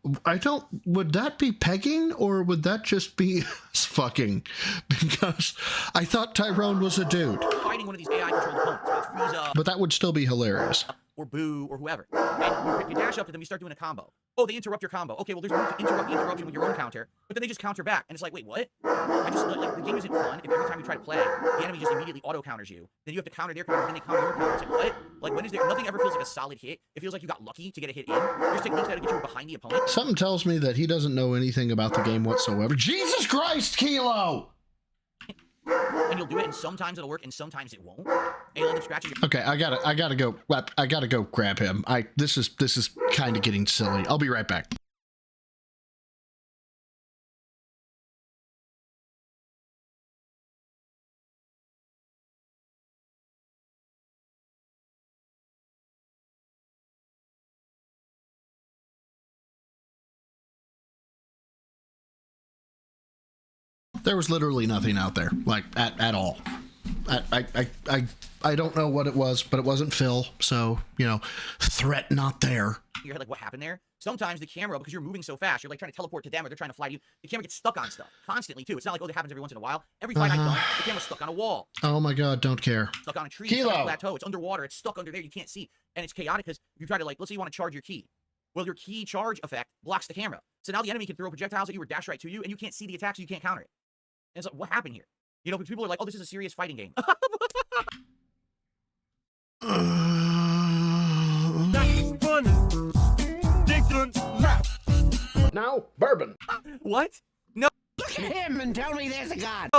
Would that be pegging or would that just be fucking? Because I thought Tyrone was a dude. Fighting one of these AI-controlled opponents, whether it's Frieza, But that would still be hilarious. or Boo, or whoever. And you dash up to them, you start doing a combo. Oh, they interrupt your combo. Okay, well, there's room to interrupt the interruption with your own counter, but then they just counter back. And it's like, wait, what? Like, the game isn't fun if every time you try to play, the enemy just immediately auto-counters you. Then you have to counter their counter, then they counter your counter. It's like, what? Like, when is there? Nothing ever feels like a solid hit. It feels like you got lucky to get a hit in. There's techniques that'll get you behind the opponent. Something tells me that he doesn't know anything about the game whatsoever. Jesus Christ, Kilo! And you'll do it, and sometimes it'll work, and sometimes it won't. And you'll end up scratching your... Okay, I gotta go grab him. This is kind of getting silly. I'll be right back. There was literally nothing out there, like at all. I don't know what it was, but it wasn't Phil, so threat not there. You're like, what happened there? Sometimes the camera, because you're moving so fast, you're like trying to teleport to them, or they're trying to fly to you. The camera gets stuck on stuff constantly too. It's not like, oh, that happens every once in a while. Every fight I've done, the camera's stuck on a wall. Oh my god, don't care. Stuck on a tree, stuck on a plateau. It's underwater. It's stuck under there. You can't see, and it's chaotic because you try to let's say you want to charge your key. Well, your key charge effect blocks the camera, so now the enemy can throw projectiles at you or dash right to you, and you can't see the attack, so you can't counter it. And it's like, what happened here? People are like, oh, this is a serious fighting game. Now, bourbon. What? No. Look at him and tell me there's a god.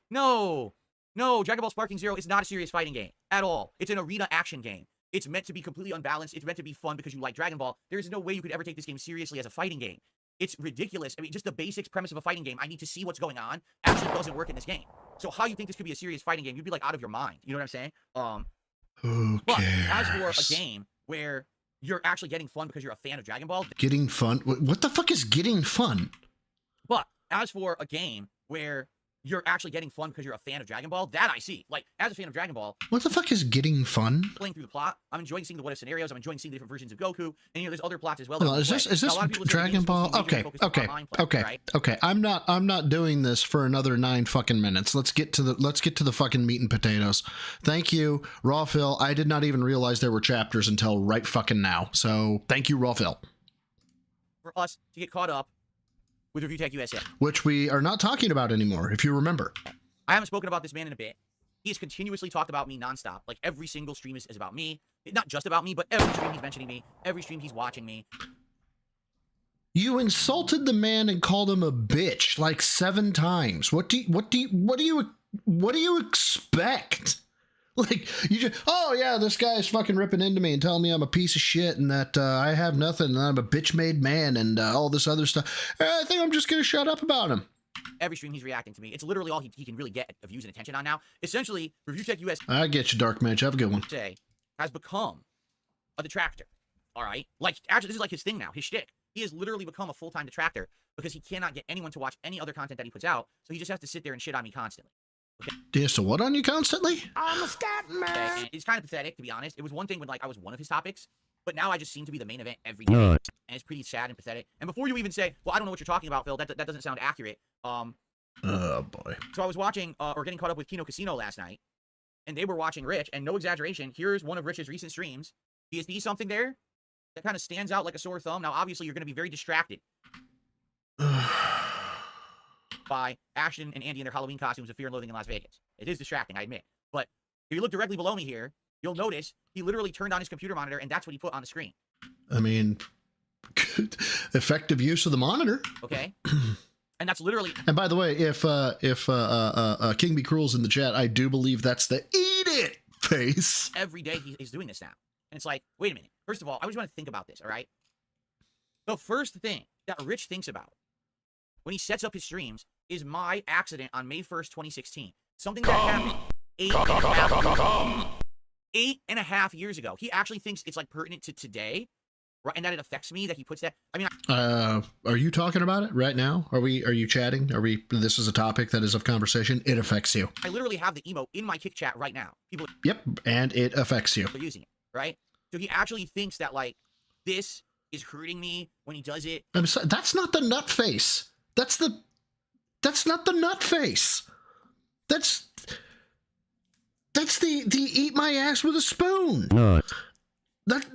No. Dragon Ball Sparking Zero is not a serious fighting game at all. It's an arena action game. It's meant to be completely unbalanced. It's meant to be fun because you like Dragon Ball. There is no way you could ever take this game seriously as a fighting game. It's ridiculous. I mean, just the basic premise of a fighting game, I need to see what's going on, actually doesn't work in this game. So how you think this could be a serious fighting game? You'd be like out of your mind. You know what I'm saying? Who but cares? as for a game where you're actually getting fun because you're a fan of Dragon Ball. Getting fun? What the fuck is getting fun? But as for a game where you're actually getting fun because you're a fan of Dragon Ball, that I see. Like, as a fan of Dragon Ball, what the fuck is getting fun? Playing through the plot, I'm enjoying seeing the what if scenarios. I'm enjoying seeing the different versions of Goku, and there's other plots as well. Well, is this Dragon Ball? Okay. I'm not doing this for another 9 fucking minutes. Let's get to the fucking meat and potatoes. Thank you, Raw Phil. I did not even realize there were chapters until right fucking now. So thank you, Raw Phil. For us to get caught up with Review Tech USA, which we are not talking about anymore, if you remember. I haven't spoken about this man in a bit. He has continuously talked about me nonstop. Like, every single stream is about me. Not just about me, but every stream he's mentioning me. Every stream he's watching me. You insulted the man and called him a bitch like 7 times. What do you expect? Like, you just, oh yeah, this guy is fucking ripping into me and telling me I'm a piece of shit and that I have nothing and I'm a bitch-made man and all this other stuff. I think I'm just gonna shut up about him. Every stream he's reacting to me. It's literally all he can really get views and attention on now. Essentially, Review Tech USA. I get you, Dark Mage. Have a good one. Has become a detractor. All right? Like, actually, this is like his thing now, his shtick. He has literally become a full-time detractor because he cannot get anyone to watch any other content that he puts out, so he just has to sit there and shit on me constantly. Okay. He has to what on you constantly? I'm a scat man. Okay, it's kind of pathetic, to be honest. It was one thing when I was one of his topics, but now I just seem to be the main event every day, and it's pretty sad and pathetic. And before you even say, "Well, I don't know what you're talking about, Phil," that doesn't sound accurate. Oh boy. So I was watching or getting caught up with Kino Casino last night, and they were watching Rich, and no exaggeration, here's one of Rich's recent streams. Do you see something there that kind of stands out like a sore thumb? Now, obviously, you're going to be very distracted by Ashton and Andy in their Halloween costumes of Fear and Loathing in Las Vegas. It is distracting, I admit. But if you look directly below me here, you'll notice he literally turned on his computer monitor, and that's what he put on the screen. I mean, effective use of the monitor. Okay. And that's literally... And by the way, if King Be Cruel's in the chat, I do believe that's the eat it face. Every day he's doing this now. And it's like, wait a minute. First of all, I just want to think about this, all right? The first thing that Rich thinks about when he sets up his streams is my accident on May 1st, 2016. Something that happened 8.5 years ago. He actually thinks it's like pertinent to today, right? And that it affects me, that he puts that. I mean, are you talking about it right now? Are you chatting? This is a topic that is of conversation. It affects you. I literally have the emote in my kick chat right now. People. Yep. And it affects you. They're using it, right? So he actually thinks that, like, this is hurting me when he does it. I'm sorry, that's not the nut face. That's not the nut face. That's the eat my ass with a spoon. No. That's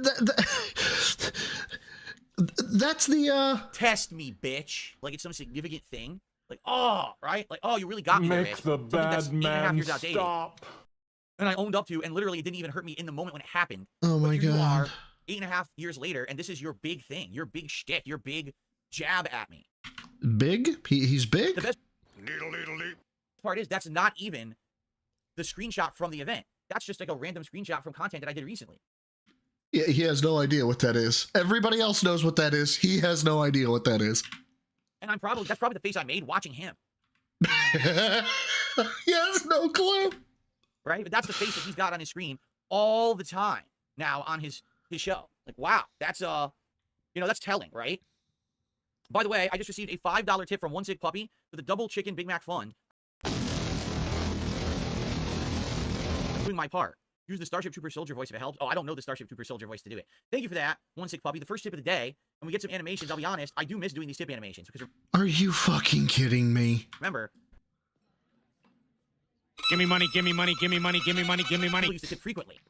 the test me, bitch. Like it's some significant thing. Like, oh, right? Like, oh, you really got me there, Make bitch. the Something that's bad 8.5 man years outdated. stop. And I owned up to, and literally it didn't even hurt me in the moment when it happened. Oh my but here you God. are, 8.5 years later, and this is your big thing, your big shtick, your big jab at me. big. He's big. The best part is that's not even the screenshot from the event. That's just like a random screenshot from content that I did recently. Yeah, he has no idea what that is. Everybody else knows what that is. He has no idea what that is. And that's probably the face I made watching him. He has no clue. Right? But that's the face that he's got on his screen all the time now on his show. Like, wow, that's that's telling, right? By the way, I just received a $5 tip from One Sick Puppy for the Double Chicken Big Mac Fund. Doing my part. Use the Starship Trooper Soldier voice if it helps. Oh, I don't know the Starship Trooper Soldier voice to do it. Thank you for that, One Sick Puppy. The first tip of the day, and we get some animations. I'll be honest, I do miss doing these tip animations because Are you fucking kidding me? remember, Give me money, give me money, give me money, give me money, give me money. people used to tip frequently.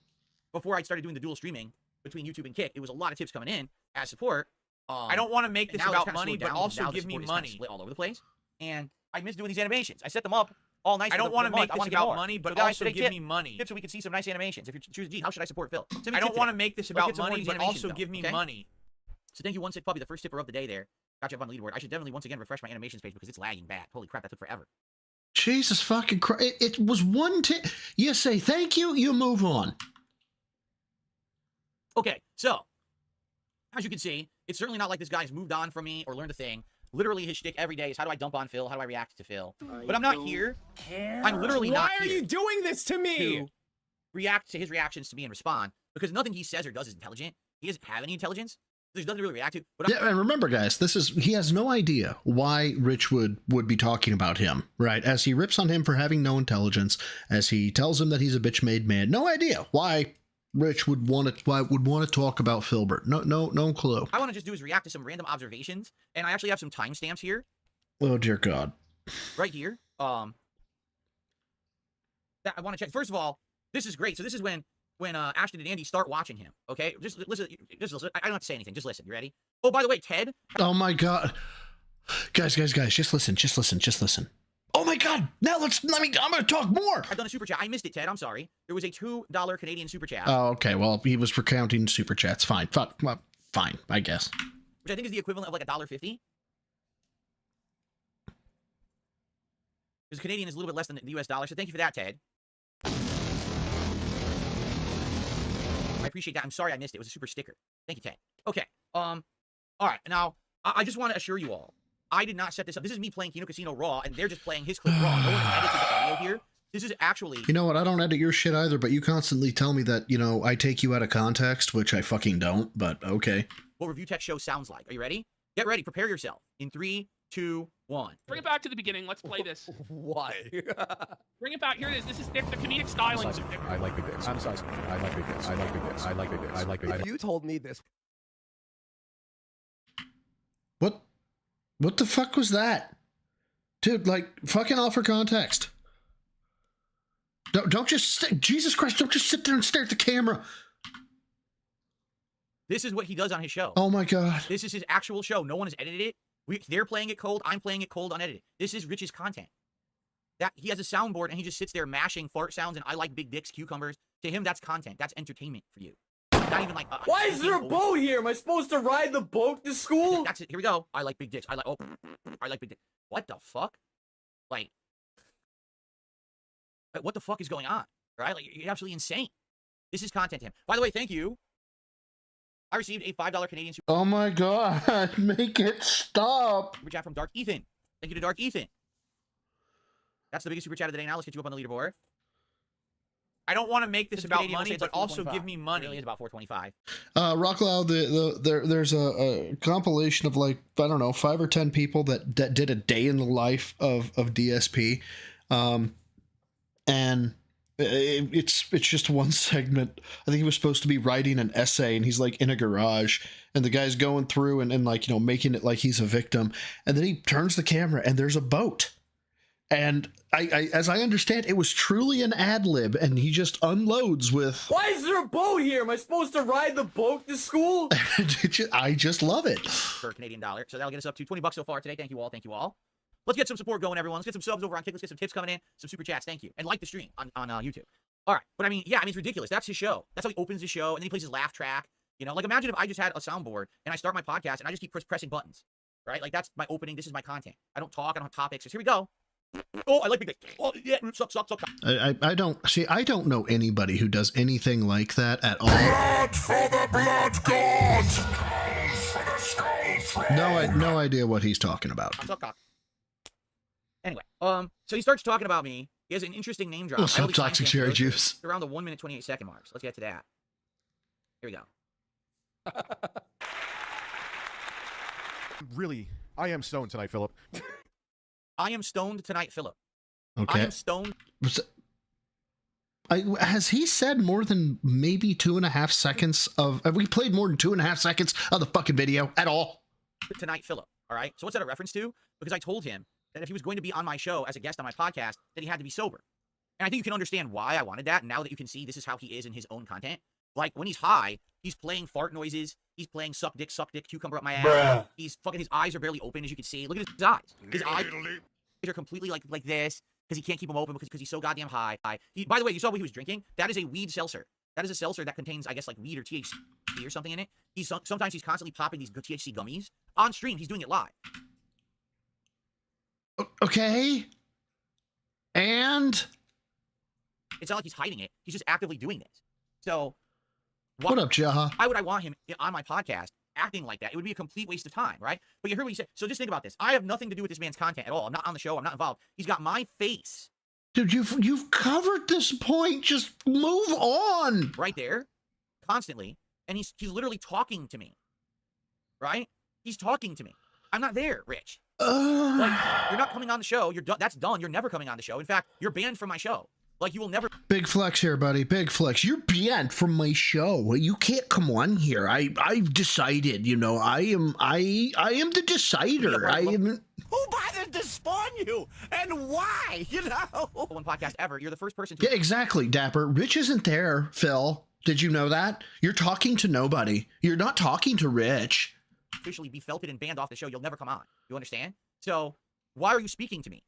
Before I started doing the dual streaming between YouTube and Kick, it was a lot of tips coming in as support. I don't want to make and this now it's about kinda money, slowed but down because also now the give me support is kinda money. split all over the place. And I miss doing these animations. I set them up all nice. I don't want to make I this wanna get about more. money, but So guys, also today give tip- me money. Tip so we can see some nice animations. If you choose G, how should I support Phil? Send me a I tip don't want to today. make this Let's about get some more of money, these but animations also going, give me okay? money. So thank you, One Sick Puppy, the first tipper of the day there. Got you up on the leaderboard. I should definitely once again refresh my animations page because it's lagging bad. Holy crap, that took forever. Jesus fucking Christ. It was one tip. You say thank you, you move on. Okay, so as you can see, it's certainly not like this guy's moved on from me or learned a thing. Literally, his shtick every day is how do I dump on Phil? How do I react to Phil? But I'm not here. I'm literally not here. Why are you doing this to me? To react to his reactions to me and respond because nothing he says or does is intelligent. He doesn't have any intelligence. There's nothing to really react to. But Yeah, and remember, guys, he has no idea why Rich would be talking about him, right? As he rips on him for having no intelligence, as he tells him that he's a bitch-made man. No idea why Rich would want to talk about Filbert. No clue. I want to just do is react to some random observations, and I actually have some timestamps here, Oh dear God. right here. That I want to check. First of all, this is great. So this is when Ashton and Andy start watching him. Okay, just listen. I don't have to say anything. Just listen. You ready? Oh, by the way, Ted. Oh my God. Guys, just listen. Oh my God. Now I'm going to talk more. I've done a super chat. I missed it, Ted. I'm sorry. There was a $2 Canadian super chat. Oh, okay. Well, he was recounting super chats. Fine. Fuck. Well, fine, I guess. Which I think is the equivalent of like $1.50. Because Canadian is a little bit less than the US dollar. So thank you for that, Ted. I appreciate that. I'm sorry I missed it. It was a super sticker. Thank you, Ted. Okay. All right. Now, I just want to assure you all, I did not set this up. This is me playing Kino Casino Raw, and they're just playing his clip Raw. No one edited the audio here. This is actually... You know what? I don't edit your shit either, but you constantly tell me that, I take you out of context, which I fucking don't, but okay. what Review Tech Show sounds like. Are you ready? Get ready. Prepare yourself. In 3, 2, 1. Bring it back to the beginning. Let's play this. Why? Bring it back. Here it is. This is the comedic styling. I like big dicks. I'm sorry. I like big dicks. I like big dicks. I like big dicks. I like big dicks. If you told me this. What the fuck was that? Dude, fucking offer context. Don't just Jesus Christ, don't just sit there and stare at the camera. This is what he does on his show. Oh my God. This is his actual show. No one has edited it. They're playing it cold. I'm playing it cold, unedited. This is Rich's content. That he has a soundboard and he just sits there mashing fart sounds and I like big dicks, cucumbers. To him, that's content. That's entertainment for you. Not even like. Why is there a boat here? Am I supposed to ride the boat to school? That's it. Here we go. I like big dicks. I like big dicks. What the fuck? Like, what the fuck is going on? Right? Like, you're absolutely insane. This is content to him. By the way, thank you. I received a $5 Canadian super. Oh my God, make it stop. Super chat from Dark Ethan. Thank you to Dark Ethan. That's the biggest super chat of the day. Now let's get you up on the leaderboard. I don't want to make this about money, but also give me money. It really is about 425. Rockloud, there's a compilation of I don't know, 5 or 10 people that did a day in the life of DSP. And It's just one segment. I think he was supposed to be writing an essay, and he's like in a garage, and the guy's going through and like, you know, making it like he's a victim, and then he turns the camera and there's a boat. And I as I understand, it was truly an ad lib, and he just unloads with, Why is there a boat here? Am I supposed to ride the boat to school? I just love it. Per Canadian dollar. So that'll get us up to $20 so far today. Thank you all. Thank you all. Let's get some support going, everyone. Let's get some subs over on Kick. Let's get some tips coming in, some super chats. Thank you. And like the stream on YouTube. All right. But I mean, yeah, I mean, it's ridiculous. That's his show. That's how he opens his show. And then he plays his laugh track. You know, like imagine if I just had a soundboard and I start my podcast and I just keep pressing buttons, right? Like that's my opening. This is my content. I don't talk. I don't have topics. Just here we go. Oh, I like big things. Oh, yeah. Suck. I don't know anybody who does anything like that at all. Blood for the blood god! No idea what he's talking about. Suck. Anyway, so he starts talking about me. He has an interesting name drop. What's up, toxic cherry juice? Around the 1 minute 28 second mark. So let's get to that. Here we go. Really, I am stoned tonight, Philip. I am stoned tonight, Philip. Okay. I am stoned. Has he said more than maybe 2.5 seconds of? Have we played more than 2.5 seconds of the fucking video at all? Tonight, Philip. All right. So what's that a reference to? Because I told him that if he was going to be on my show as a guest on my podcast, that he had to be sober. And I think you can understand why I wanted that. Now that you can see this is how he is in his own content. Like when he's high, he's playing fart noises. He's playing suck dick, cucumber up my ass. Bruh. He's fucking, his eyes are barely open, as you can see. Look at his eyes. His eyes are completely like this because he can't keep them open because he's so goddamn high. By the way, you saw what he was drinking? That is a weed seltzer. That is a seltzer that contains, I guess, like weed or THC or something in it. Sometimes he's constantly popping these THC gummies on stream. He's doing it live. Okay. And it's not like he's hiding it. He's just actively doing this. So what up, Jaha? Why would I want him on my podcast acting like that? It would be a complete waste of time, right? But you heard what he said. So just think about this. I have nothing to do with this man's content at all. I'm not on the show. I'm not involved. He's got my face. Dude, you've covered this point. Just move on. Right there, constantly, and he's literally talking to me. Right? He's talking to me. I'm not there, Rich. Like, you're not coming on the show. You're done. That's done. You're never coming on the show. In fact, you're banned from my show. Like, you will never. Big flex here, buddy. Big flex. You're banned from my show. You can't come on here. I've decided. You know, I am the decider. I am. Who bothered to spawn you? And why? You know? One podcast ever. You're the first person to. Yeah, exactly, Dapper. Rich isn't there, Phil. Did you know that? You're talking to nobody. You're not talking to Rich. Officially be felted and banned off the show. You'll never come on. You understand? So, why are you speaking to me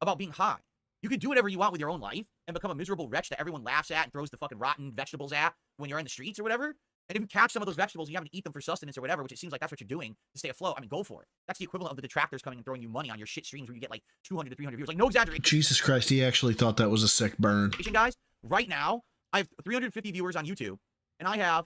about being high? You can do whatever you want with your own life and become a miserable wretch that everyone laughs at and throws the fucking rotten vegetables at when you're in the streets or whatever. And if you catch some of those vegetables, you have to eat them for sustenance or whatever, which it seems like that's what you're doing to stay afloat. I mean, go for it. That's the equivalent of the detractors coming and throwing you money on your shit streams where you get like 200 to 300 views. Like, no exaggeration. Jesus Christ, he actually thought that was a sick burn. Guys, right now, I have 350 viewers on YouTube, and I have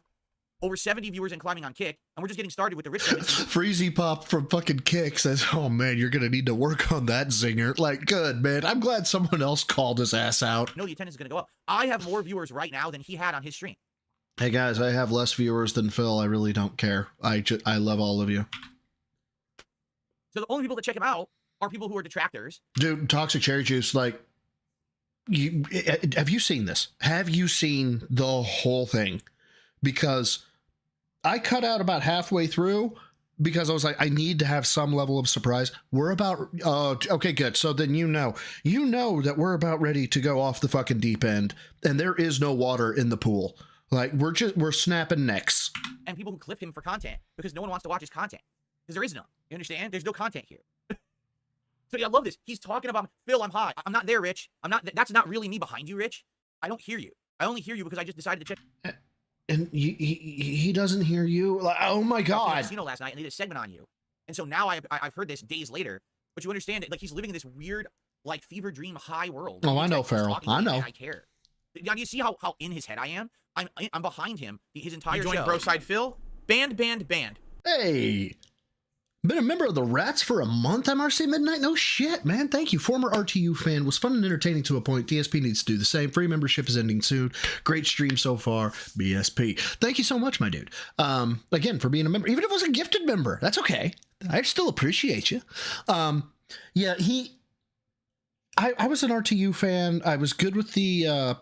over 70 viewers and climbing on Kick, and we're just getting started with the rich. Freezy Pop from fucking Kick says, oh man, you're gonna need to work on that zinger. Like, good, man. I'm glad someone else called his ass out. No, the attendance is gonna go up. I have more viewers right now than he had on his stream. Hey guys, I have less viewers than Phil. I really don't care. I love all of you. So the only people that check him out are people who are detractors. Dude, Toxic Cherry Juice, like, have you seen this? Have you seen the whole thing? Because I cut out about halfway through because I was like, I need to have some level of surprise. We're about, okay, good. So then you know that we're about ready to go off the fucking deep end, and there is no water in the pool. Like, we're snapping necks. And people who clip him for content because no one wants to watch his content because there is none. You understand? There's no content here. So yeah, I love this. He's talking about, Phil, I'm high. I'm not there, Rich. I'm not. That's not really me behind you, Rich. I don't hear you. I only hear you because I just decided to check. And he doesn't hear you. Like, oh my God! I was in last night and they did a segment on you, and so now I've heard this days later. But you understand it? Like, he's living in this weird, like, fever dream high world. Oh, I know, Farrell. I know. I care. Now, do you see how in his head I am? I'm behind him. His entire you joined show. Broside Phil. Banned. Hey. Been a member of the Rats for a month, MRC Midnight? No shit, man. Thank you. Former RTU fan. Was fun and entertaining to a point. DSP needs to do the same. Free membership is ending soon. Great stream so far. BSP. Thank you so much, my dude. Again, for being a member. Even if it was a gifted member, that's okay. I still appreciate you. Yeah, I was an RTU fan. I was good with the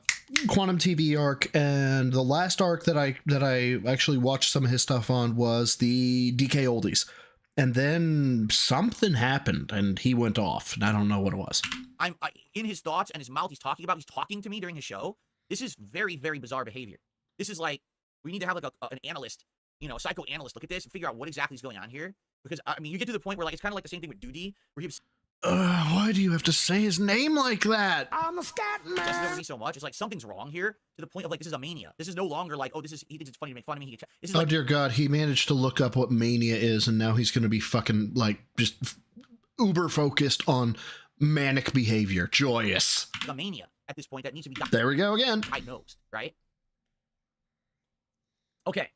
Quantum TV arc, and the last arc that I actually watched some of his stuff on was the DK Oldies. And then something happened, and he went off, and I don't know what it was. I'm in his thoughts and his mouth. He's talking to me during his show. This is very, very bizarre behavior. This is like, we need to have like an analyst, you know, a psychoanalyst look at this and figure out what exactly is going on here. Because I mean, you get to the point where like it's kind of like the same thing with Duty, where he was. Why do you have to say his name like that? I'm a scat man. That's over me so much. It's like something's wrong here, to the point of like this is a mania. This is no longer like, oh, he thinks it's funny to make fun of me. This is Oh like, dear God, he managed to look up what mania is, and now he's going to be fucking like just uber focused on manic behavior. Joyous. a mania at this point that needs to be. There we go again. Diagnosed, right? Okay.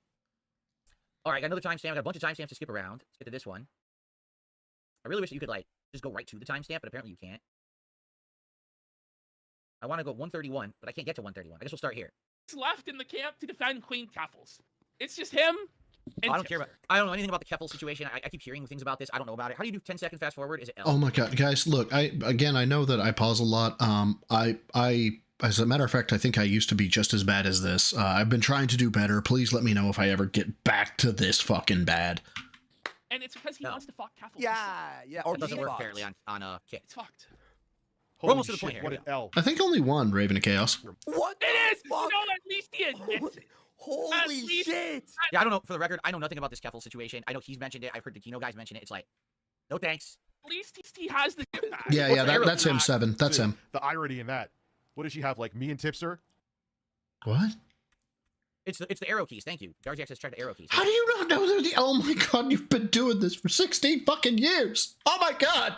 All right, got another timestamp. I got a bunch of timestamps to skip around. Let's get to this one. I really wish that you could like just go right to the timestamp, but apparently you can't. I want to go 131, but I can't get to 131. I guess we'll start here. He's left in the camp to defend Queen Keffels. It's just him. And I don't care about. I don't know anything about the Keffel situation. I keep hearing things about this. I don't know about it. How do you do 10-second fast forward? Is it L? Oh my God, guys! Look, I know that I pause a lot. As a matter of fact, I think I used to be just as bad as this. I've been trying to do better. Please let me know if I ever get back to this fucking bad. And it's because he wants to fuck Keffels. Yeah. Or it doesn't work fairly on Kit. It's fucked. We're almost to the point here. What an L. I think only one Raven of Chaos. What? It is. Fuck? No, at least he admits it. Holy shit! Yeah, I don't know. For the record, I know nothing about this Keffel situation. I know he's mentioned it. I've heard the Kino guys mention it. It's like, no thanks. At least he has the tip back. Yeah, that's him, Seven. That's him. The irony in that. What does she have, like me and Tipster? What? It's the arrow keys. Thank you. Garjax has tried the arrow keys. How do you not know they're the? Oh my God, you've been doing this for 16 fucking years. Oh my God.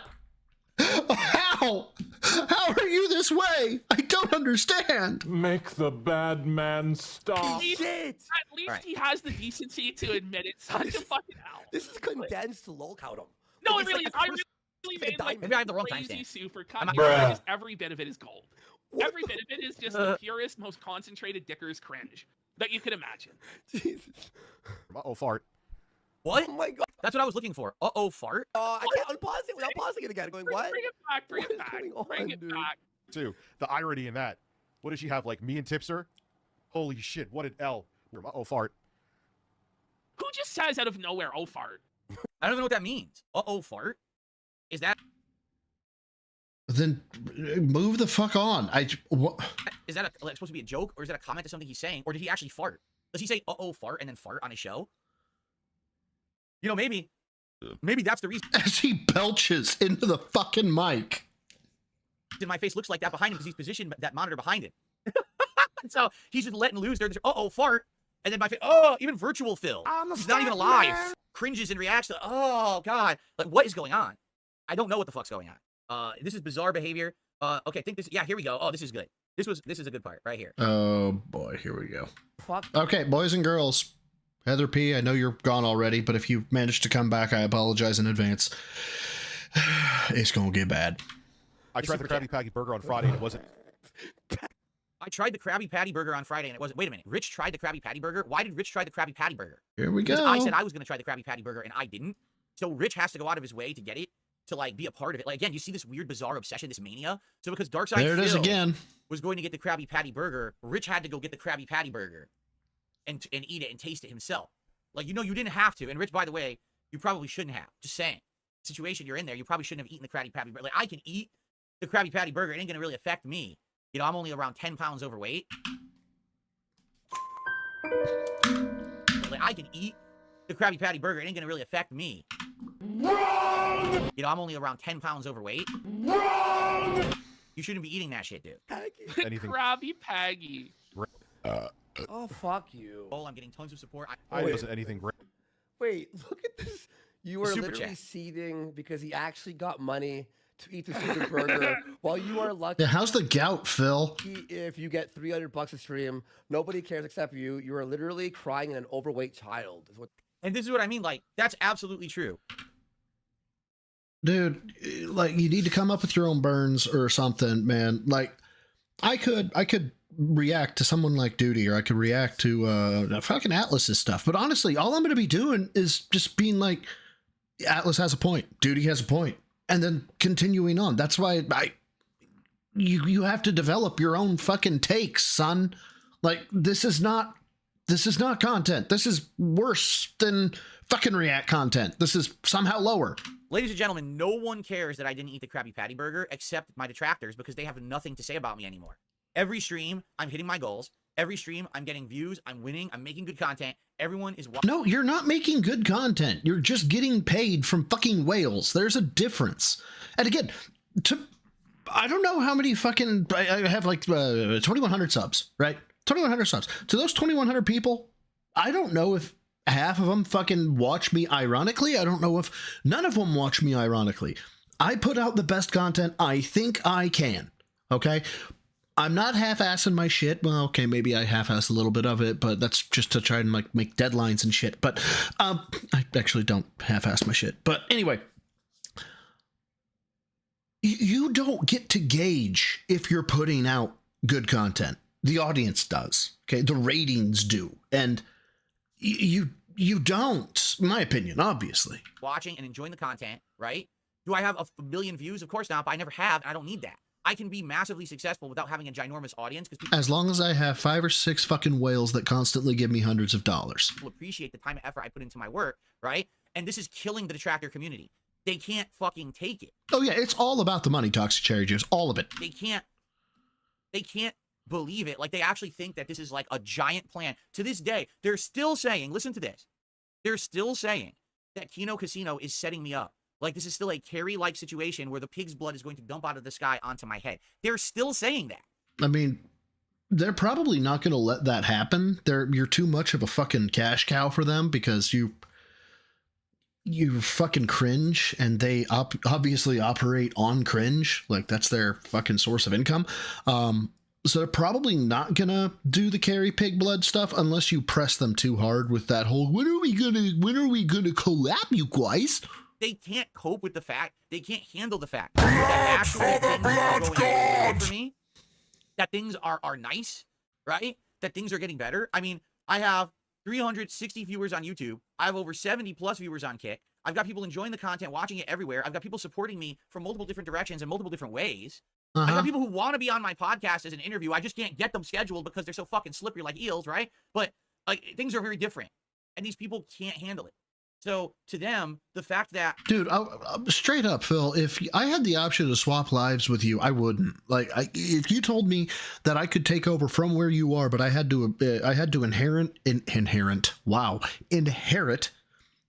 How? How are you this way? I don't understand. Make the bad man stop. At least he has the decency to admit it. Such a fucking hell. This is condensed lol count him. No, it really is. I really made like maybe I have the wrong crazy timestamp. super cut. Just every bit of it is gold. Every bit of it is just the purest, most concentrated Dicker's cringe that you could imagine. Jesus. Uh-oh, fart. What? Oh my God. That's what I was looking for. Uh-oh, fart? I can't unpause it without pausing it again. Going, what? Bring it back, bring it back, bring it back. Two. The irony in that. What does she have, like me and Tipster? Holy shit, what an L. Uh-oh, fart. Who just says out of nowhere, oh, fart? I don't even know what that means. Uh-oh, fart? Is that... Then move the fuck on. What? Is that supposed to be a joke? Or is that a comment to something he's saying? Or did he actually fart? Does he say, uh-oh, fart, and then fart on his show? You know, maybe that's the reason. As he belches into the fucking mic. My face looks like that behind him because he's positioned that monitor behind him. So he's just letting loose there. Uh-oh, fart. And then my face, even virtual Phil. He's not even alive. Man. Cringes and reacts to, oh, God. Like, what is going on? I don't know what the fuck's going on. This is bizarre behavior. Okay, I think this, yeah, here we go. Oh, this is good. This is a good part right here. Oh, boy, here we go. Fuck. Okay, boys and girls. Heather P., I know you're gone already, but if you managed to come back, I apologize in advance. It's gonna get bad. I tried the Krabby Patty burger on Friday and it wasn't. I tried the Krabby Patty burger on Friday and it wasn't. Wait a minute. Rich tried the Krabby Patty burger? Why did Rich try the Krabby Patty burger? Here we go. Because I said I was going to try the Krabby Patty burger and I didn't. So Rich has to go out of his way to get it, to like be a part of it. Like, again, you see this weird, bizarre obsession, this mania. So because Darkside there it is again. Was going to get the Krabby Patty burger, Rich had to go get the Krabby Patty burger and eat it and taste it himself. Like, you know, you didn't have to. And Rich, by the way, you probably shouldn't have. Just saying. Situation you're in there, you probably shouldn't have eaten the Krabby Patty burger. Like, I can eat the Krabby Patty burger. It ain't going to really affect me. You know, I'm only around 10 pounds overweight. Like, I can eat the Krabby Patty burger. It ain't going to really affect me. Wrong! You know, I'm only around 10 pounds overweight. Wrong! You shouldn't be eating that shit, dude. Anything. Krabby Patty. Oh, fuck you. Oh, I'm getting tons of support. I wasn't anything great. Wait, look at this. You are Super literally chat. seeding because he actually got money to eat the super burger while you are lucky. Yeah, how's the gout, Phil? If you get $300 a stream, nobody cares except you. You are literally crying in an overweight child. And this is what I mean. Like, that's absolutely true. Dude, like, you need to come up with your own burns or something, man. Like, I could react to someone like Duty, or I could react to fucking Atlas's stuff. But honestly, all I'm going to be doing is just being like, Atlas has a point, Duty has a point, and then continuing on. That's why you have to develop your own fucking takes, son. Like, this is not content. This is worse than fucking React content. This is somehow lower. Ladies and gentlemen, no one cares that I didn't eat the Krabby Patty burger except my detractors because they have nothing to say about me anymore. Every stream, I'm hitting my goals. Every stream, I'm getting views. I'm winning. I'm making good content. Everyone is watching. No, you're not making good content. You're just getting paid from fucking whales. There's a difference. And again, I don't know how many fucking... I have like 2,100 subs, right? 2,100 subs. To those 2,100 people, I don't know if half of them fucking watch me ironically. I don't know if none of them watch me ironically. I put out the best content I think I can, okay? I'm not half-assing my shit. Well, okay, maybe I half-ass a little bit of it, but that's just to try and like make deadlines and shit. But I actually don't half-ass my shit. But anyway, you don't get to gauge if you're putting out good content. The audience does, okay? The ratings do, and you don't, in my opinion, obviously. Watching and enjoying the content, right? Do I have a million views? Of course not, but I never have, and I don't need that. I can be massively successful without having a ginormous audience. As long as I have 5 or 6 fucking whales that constantly give me hundreds of dollars. People appreciate the time and effort I put into my work, right? And this is killing the detractor community. They can't fucking take it. Oh yeah, it's all about the money, Toxic Cherry Juice, all of it. They can't believe it. Like, they actually think that this is like a giant plan. To this day, they're still saying, listen to this. They're still saying that Kino Casino is setting me up. Like, this is still a Carrie-like situation where the pig's blood is going to dump out of the sky onto my head. They're still saying that. I mean, they're probably not going to let that happen. You're too much of a fucking cash cow for them because you fucking cringe, and they obviously operate on cringe. Like, that's their fucking source of income. So they're probably not gonna do the Carrie pig blood stuff unless you press them too hard with that whole when are we gonna collab, you guys? They can't cope with the fact, they can't handle the fact that actually things are going good for me, that things are nice, right? That things are getting better. I mean, I have 360 viewers on YouTube. I have over 70 plus viewers on Kick. I've got people enjoying the content, watching it everywhere. I've got people supporting me from multiple different directions and multiple different ways. I've got people who want to be on my podcast as an interview. I just can't get them scheduled because they're so fucking slippery like eels, right? But like, things are very different, and these people can't handle it. So to them, the fact that... Dude, straight up, Phil, if I had the option to swap lives with you, I wouldn't. Like, if you told me that I could take over from where you are, but I had to inherit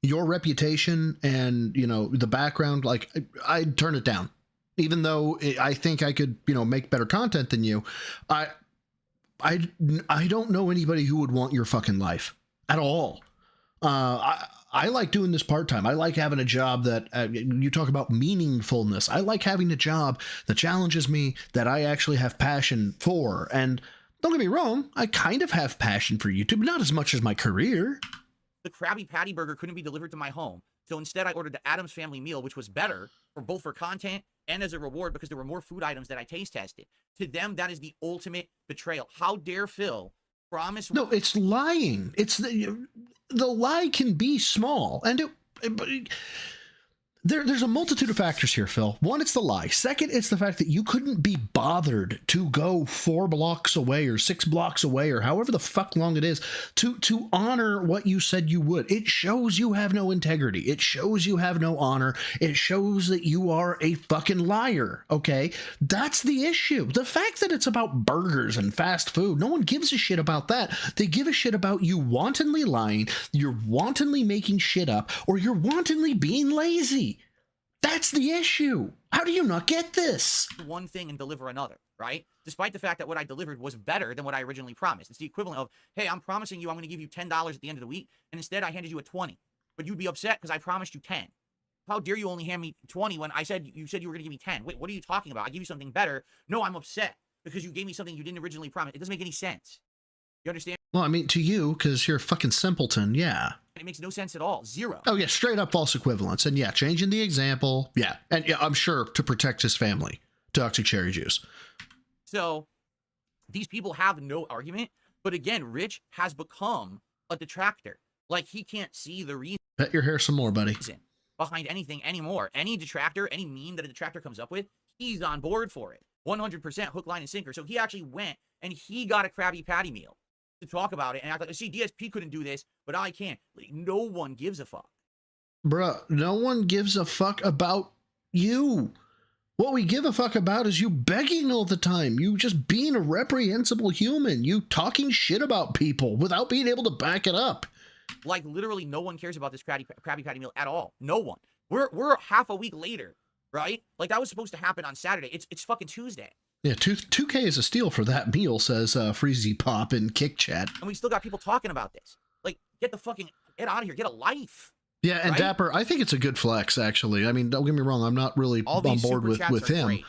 your reputation and, you know, the background, like, I'd turn it down. Even though I think I could, you know, make better content than you, I don't know anybody who would want your fucking life at all. I like doing this part-time. I like having a job that, you talk about meaningfulness. I like having a job that challenges me, that I actually have passion for. And don't get me wrong, I kind of have passion for YouTube, but not as much as my career. The Krabby Patty burger couldn't be delivered to my home. So instead I ordered the Addams Family meal, which was better for both for content and as a reward because there were more food items that I taste tested. To them, that is the ultimate betrayal. How dare Phil promise... No, it's lying. It's the lie can be small, and there's a multitude of factors here, Phil. One, it's the lie. Second, it's the fact that you couldn't be bothered to go 4 blocks away or 6 blocks away or however the fuck long it is to honor what you said you would. It shows you have no integrity. It shows you have no honor. It shows that you are a fucking liar, okay? That's the issue. The fact that it's about burgers and fast food, no one gives a shit about that. They give a shit about you wantonly lying, you're wantonly making shit up, or you're wantonly being lazy. That's the issue. How do you not get this? One thing and deliver another, right? Despite the fact that what I delivered was better than what I originally promised. It's the equivalent of, hey, I'm promising you I'm going to give you $10 at the end of the week, and instead I handed you a 20. But you'd be upset because I promised you 10. How dare you only hand me 20 when you said you were going to give me 10? Wait, what are you talking about? I give you something better. No, I'm upset because you gave me something you didn't originally promise. It doesn't make any sense. You understand? Well, I mean, to you, because you're a fucking simpleton, yeah. It makes no sense at all. Zero. Oh, yeah, straight up false equivalence. And yeah, changing the example. Yeah. And yeah, I'm sure to protect his family. Toxic Cherry Juice. So these people have no argument. But again, Rich has become a detractor. Like, he can't see the reason. Pet your hair some more, buddy. Behind anything anymore. Any detractor, any meme that a detractor comes up with, he's on board for it. 100% hook, line, and sinker. So he actually went and he got a Krabby Patty meal to talk about it. And act like, see, DSP couldn't do this, but I can. Like, no one gives a fuck. Bruh, no one gives a fuck about you. What we give a fuck about is you begging all the time. You just being a reprehensible human. You talking shit about people without being able to back it up. Like, literally no one cares about this Krabby Patty meal at all. No one. We're half a week later, right? Like, that was supposed to happen on Saturday. It's fucking Tuesday. Yeah, 2K is a steal for that meal, says Freezy Pop in Kick Chat. And we still got people talking about this. Like, get out of here. Get a life. Yeah, and right? Dapper, I think it's a good flex, actually. I mean, don't get me wrong. I'm not really on board with him. Great.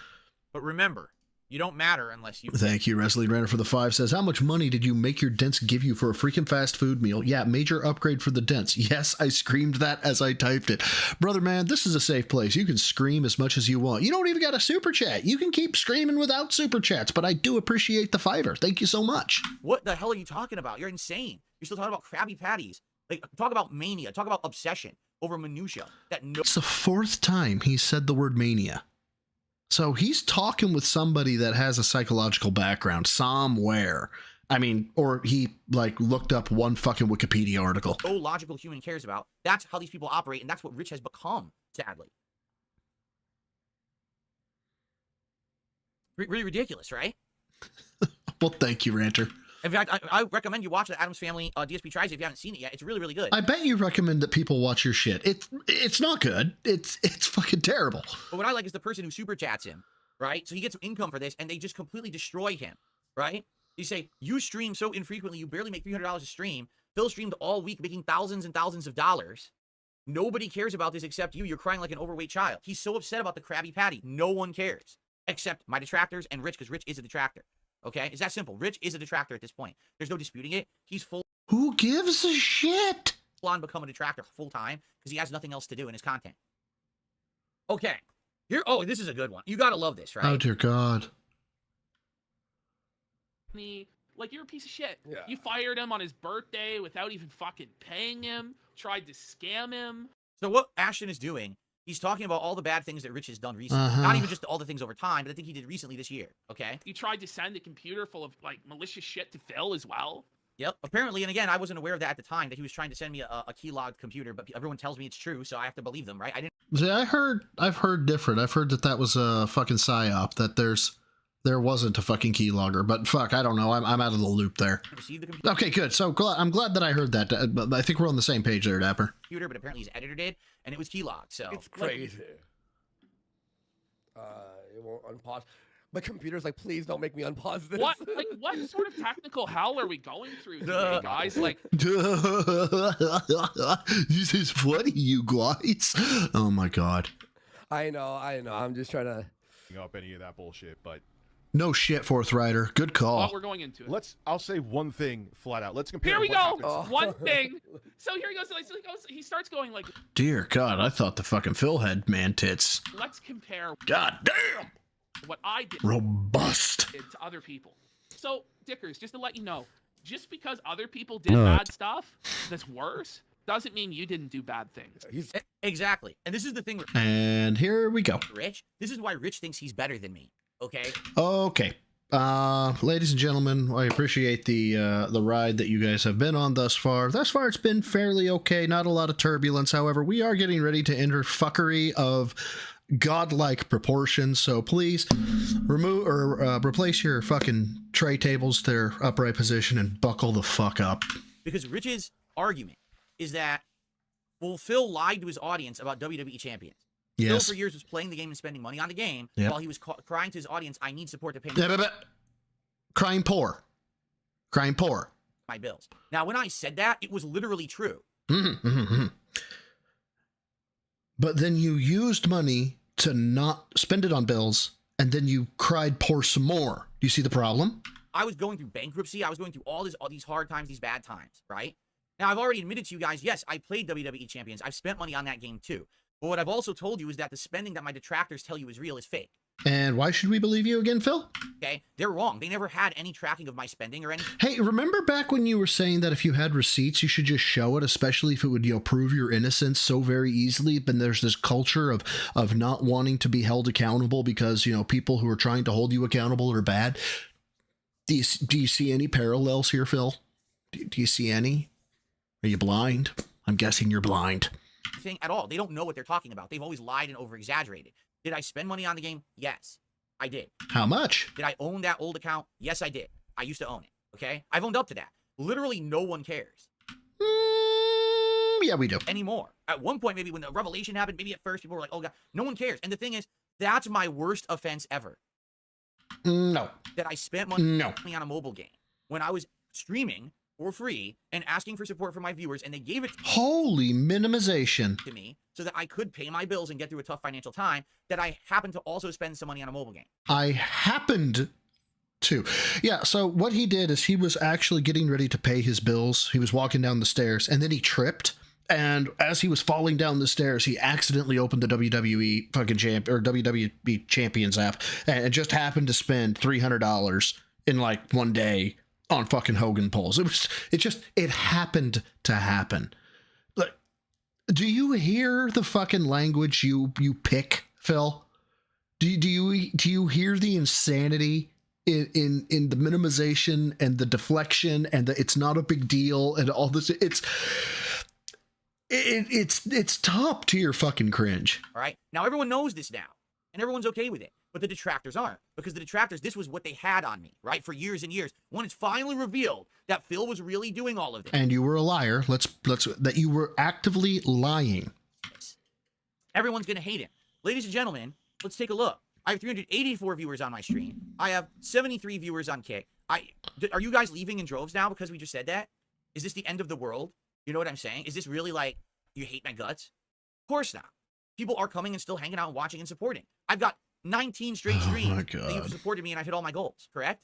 But remember, you don't matter unless you... Thank you, Wrestling Runner for the 5 says, how much money did you make your dents give you for a freaking fast food meal? Yeah, major upgrade for the dents. Yes, I screamed that as I typed it. Brother man, this is a safe place. You can scream as much as you want. You don't even got a super chat. You can keep screaming without super chats, but I do appreciate the $5. Thank you so much. What the hell are you talking about? You're insane. You're still talking about Krabby Patties. Like, talk about mania. Talk about obsession over minutia. It's the 4th time he said the word mania. So he's talking with somebody that has a psychological background somewhere. I mean, or he like looked up one fucking Wikipedia article. No logical human cares about. That's how these people operate, and that's what Rich has become, sadly. Really ridiculous, right? Well, thank you, Ranter. In fact, I recommend you watch the Addams Family DSP Tries if you haven't seen it yet. It's really, really good. I bet you recommend that people watch your shit. It's not good. It's fucking terrible. But what I like is the person who super chats him, right? So he gets income for this, and they just completely destroy him, right? You say, you stream so infrequently, you barely make $300 a stream. Phil streamed all week, making thousands and thousands of dollars. Nobody cares about this except you. You're crying like an overweight child. He's so upset about the Krabby Patty. No one cares, except my detractors and Rich, because Rich is a detractor. Okay, it's that simple. Rich is a detractor at this point. There's no disputing it. He's full. Who gives a shit? On become a detractor full time because he has nothing else to do in his content. Okay, here. Oh, this is a good one. You gotta love this, right? Oh dear God. Like, you're a piece of shit. Yeah. You fired him on his birthday without even fucking paying him. Tried to scam him. So what Ashton is doing? He's talking about all the bad things that Rich has done recently. Not even just all the things over time, but I think he did recently this year, okay? You tried to send a computer full of, like, malicious shit to Phil as well? Yep. Apparently, and again, I wasn't aware of that at the time, that he was trying to send me a keylogged computer, but everyone tells me it's true, so I have to believe them, right? See, I've heard different. I've heard that was a fucking psyop, that there wasn't a fucking keylogger, but fuck, I don't know. I'm out of the loop there. Okay, good. So I'm glad that I heard that. I think we're on the same page there, Dapper. Computer, but apparently his editor did, and it was keylogged, so. It's crazy. It won't unpause. My computer's like, please don't make me unpause this. What sort of technical hell are we going through today, guys? Like, this is funny, you guys. Oh my God. I know. I'm just trying to up any of that bullshit, but no shit, Fourth Rider. Good call. Well, we're going into it. I'll say one thing flat out. Let's compare. Here we go. One thing. So here he goes. He starts going like, dear God, I thought the fucking Phil had man tits. Let's compare. God damn. What I did. Robust. To other people. So, Dickers, just to let you know, just because other people did bad stuff that's worse, doesn't mean you didn't do bad things. Exactly. And this is the thing. And here we go. Rich. This is why Rich thinks he's better than me. Okay. Okay. Ladies and gentlemen, I appreciate the ride that you guys have been on thus far. Thus far, it's been fairly okay. Not a lot of turbulence. However, we are getting ready to enter fuckery of godlike proportions. So please remove or replace your fucking tray tables to their upright position and buckle the fuck up. Because Rich's argument is that, well, Phil lied to his audience about WWE champions. Yes. Phil for years was playing the game and spending money on the game while he was crying to his audience, I need support to pay crying poor. My bills. Now, when I said that, it was literally true. But then you used money to not spend it on bills, and then you cried poor some more. Do you see the problem? I was going through bankruptcy. I was going through all these hard times, these bad times, right? Now, I've already admitted to you guys, yes, I played WWE champions. I've spent money on that game too. But what I've also told you is that the spending that my detractors tell you is real is fake. And why should we believe you again, Phil? Okay? They're wrong. They never had any tracking of my spending or anything. Hey, remember back when you were saying that if you had receipts, you should just show it, especially if it would, prove your innocence so very easily? But there's this culture of not wanting to be held accountable because, people who are trying to hold you accountable are bad. Do you see any parallels here, Phil? Do you see any? Are you blind? I'm guessing you're blind. Thing at all. They don't know what they're talking about. They've always lied and over-exaggerated. Did I spend money on the game? Yes, I did. How much? Did I own that old account? Yes, I did. I used to own it, okay? I've owned up to that. Literally no one cares. Yeah, we do. Anymore. At one point, maybe when the revelation happened, maybe at first people were like, oh God, no one cares. And the thing is, that's my worst offense ever. No. That I spent money on a mobile game when I was streaming for free and asking for support from my viewers, and they gave it Holy minimization to me so that I could pay my bills and get through a tough financial time, that I happened to also spend some money on a mobile game. I happened to. Yeah, so what he did is he was actually getting ready to pay his bills. He was walking down the stairs, and then he tripped. And as he was falling down the stairs, he accidentally opened the WWE WWE Champions app and just happened to spend $300 in like one day on fucking Hogan polls. It happened to happen. Like, do you hear the fucking language you pick, Phil? Do you hear the insanity in the minimization and the deflection and the it's not a big deal and all this? It's top tier fucking cringe. All right. Now everyone knows this now, and everyone's okay with it. But the detractors aren't, because the detractors, this was what they had on me, right? For years and years. When it's finally revealed that Phil was really doing all of this. And you were a liar. That you were actively lying. Everyone's going to hate him. Ladies and gentlemen, let's take a look. I have 384 viewers on my stream. I have 73 viewers on Kick. Are you guys leaving in droves now because we just said that? Is this the end of the world? You know what I'm saying? Is this really like, you hate my guts? Of course not. People are coming and still hanging out and watching and supporting. I've got 19 straight streams that you've supported me and I've hit all my goals, correct?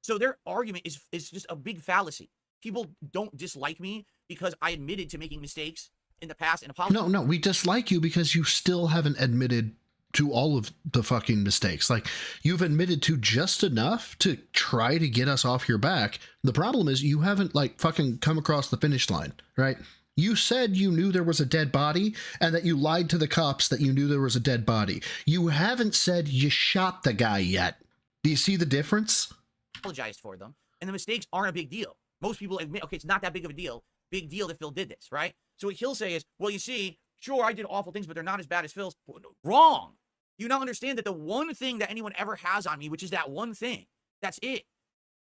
So their argument is just a big fallacy. People don't dislike me because I admitted to making mistakes in the past and apologize. No, we dislike you because you still haven't admitted to all of the fucking mistakes. Like, you've admitted to just enough to try to get us off your back. The problem is you haven't like fucking come across the finish line, right? You said you knew there was a dead body and that you lied to the cops that you knew there was a dead body. You haven't said you shot the guy yet. Do you see the difference? Apologized for them, and the mistakes aren't a big deal. Most people admit, okay, it's not that big of a deal. Big deal that Phil did this, right? So what he'll say is, well, you see, sure, I did awful things, but they're not as bad as Phil's. Wrong. You now understand that the one thing that anyone ever has on me, which is that one thing, that's it,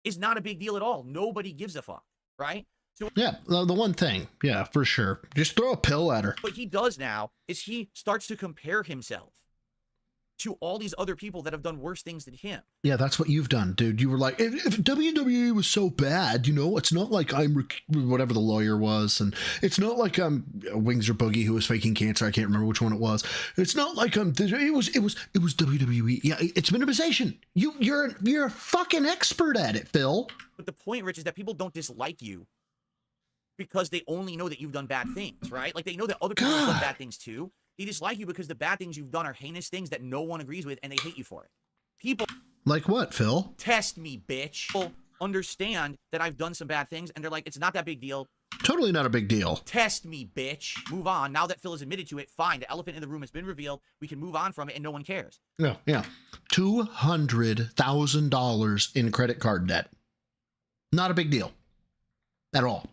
is not a big deal at all. Nobody gives a fuck, right? So, yeah, the one thing. Yeah, for sure. Just throw a pill at her. What he does now is he starts to compare himself to all these other people that have done worse things than him. Yeah, that's what you've done, dude. You were like, if WWE was so bad, it's not like I'm whatever the lawyer was, and it's not like I'm Wings or Boogie who was faking cancer. I can't remember which one it was. It's not like it was WWE. Yeah, it's minimization. You're a fucking expert at it, Phil. But the point, Rich, is that people don't dislike you because they only know that you've done bad things, right? Like, they know that other people have done bad things too. They dislike you because the bad things you've done are heinous things that no one agrees with, and they hate you for it. People... Like what, Phil? Test me, bitch. People understand that I've done some bad things, and they're like, it's not that big deal. Totally not a big deal. Test me, bitch. Move on. Now that Phil has admitted to it, fine. The elephant in the room has been revealed. We can move on from it, and no one cares. Yeah. $200,000 in credit card debt. Not a big deal. At all.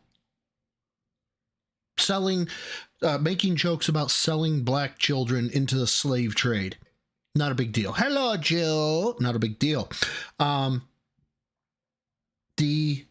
Making jokes about selling black children into the slave trade. Not a big deal. Hello, Jill. Not a big deal. The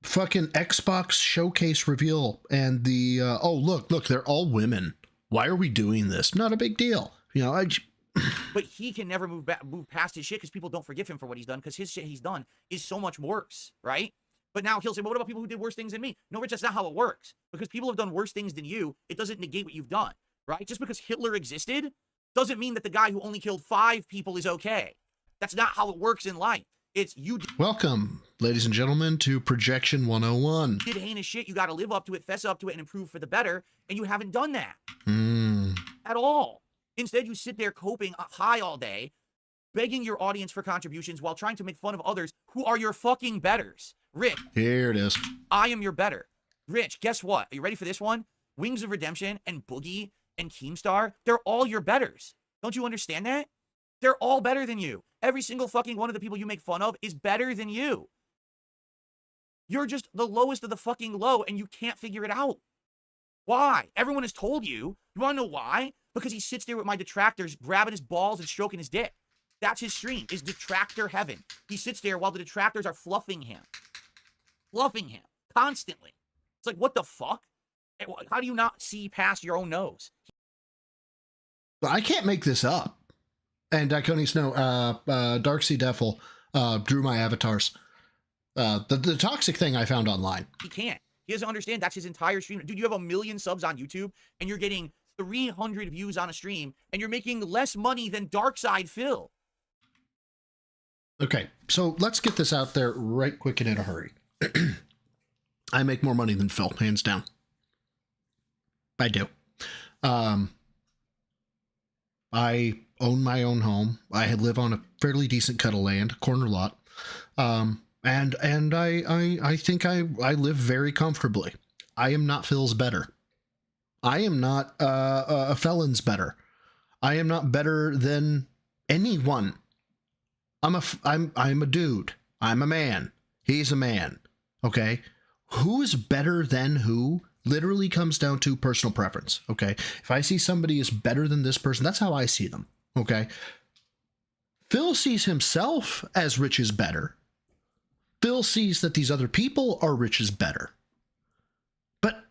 fucking Xbox showcase reveal and the, oh, look, they're all women. Why are we doing this? Not a big deal. But he can never move past his shit because people don't forgive him for what he's done because his shit he's done is so much worse, right? But now he'll say, well, what about people who did worse things than me? No, Rich, that's not how it works. Because people have done worse things than you, it doesn't negate what you've done, right? Just because Hitler existed doesn't mean that the guy who only killed 5 people is okay. That's not how it works in life. It's you. Welcome, ladies and gentlemen, to Projection 101. You did heinous shit. You got to live up to it, fess up to it, and improve for the better. And you haven't done that. At all. Instead, you sit there coping high all day, begging your audience for contributions while trying to make fun of others who are your fucking betters. Rich. Here it is. I am your better. Rich, guess what? Are you ready for this one? Wings of Redemption and Boogie and Keemstar, they're all your betters. Don't you understand that? They're all better than you. Every single fucking one of the people you make fun of is better than you. You're just the lowest of the fucking low, and you can't figure it out. Why? Everyone has told you. You want to know why? Because he sits there with my detractors, grabbing his balls and stroking his dick. That's his stream, is detractor heaven. He sits there while the detractors are fluffing him. Fluffing him. Constantly. It's like, what the fuck? How do you not see past your own nose? I can't make this up. And Coney Snow, Darksea Defil drew my avatars. The toxic thing I found online. He can't. He doesn't understand that's his entire stream. Dude, you have 1 million subs on YouTube, and you're getting 300 views on a stream, and you're making less money than Darkside Phil. Okay, so let's get this out there right quick and in a hurry. I make more money than Phil, hands down. I do. I own my own home. I live on a fairly decent cut of land, corner lot. And I think I live very comfortably. I am not Phil's better. I am not a felon's better. I am not better than anyone. I'm a dude. I'm a man. He's a man. Okay? Who is better than who literally comes down to personal preference. Okay? If I see somebody is better than this person, that's how I see them. Okay? Phil sees himself as Rich is better. Phil sees that these other people are Rich is better. But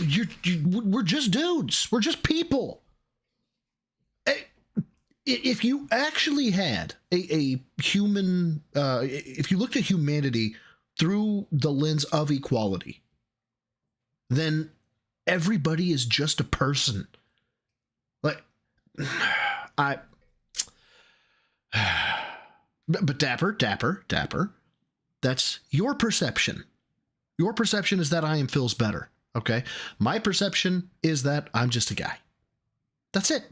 we're just dudes. We're just people. If you actually had a human, if you looked at humanity through the lens of equality, then everybody is just a person. Like, but Dapper, that's your perception. Your perception is that I am Phil's better, okay? My perception is that I'm just a guy. That's it.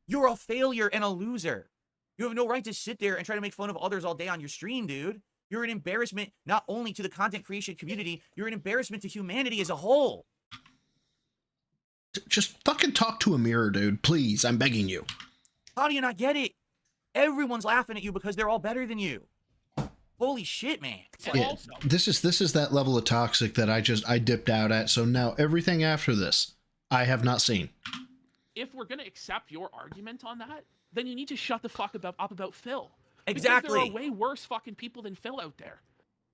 You're a failure and a loser. You have no right to sit there and try to make fun of others all day on your stream, dude. You're an embarrassment not only to the content creation community, you're an embarrassment to humanity as a whole. Just fucking talk to a mirror, dude. Please, I'm begging you. How do you not get it? Everyone's laughing at you because they're all better than you. Holy shit, man. Yeah, this is that level of toxic that I dipped out at. So now everything after this, I have not seen. If we're gonna accept your argument on that, then you need to shut the fuck up about Phil. Exactly. Because there are way worse fucking people than Phil out there.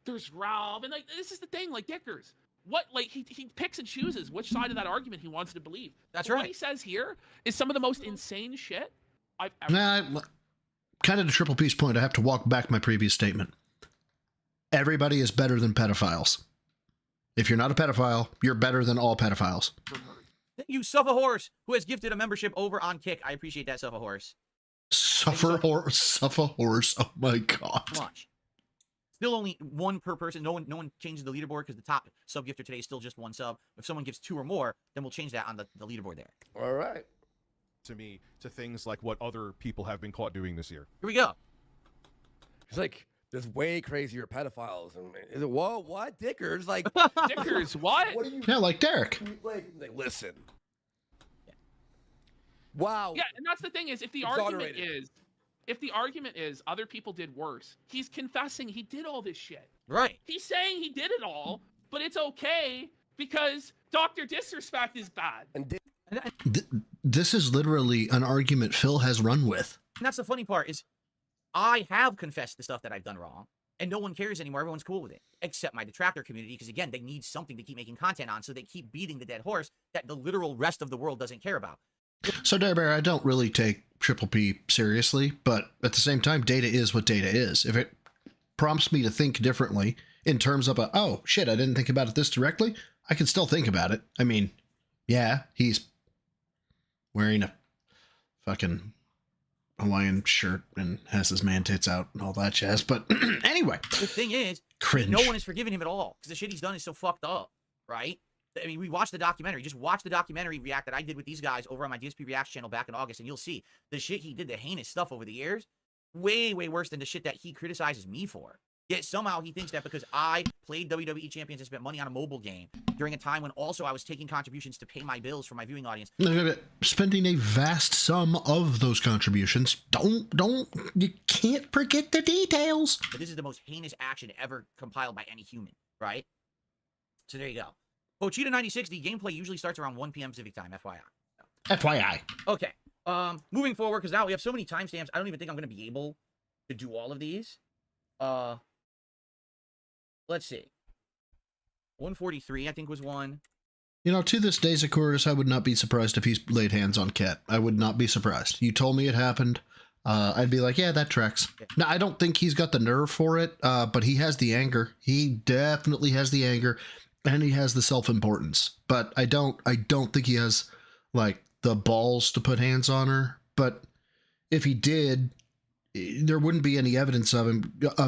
There's Ralph, and like this is the thing, like Dickers. What like he picks and chooses which side of that argument he wants to believe. That's right. right. What he says here is some of the most insane shit I've ever. Nah, kind of to Triple P's point, I have to walk back my previous statement. Everybody is better than pedophiles. If you're not a pedophile, you're better than all pedophiles. Thank you, Suffer Horse, who has gifted a membership over on Kick. I appreciate that, Suffer Horse. Suffer Horse. Oh my god. Much. Still only one per person. No one changes the leaderboard because the top sub gifter today is still just one sub. If someone gives 2 or more, then we'll change that on the leaderboard there. All right. To me, to things like what other people have been caught doing this year. Here we go. It's like there's way crazier pedophiles. And is it whoa, what? Dickers? Like Dickers, what? What are you? Yeah, like Derek. Like listen. Wow. Yeah, and that's the thing is, if the argument is other people did worse, he's confessing he did all this shit. Right. He's saying he did it all, but it's okay because Dr. Disrespect is bad. And this is literally an argument Phil has run with. And that's the funny part is I have confessed the stuff that I've done wrong, and no one cares anymore. Everyone's cool with it, except my detractor community, because again, they need something to keep making content on, so they keep beating the dead horse that the literal rest of the world doesn't care about. So, Dare Bear, I don't really take Triple P seriously, but at the same time, data is what data is. If it prompts me to think differently in terms of oh, shit, I didn't think about it this directly, I can still think about it. I mean, yeah, he's wearing a fucking Hawaiian shirt and has his man tits out and all that jazz, but anyway. The thing is, cringe. No one is forgiving him at all because the shit he's done is so fucked up, right? I mean, we watched the documentary. Just watch the documentary react that I did with these guys over on my DSP Reacts channel back in August, and you'll see the shit he did, the heinous stuff over the years, way, way worse than the shit that he criticizes me for. Yet somehow he thinks that because I played WWE Champions and spent money on a mobile game during a time when also I was taking contributions to pay my bills for my viewing audience. Spending a vast sum of those contributions. You can't forget the details. But this is the most heinous action ever compiled by any human, right? So there you go. Pochita 9060, gameplay usually starts around 1 p.m. Pacific time, FYI. FYI. Okay. Moving forward, because now we have so many timestamps, I don't even think I'm going to be able to do all of these. Let's see. 143, I think, was one. You know, to this day, Zakuris, I would not be surprised if he's laid hands on Ket. I would not be surprised. You told me it happened. I'd be like, yeah, that tracks. Okay. Now, I don't think he's got the nerve for it, but he has the anger. He definitely has the anger, and he has the self-importance. But I don't think he has, like, the balls to put hands on her. But if he did, there wouldn't be any evidence of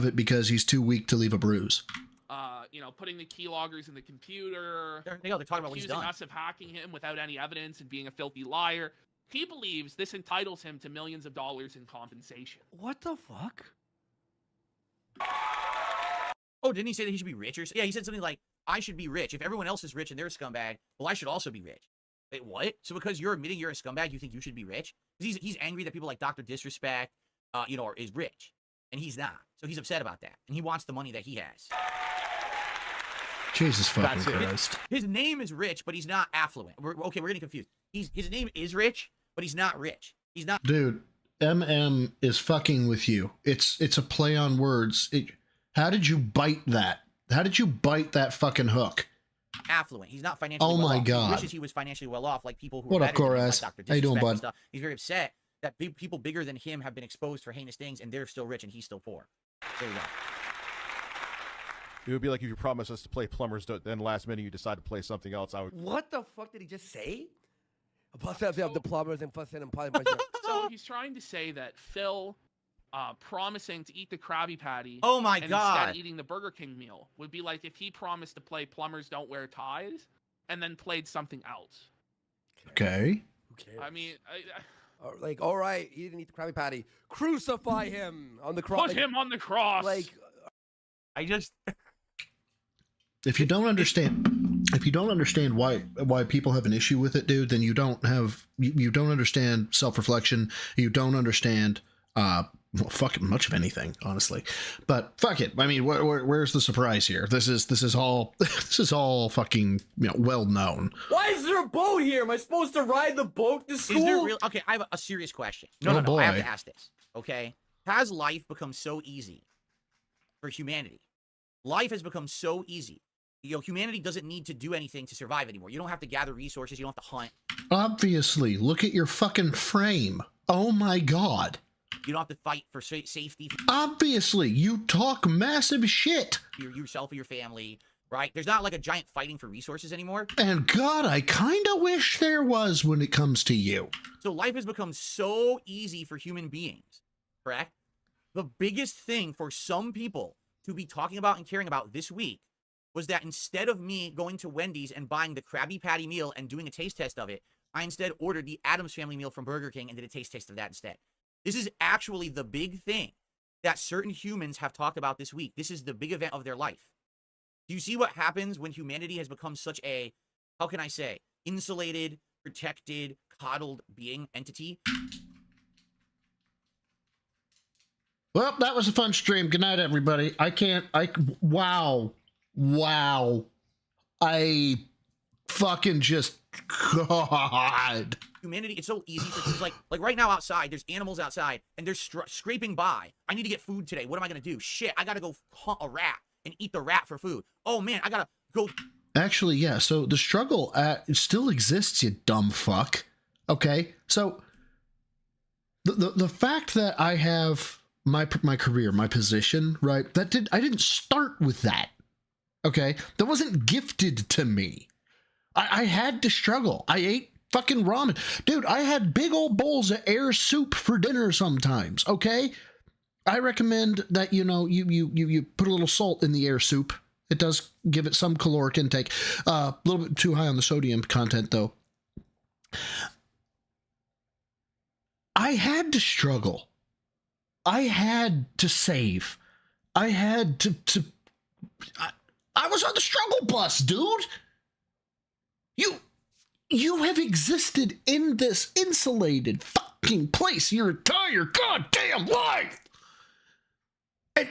it because he's too weak to leave a bruise. You know, putting the keyloggers in the computer. They're talking about what he's done. Accusing us of hacking him without any evidence and being a filthy liar. He believes this entitles him to millions of dollars in compensation. What the fuck? Oh, didn't he say that he should be rich? Or yeah, he said something like, I should be rich. If everyone else is rich and they're a scumbag, well, I should also be rich. Wait, what? So because you're admitting you're a scumbag, you think you should be rich? Because he's angry that people like Dr. Disrespect, you know, is rich. And he's not. So he's upset about that. And he wants the money that he has. Jesus fucking Christ. His name is Rich, but he's not affluent. We're getting confused. His name is Rich, but he's not rich. He's not. Dude, MM is fucking with you. It's a play on words. How did you bite that? How did you bite that fucking hook? Affluent. He's not financially well off. Oh my God. He wishes he was financially well off, like people who what are up, better than him, Koraz? like Dr. How you doing, Disrespect bud? and stuff. He's very upset that people bigger than him have been exposed for heinous things, and they're still rich and he's still poor. There you go. It would be like if you promised us to play Plumbers, then last minute you decide to play something else. What the fuck did he just say? The plumbers and So he's trying to say that Phil promising to eat the Krabby Patty Oh my and God. instead eating the Burger King meal would be like if he promised to play Plumbers Don't Wear Ties and then played something else. Okay. I mean, like, all right, he didn't eat the Krabby Patty. Crucify him on the cross. Put him on the cross. Like, I just. If you don't understand why people have an issue with it, dude, then you don't understand self-reflection. You don't understand fucking much of anything, honestly. But fuck it. I mean, where's the surprise here? This is all fucking, you know, well known. Why is there a boat here? Am I supposed to ride the boat to school? Is there real? Okay, I have a serious question. No, boy. I have to ask this. Okay, has life become so easy for humanity? Life has become so easy. You know, humanity doesn't need to do anything to survive anymore. You don't have to gather resources. You don't have to hunt. Obviously, look at your fucking frame. Oh my God. You don't have to fight for safety. Obviously, you talk massive shit. Yourself or your family, right? There's not like a giant fighting for resources anymore. And God, I kind of wish there was when it comes to you. So life has become so easy for human beings, correct? The biggest thing for some people to be talking about and caring about this week was that instead of me going to Wendy's and buying the Krabby Patty meal and doing a taste test of it, I instead ordered the Addams Family meal from Burger King and did a taste test of that instead. This is actually the big thing that certain humans have talked about this week. This is the big event of their life. Do you see what happens when humanity has become such a, how can I say, insulated, protected, coddled entity? Well, that was a fun stream. Good night, everybody. Wow. I fucking just, God. Humanity, it's so easy for things like right now outside, there's animals outside and they're scraping by. I need to get food today. What am I going to do? Shit, I got to go hunt a rat and eat the rat for food. Oh man, I got to go. Actually, yeah. So the struggle it still exists, you dumb fuck. Okay. So the fact that I have my career, my position, right? I didn't start with that. Okay. That wasn't gifted to me. I had to struggle. I ate fucking ramen. Dude, I had big old bowls of air soup for dinner sometimes, okay? I recommend that, you know, you put a little salt in the air soup It does give it some caloric intake. A little bit too high on the sodium content, though. I had to struggle. I had to save. I had to I was on the struggle bus, dude. You have existed in this insulated fucking place your entire goddamn life. And,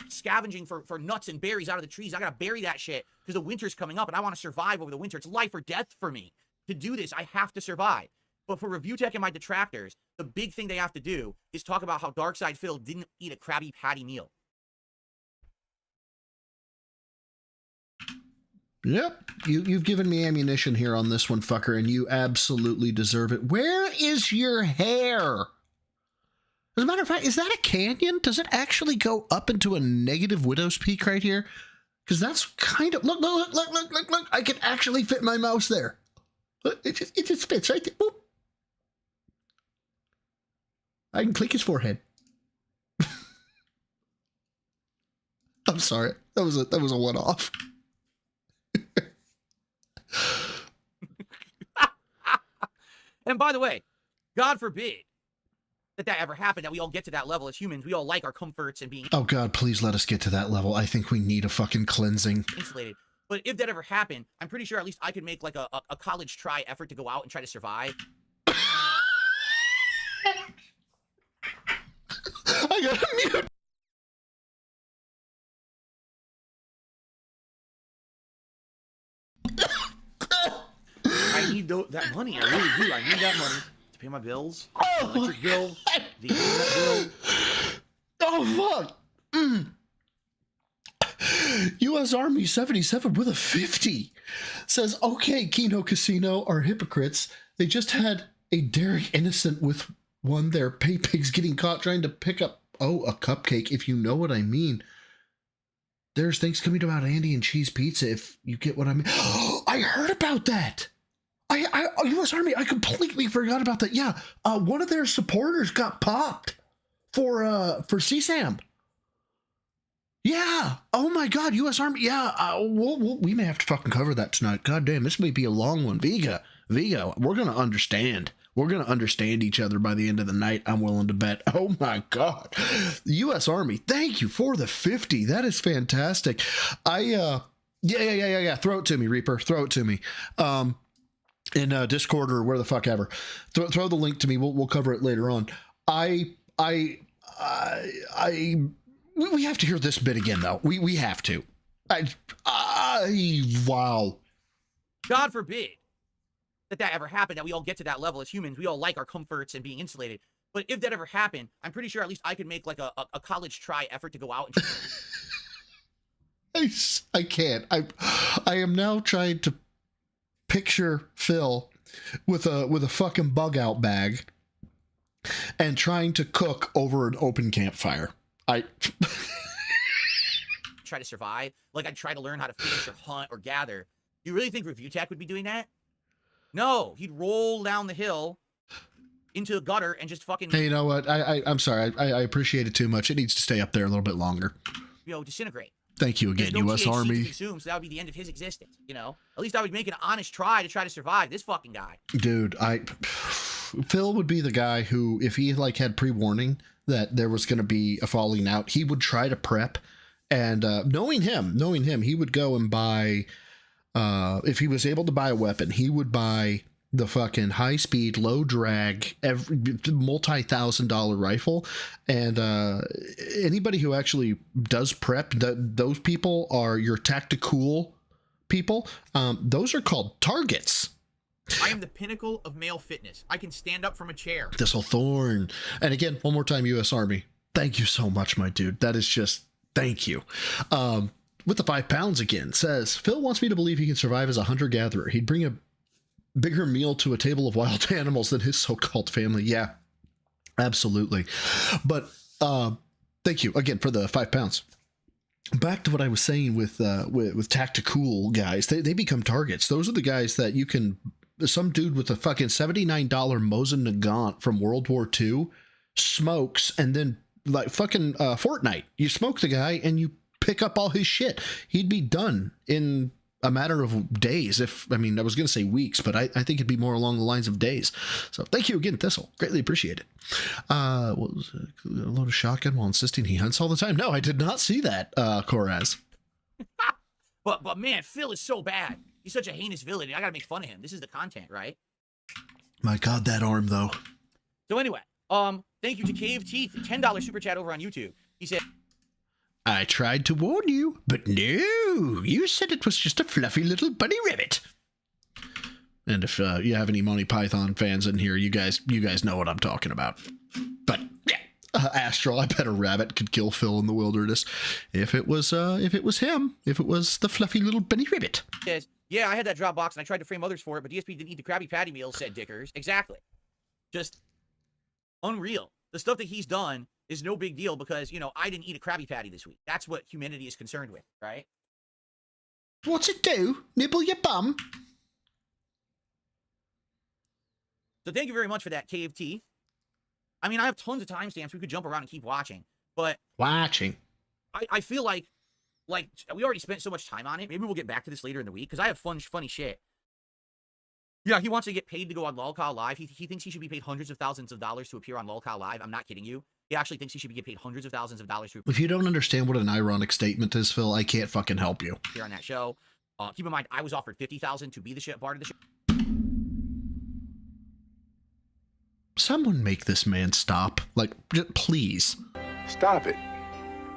scavenging for nuts and berries out of the trees. I gotta bury that shit because the winter's coming up and I want to survive over the winter. It's life or death for me. To do this, I have to survive. But for Review Tech and my detractors, the big thing they have to do is talk about how Darkside Phil didn't eat a Krabby Patty meal. Yep, you've given me ammunition here on this one, fucker, and you absolutely deserve it. Where is your hair? As a matter of fact, is that a canyon? Does it actually go up into a negative widow's peak right here? Because that's kind of... Look. I can actually fit my mouse there. Look, it just fits right there. Boop. I can click his forehead. I'm sorry. That was a one-off. And by the way, God forbid that ever happened, that we all get to that level as humans. We all like our comforts and being... Oh, God, please let us get to that level. I think we need a fucking cleansing. Insulated. But if that ever happened, I'm pretty sure at least I could make like a college try effort to go out and try to survive. I gotta mute. I need that money. I really do. I need that money to pay my bills. The electric bill, the internet bill. Oh, fuck. U.S. Army 77 with a 50 says, okay, Kino Casino are hypocrites. They just had a daring innocent with one their pay pigs getting caught trying to pick up, a cupcake, if you know what I mean. There's things coming about Andy and cheese pizza, if you get what I mean. I heard about that. U.S. Army, I completely forgot about that. Yeah, one of their supporters got popped for CSAM. Yeah. Oh my God, U.S. Army. Yeah. We may have to fucking cover that tonight. God damn, this may be a long one. Vega, we're gonna understand. We're gonna understand each other by the end of the night. I'm willing to bet. Oh my God, the U.S. Army. Thank you for the 50. That is fantastic. Yeah. Throw it to me, Reaper. Throw it to me. In Discord or where the fuck ever. Throw the link to me. We'll cover it later on. We have to hear this bit again, though. We have to. Wow. God forbid that ever happened, that we all get to that level as humans. We all like our comforts and being insulated. But if that ever happened, I'm pretty sure at least I could make like a college try effort to go out and... I can't. I am now trying to picture Phil with a fucking bug out bag and trying to cook over an open campfire. try to survive. Like I'd try to learn how to fish or hunt or gather. You really think Review Tech would be doing that? No, he'd roll down the hill into the gutter and just fucking... Hey, you know what? I'm sorry. I appreciate it too much. It needs to stay up there a little bit longer. Disintegrate. Thank you again, U.S. Army. Consume, so that would be the end of his existence, you know? At least I would make an honest try to survive this fucking guy. Dude, Phil would be the guy who, if he like had pre-warning that there was going to be a falling out, he would try to prep. And knowing him, he would go and buy, if he was able to buy a weapon, he would buy the fucking high-speed, low-drag, multi-$1,000 rifle. And anybody who actually does prep, those people are your tactical people. Those are called targets. I am the pinnacle of male fitness. I can stand up from a chair. Thorn. And again, one more time, U.S. Army. Thank you so much, my dude. That is just... Thank you. With the 5 pounds again, says, Phil wants me to believe he can survive as a hunter-gatherer. He'd bring a bigger meal to a table of wild animals than his so-called family. Yeah, absolutely. But thank you again for the 5 pounds. Back to what I was saying with tactical guys. They become targets. Those are the guys that you can... Some dude with a fucking $79 Mosin Nagant from World War II smokes and then... Like fucking Fortnite. You smoke the guy and you pick up all his shit. He'd be done in a matter of days. I was going to say weeks, but I think it'd be more along the lines of days. So thank you again, Thistle. Greatly appreciate it. What was it? A load of shotgun while insisting he hunts all the time. No, I did not see that, Koraz. But man, Phil is so bad. He's such a heinous villain. I gotta make fun of him. This is the content, right? My God, that arm though. So anyway, thank you to Cave Teeth, $10 super chat over on YouTube. He said, I tried to warn you, but no, you said it was just a fluffy little bunny rabbit. And if you have any Monty Python fans in here, you guys know what I'm talking about. But yeah, Astral, I bet a rabbit could kill Phil in the wilderness if it was him, if it was the fluffy little bunny rabbit. Yes. Yeah, I had that drop box and I tried to frame others for it, but DSP didn't eat the Krabby Patty meal, said Dickers. Exactly. Just unreal. The stuff that he's done is no big deal because, I didn't eat a Krabby Patty this week. That's what humanity is concerned with, right? What's it do? Nibble your bum? So thank you very much for that, Cave Teeth. I have tons of timestamps. We could jump around and keep watching, but... I feel like we already spent so much time on it. Maybe we'll get back to this later in the week because I have funny shit. Yeah, he wants to get paid to go on LOLCOW Live. He thinks he should be paid hundreds of thousands of dollars to appear on LOLCOW Live. I'm not kidding you. He actually thinks he should be getting paid hundreds of thousands of dollars to If you don't understand what an ironic statement is, Phil, I can't fucking help you. appear on that show. Keep in mind, I was offered $50,000 to be the part of the show. Someone make this man stop. Please. Stop it.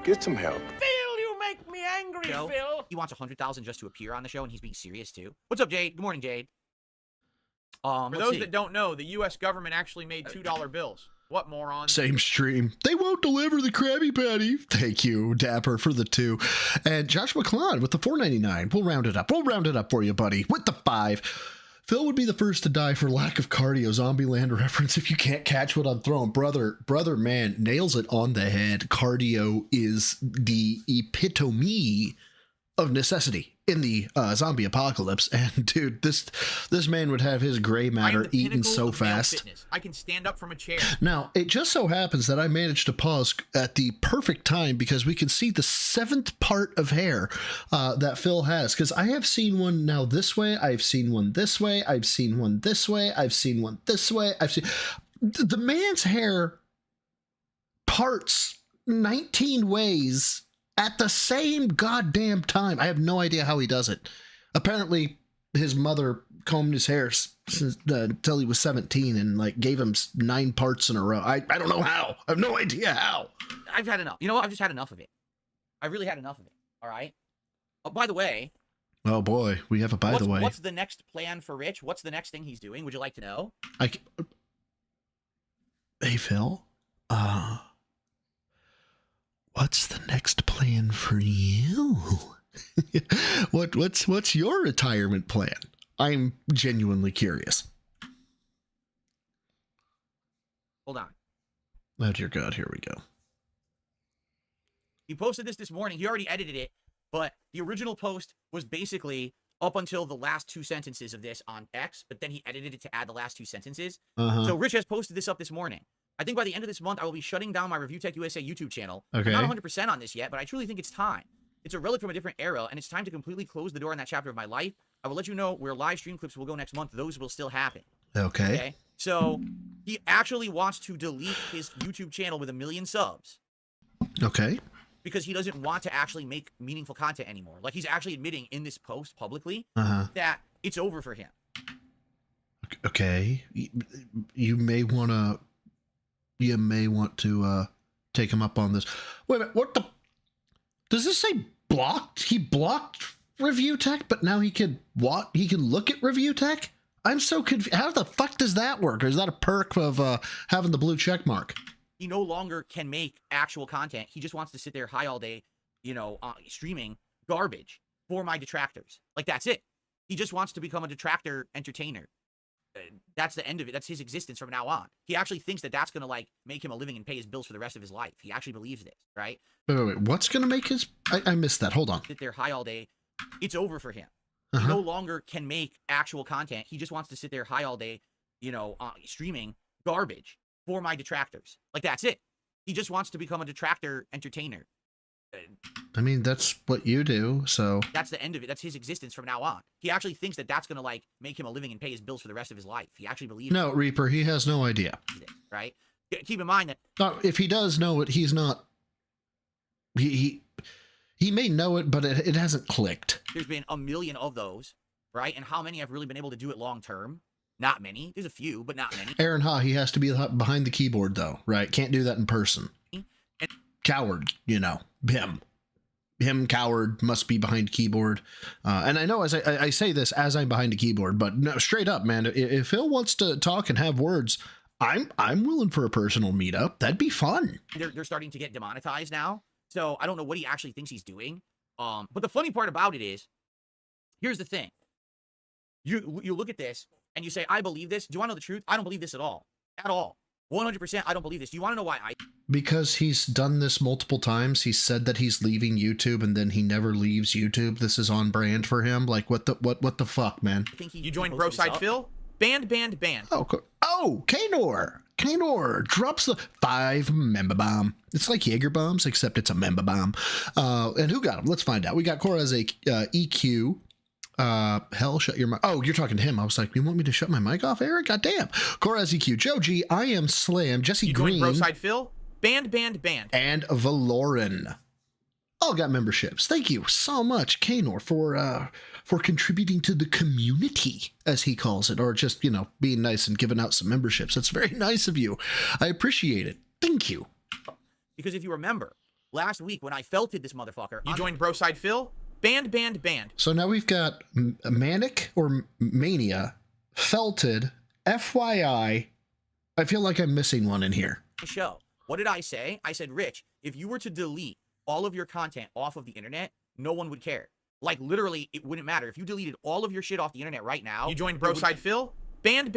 Get some help. Phil, you make me angry, Phil. He wants $100,000 just to appear on the show, and he's being serious too. What's up, Jade? Good morning, Jade. For those that don't know, the U.S. government actually made $2 bills. What morons? Same stream. They won't deliver the Krabby Patty. Thank you, Dapper, for the 2. And Joshua Klon with the $4.99. We'll round it up. We'll round it up for you, buddy, with the 5. Phil would be the first to die for lack of cardio. Zombieland reference if you can't catch what I'm throwing. Brother, man, nails it on the head. Cardio is the epitome of necessity in the zombie apocalypse. And dude, this man would have his gray matter eaten so fast. I can stand up from a chair. Now, it just so happens that I managed to pause at the perfect time because we can see the 7th part of hair that Phil has. Because I have seen one now this way. I've seen one this way. I've seen one this way. I've seen one this way. The man's hair parts 19 ways at the same goddamn time. I have no idea how he does it. Apparently, his mother combed his hair until he was 17 and gave him 9 parts in a row. I don't know how. I have no idea how. I've had enough. You know what? I've just had enough of it. I really had enough of it. All right. Oh, by the way. Oh boy, we have a by the way. What's the next plan for Rich? What's the next thing he's doing? Would you like to know? Hey Phil. What's the next plan for you? What's your retirement plan? I'm genuinely curious. Hold on. Oh dear God, here we go. He posted this morning. He already edited it, but the original post was basically up until the last 2 sentences of this on X, but then he edited it to add the last 2 sentences. So Rich has posted this up this morning. I think by the end of this month, I will be shutting down my Review Tech USA YouTube channel. Okay. I'm not 100% on this yet, but I truly think it's time. It's a relic from a different era, and it's time to completely close the door on that chapter of my life. I will let you know where live stream clips will go next month. Those will still happen. Okay. So he actually wants to delete his YouTube channel with 1 million subs. Okay. Because he doesn't want to actually make meaningful content anymore. He's actually admitting in this post publicly that it's over for him. Okay. You may want to take him up on this. Wait a minute, what the... Does this say blocked? He blocked Review Tech, but now he can what? He can look at Review Tech? I'm so confused. How the fuck does that work? Or is that a perk of having the blue check mark? He no longer can make actual content. He just wants to sit there high all day, streaming garbage for my detractors. That's it. He just wants to become a detractor entertainer. That's the end of it. That's his existence from now on. He actually thinks that that's going to make him a living and pay his bills for the rest of his life. He actually believes this, right? Wait. What's going to make his... I missed that. Hold on. Sit there high all day. It's over for him. He no longer can make actual content. He just wants to sit there high all day, streaming garbage for my detractors. That's it. He just wants to become a detractor entertainer. I mean, that's what you do, so. That's the end of it. That's his existence from now on. He actually thinks that that's going to, like, make him a living and pay his bills for the rest of his life. He actually believes No, Reaper, he has no idea. right? Keep in mind that... No, if he does know it, he's not... He may know it, but it hasn't clicked. There's been a million of those, right? And how many have really been able to do it long term? Not many. There's a few, but not many. Aaron Ha, he has to be behind the keyboard, though, right? Can't do that in person. Coward, you know. Him, coward, must be behind keyboard. And I know as I say this as I'm behind a keyboard, but no, straight up, man, if Phil wants to talk and have words, I'm willing for a personal meetup. That'd be fun. They're starting to get demonetized now. So I don't know what he actually thinks he's doing. But the funny part about it is, here's the thing. You look at this and you say, I believe this. Do you want to know the truth? I don't believe this at all. At all. 100% I don't believe this. Do you want to know why I... Because he's done this multiple times. He said that he's leaving YouTube and then he never leaves YouTube. This is on brand for him. Like, what the fuck, man? You joined Broside Phil? Banned. Oh, cool. Oh, Kanor drops the 5 member bomb. It's like Jaeger bombs, except it's a member bomb. And who got him? Let's find out. We got Cora as a EQ. Hell, shut your mic. Oh, you're talking to him. I was like, you want me to shut my mic off, Eric? Goddamn. Cora as EQ. Joe G. I am Slam. Jesse Green. You joined Broside Phil? Banned. And Valoran. All got memberships. Thank you so much, Kanor, for contributing to the community, as he calls it, or just, you know, being nice and giving out some memberships. That's very nice of you. I appreciate it. Thank you. Because if you remember, last week when I felted this motherfucker... You joined Broside Phil? Banned. So now we've got Manic or Mania, Felted, FYI. I feel like I'm missing one in here. Show. What did I say? I said, Rich, if you were to delete all of your content off of the internet, no one would care. Like, literally, it wouldn't matter. If you deleted all of your shit off the internet right now... You joined Broside Phil? Banned.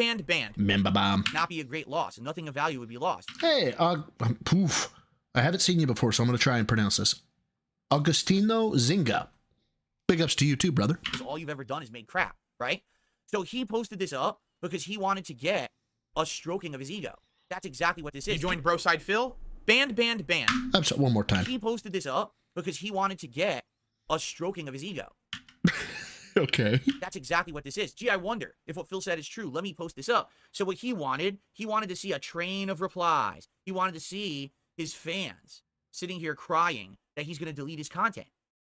Member bomb. Not be a great loss. Nothing of value would be lost. Hey, poof. I haven't seen you before, so I'm going to try and pronounce this. Augustino Zinga. Big ups to you too, brother. Because all you've ever done is made crap, right? So he posted this up because he wanted to get a stroking of his ego. That's exactly what this is. You joined Broside Phil? Banned. I'm sorry, one more time. He posted this up because he wanted to get a stroking of his ego. Okay. That's exactly what this is. Gee, I wonder if what Phil said is true. Let me post this up. So what he wanted to see a train of replies. He wanted to see his fans sitting here crying that he's going to delete his content.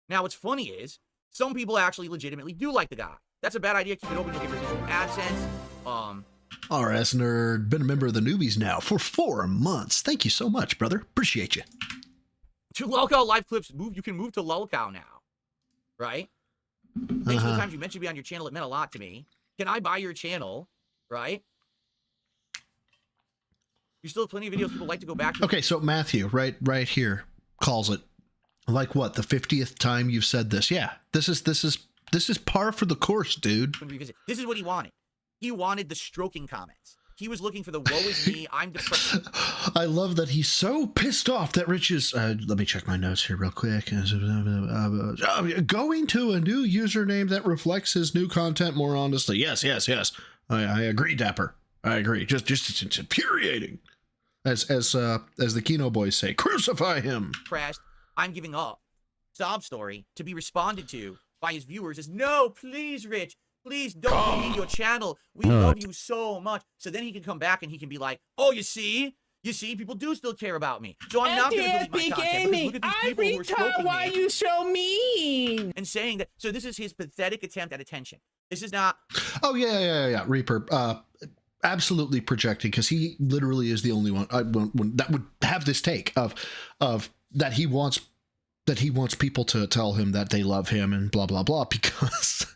Now, what's funny is, some people actually legitimately do like the guy. That's a bad idea. Keep it open. You'll get residual AdSense. RS Nerd, been a member of the newbies now for 4 months. Thank you so much, brother. Appreciate you. To Lolcow live clips, you can move to Lolcow now, right? Thanks for the times you mentioned me on your channel. It meant a lot to me. Can I buy your channel, right? You still have plenty of videos people like to go back to. Okay, so Matthew, right here, calls it. Like what, the 50th time you've said this? Yeah, this is par for the course, dude. This is what he wanted. He wanted the stroking comments. He was looking for the woe is me, I'm depressed. I love that he's so pissed off that Rich is... let me check my notes here real quick. Going to a new username that reflects his new content more honestly. Yes. I agree, Dapper. I agree. Just it's infuriating. As the Kino boys say, crucify him. Depressed. I'm giving up. Sob story to be responded to by his viewers is, no, please, Rich, please don't delete your channel. We love you so much. So then he can come back and he can be like, oh, you see, people do still care about me. So I'm not going to delete my content. Because look at these people who are stroking why me. You so mean? And saying that, so this is his pathetic attempt at attention. This is not. Oh, yeah, Reaper. Absolutely projecting, because he literally is the only one that would have this take of that he wants people to tell him that they love him and blah blah blah, because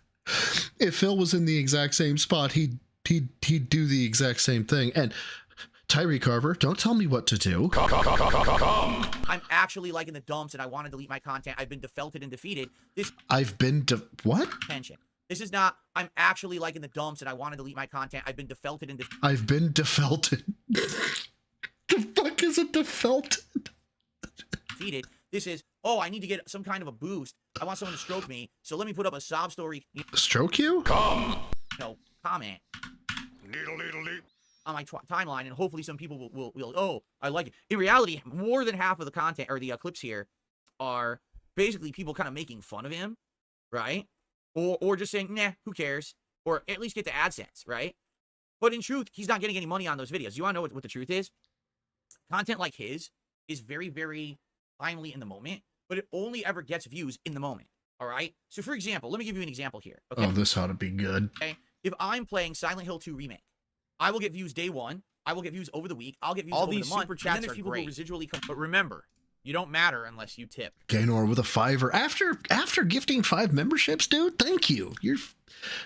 if Phil was in the exact same spot, he'd do the exact same thing. And Tyree Carver, don't tell me what to do. I'm actually like in the dumps and I want to delete my content. I've been defelted and defeated. What? Attention. This is not, I'm actually like in the dumps and I want to delete my content. I've been defelted and defeated. I've been defelted. The fuck is a defelted? Defeated. This is, oh, I need to get some kind of a boost. I want someone to stroke me. So let me put up a sob story. Stroke you? No, comment. On my timeline, and hopefully some people will, oh, I like it. In reality, more than half of the content, or the clips here, are basically people kind of making fun of him, right? Or just saying, nah, who cares? Or at least get the AdSense, right? But in truth, he's not getting any money on those videos. You want to know what the truth is? Content like his is very, very timely in the moment, but it only ever gets views in the moment, all right? So, for example, let me give you an example here, okay? Oh, this ought to be good. Okay? If I'm playing Silent Hill 2 Remake, I will get views day one. I will get views over the week. I'll get views All over these the month. super And then chats there's are people great. who residually come. But remember, you don't matter unless you tip. Gaynor with a $5 after gifting 5 memberships, dude. Thank you. You're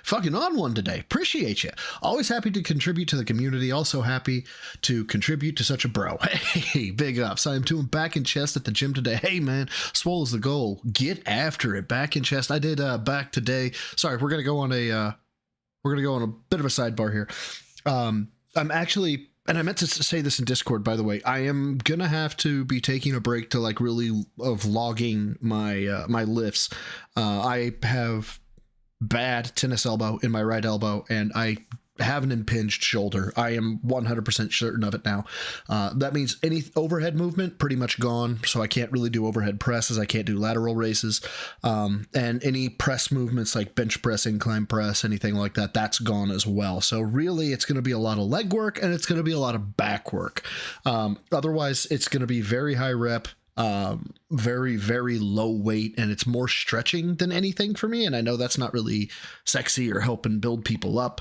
fucking on one today. Appreciate you. Always happy to contribute to the community. Also happy to contribute to such a bro. Hey, big ups. I am doing back and chest at the gym today. Hey, man, swole is the goal. Get after it. Back and chest. I did back today. Sorry, we're gonna go on a bit of a sidebar here. I'm actually, and I meant to say this in Discord, by the way, I am gonna have to be taking a break to like really vlogging my my lifts. I have bad tennis elbow in my right elbow, and I have an impinged shoulder. I am 100% certain of it now. That means any overhead movement pretty much gone, so I can't really do overhead presses. I can't do lateral races, and any press movements like bench press, incline press, anything like that, that's gone as well. So really it's going to be a lot of leg work, and it's going to be a lot of back work. Otherwise it's going to be very high rep, very, very low weight, and it's more stretching than anything for me. And I know that's not really sexy or helping build people up.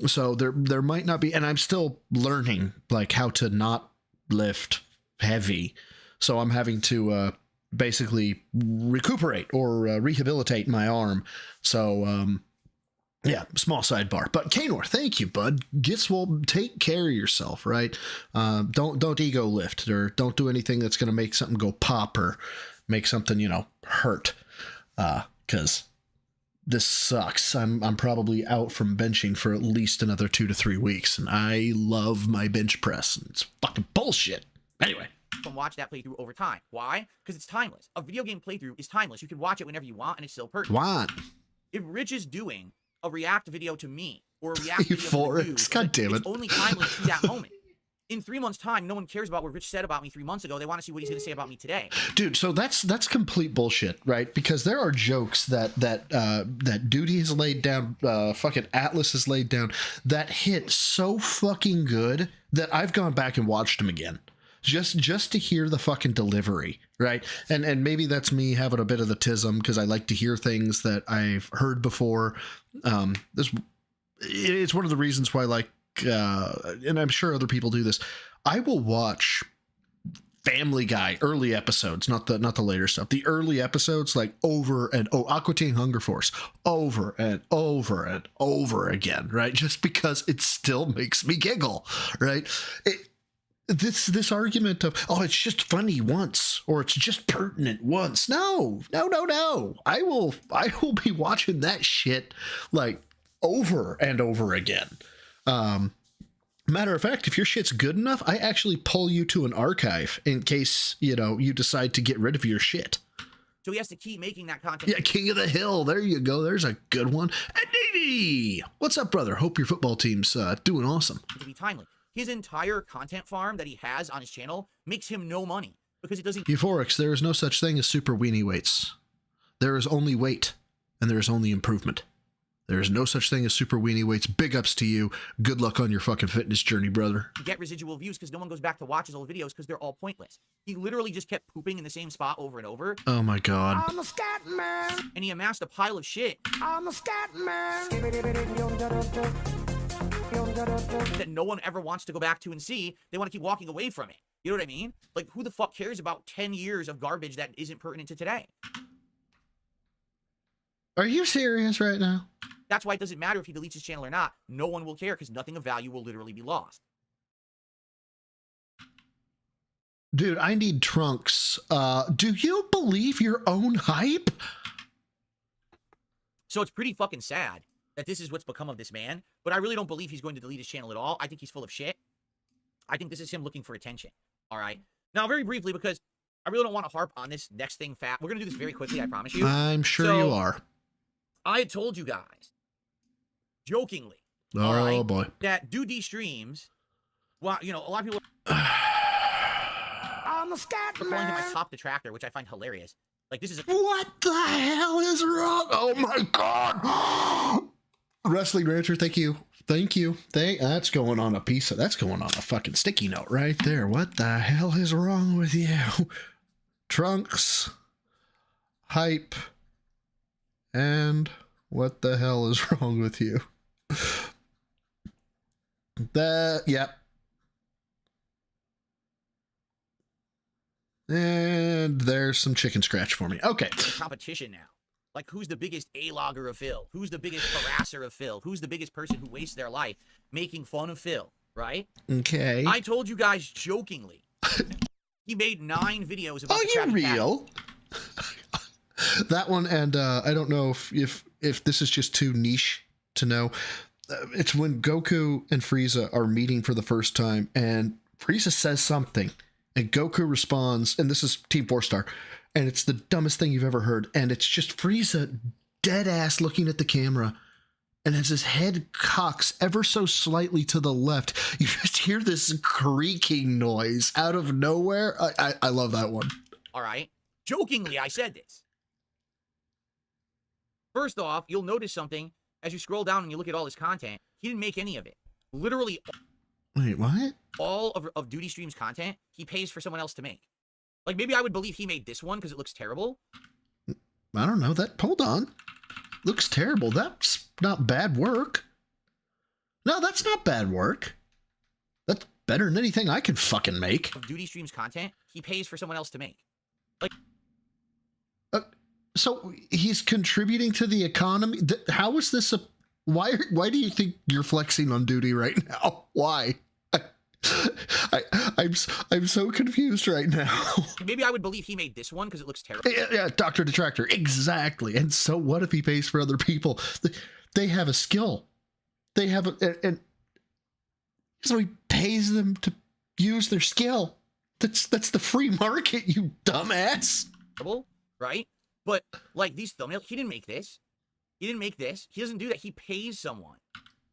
So there might not be, and I'm still learning like how to not lift heavy. So I'm having to, basically recuperate or rehabilitate my arm. So, yeah, small sidebar. But Kaynor, thank you, bud. Get swole. Take care of yourself, right? Don't ego lift, or don't do anything that's going to make something go pop or make something, hurt. Because this sucks. I'm probably out from benching for at least another 2 to 3 weeks, and I love my bench press. And it's fucking bullshit. Anyway. From watch that playthrough over time. Why? Because it's timeless. A video game playthrough is timeless. You can watch it whenever you want, and it's still perfect. Why? If Rich is doing a react video to me or a react video to you, God damn it. it's only timely to that moment. In 3 months' time, no one cares about what Rich said about me 3 months ago. They want to see what he's going to say about me today. Dude, so that's complete bullshit, right? Because there are jokes that Duty has laid down, fucking Atlas has laid down, that hit so fucking good that I've gone back and watched them again. Just to hear the fucking delivery, right? And maybe that's me having a bit of the tism because I like to hear things that I've heard before. It's one of the reasons why, like, and I'm sure other people do this, I will watch Family Guy early episodes, not the later stuff. The early episodes, like over and Aqua Teen Hunger Force, over and over and over again, right? Just because it still makes me giggle, right? This argument of, oh, it's just funny once, or it's just pertinent once. No. I will be watching that shit like over and over again. Matter of fact, if your shit's good enough, I actually pull you to an archive in case, you decide to get rid of your shit. So he has to keep making that content. Yeah, King of the Hill. There you go. There's a good one. And Davey, what's up, brother? Hope your football team's doing awesome. To be timely. His entire content farm that he has on his channel makes him no money because it doesn't. Euphorics, there is no such thing as super weenie weights. There is only weight, and there is only improvement. There is no such thing as super weenie weights. Big ups to you. Good luck on your fucking fitness journey, brother. Get residual views because no one goes back to watch his old videos because they're all pointless. He literally just kept pooping in the same spot over and over. Oh my god. I'm a scat man. And he amassed a pile of shit. I'm a scat man. That no one ever wants to go back to and see. They want to keep walking away from it. You know what I mean? Like, who the fuck cares about 10 years of garbage that isn't pertinent to today? Are you serious right now? That's why it doesn't matter if he deletes his channel or not. No one will care because nothing of value will literally be lost. Dude, I need trunks. Do you believe your own hype? So it's pretty fucking sad that this is what's become of this man, but I really don't believe he's going to delete his channel at all. I think he's full of shit. I think this is him looking for attention. All right. Now, very briefly, because I really don't want to harp on this next thing fat. We're going to do this very quickly, I promise you. I'm sure you are. I had told you guys, jokingly, oh boy, that Duty streams, well, a lot of people I'm the scat for calling him my man. top detractor, which I find hilarious. Like, this is What the hell is wrong? Oh my god! Wrestling Rancher, thank you. Thank you. That's going on a piece of, that's going on a fucking sticky note right there. What the hell is wrong with you? Trunks, hype, and what the hell is wrong with you? Yep. And there's some chicken scratch for me. Okay. competition now. Like, who's the biggest A-logger of Phil? Who's the biggest harasser of Phil? Who's the biggest person who wastes their life making fun of Phil, right? Okay. I told you guys jokingly. He made 9 videos about the Are you Krabby Patty. real? That one, and I don't know if this is just too niche to know. It's when Goku and Frieza are meeting for the first time, and Frieza says something, and Goku responds, and this is Team 4-Star, and it's the dumbest thing you've ever heard, and it's just Frieza dead ass looking at the camera, and as his head cocks ever so slightly to the left, you just hear this creaking noise out of nowhere. I love that one. All right. Jokingly, I said this. First off, you'll notice something as you scroll down and you look at all his content. He didn't make any of it. Literally. Wait, what? All of Duty Stream's content, he pays for someone else to make. Like, maybe I would believe he made this one because it looks terrible. I don't know. Hold on. Looks terrible. That's not bad work. No, that's not bad work. That's better than anything I can fucking make. Of Duty Stream's content, he pays for someone else to make. Like, so he's contributing to the economy. How is this a? Why do you think you're flexing on Duty right now? Why? I'm so confused right now. Maybe I would believe he made this one because it looks terrible. Yeah, Dr. Detractor, exactly. And so what if he pays for other people? They have a skill. They have and so he pays them to use their skill. That's the free market, you dumbass. Right? But like these thumbnails, he didn't make this. He didn't make this. He doesn't do that. He pays someone.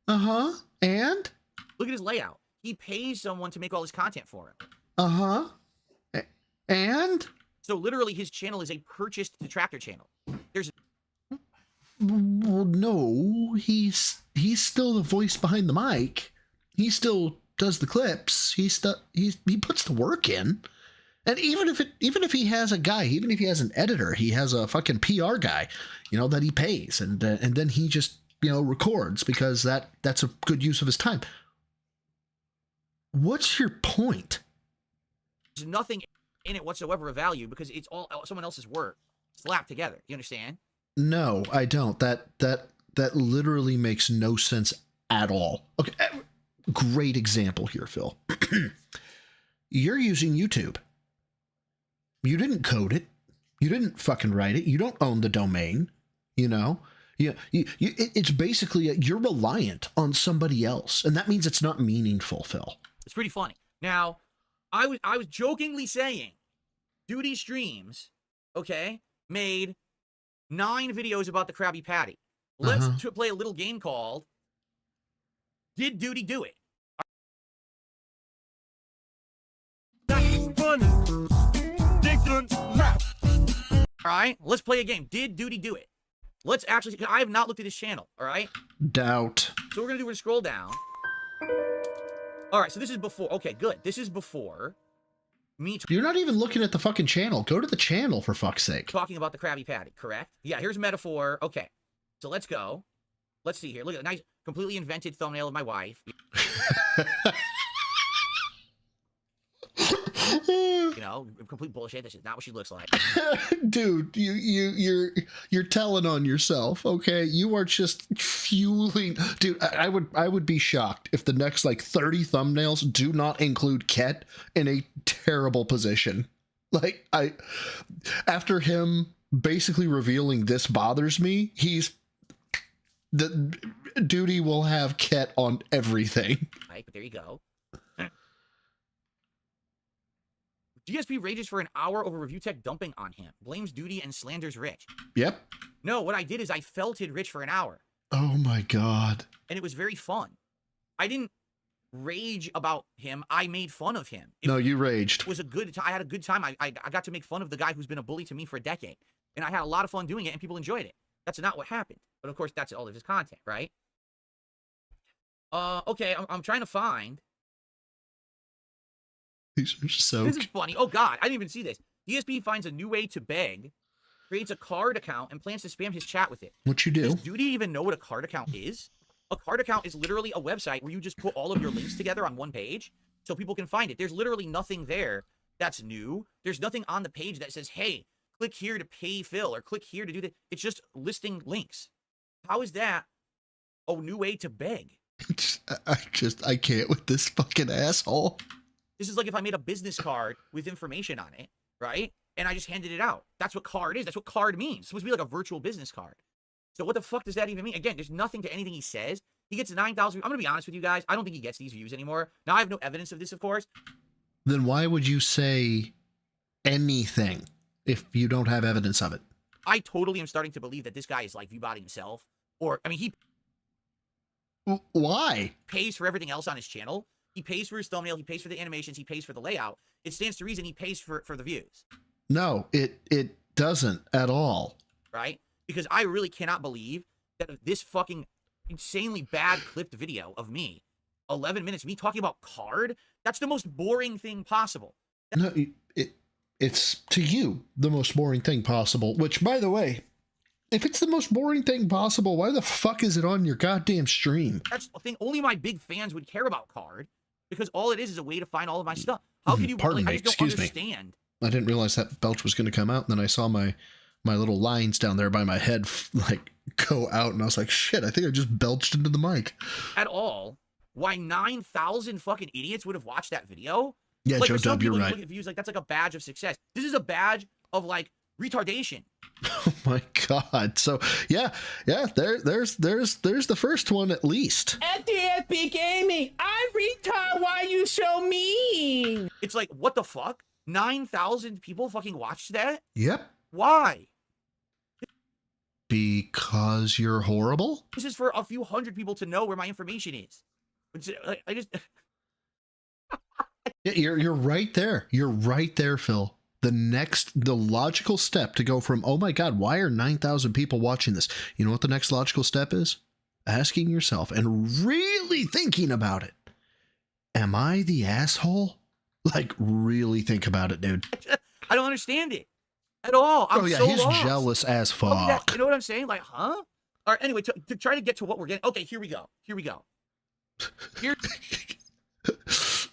Uh-huh. And? Look at his layout. He pays someone to make all his content for him. Uh-huh. And? So literally his channel is a purchased detractor channel. Well, no, he's still the voice behind the mic. He still does the clips. He puts the work in. And even if he has a guy, even if he has an editor, he has a fucking PR guy, that he pays, and then he just records because that's a good use of his time. What's your point? There's nothing in it whatsoever of value because it's all someone else's work slapped together. You understand? No, I don't. That literally makes no sense at all. Okay, great example here, Phil. You're using YouTube. You didn't code it. You didn't fucking write it. You don't own the domain. It's basically you're reliant on somebody else, and that means it's not meaningful, Phil. It's pretty funny. Now, I was jokingly saying, Duty Streams, okay, made 9 videos about the Krabby Patty. Let's play a little game called Did Duty Do It? That's funny. All right, let's play a game. Did Duty do it? Let's actually, I have not looked at his channel, all right? Doubt. So we're going to do is scroll down. All right, so this is before. Okay, good. This is before me. You're not even looking at the fucking channel. Go to the channel, for fuck's sake. Talking about the Krabby Patty, correct? Yeah, here's metaphor. Okay, so let's go. Let's see here. Look at the nice, completely invented thumbnail of my wife. Complete bullshit. This is not what she looks like. Dude, you're telling on yourself, okay? You are just fueling. Dude, I would be shocked if the next 30 thumbnails do not include Ket in a terrible position. After him basically revealing this bothers me, the Duty will have Ket on everything. Right, but there you go. GSP rages for an hour over review tech dumping on him. Blames Duty and slanders Rich. Yep. No, what I did is I felted Rich for an hour. Oh my god. And it was very fun. I didn't rage about him. I made fun of him. No, you raged. It was a good time. I had a good time. I got to make fun of the guy who's been a bully to me for a decade. And I had a lot of fun doing it, and people enjoyed it. That's not what happened. But, of course, that's all of his content, right? Okay, I'm trying to find... These are so... This is funny. Oh, God, I didn't even see this. DSP finds a new way to beg, creates a card account, and plans to spam his chat with it. What you do? Does Duty even know what a card account is? A card account is literally a website where you just put all of your links together on one page so people can find it. There's literally nothing there that's new. There's nothing on the page that says, hey, click here to pay Phil or click here to do that. It's just listing links. How is that a new way to beg? I can't with this fucking asshole. This is like if I made a business card with information on it, right? And I just handed it out. That's what card is. That's what card means. It's supposed to be like a virtual business card. So what the fuck does that even mean? Again, there's nothing to anything he says. He gets 9,000. I'm going to be honest with you guys. I don't think he gets these views anymore. Now, I have no evidence of this, of course. Then why would you say anything if you don't have evidence of it? I totally am starting to believe that this guy is like viewbotting himself. Or, I mean, he... Why? Pays for everything else on his channel. He pays for his thumbnail. He pays for the animations. He pays for the layout. It stands to reason he pays for the views. No, it doesn't at all. Right? Because I really cannot believe that this fucking insanely bad clipped video of me, 11 minutes, me talking about card, that's the most boring thing possible. No, it's to you the most boring thing possible, which, by the way, if it's the most boring thing possible, why the fuck is it on your goddamn stream? That's the thing. Only my big fans would care about card because all it is a way to find all of my stuff. How can you... Pardon me, I just don't understand. I didn't realize that belch was going to come out, and then I saw my little lines down there by my head like go out, and I was like, shit, I think I just belched into the mic. At all. Why 9,000 fucking idiots would have watched that video? Yeah, like, Joe Dub, you're right. Look at views like that's like a badge of success. This is a badge of like retardation. Oh my god. So yeah, there's the first one at least. FDFB Gaming, I'm retard, why you so mean? It's like, what the fuck? 9,000 people fucking watched that? Yep. Why? Because you're horrible? This is for a few hundred people to know where my information is. I just... Yeah, you're right there. You're right there, Phil. The logical step to go from, oh my god, why are 9,000 people watching this? You know what the next logical step is? Asking yourself and really thinking about it. Am I the asshole? Like, really think about it, dude. I don't understand it at all. I'm yeah, so he's lost. jealous as fuck. You know what I'm saying? Like, huh? All right, anyway, to try to get to what we're getting. Okay, here we go. Here.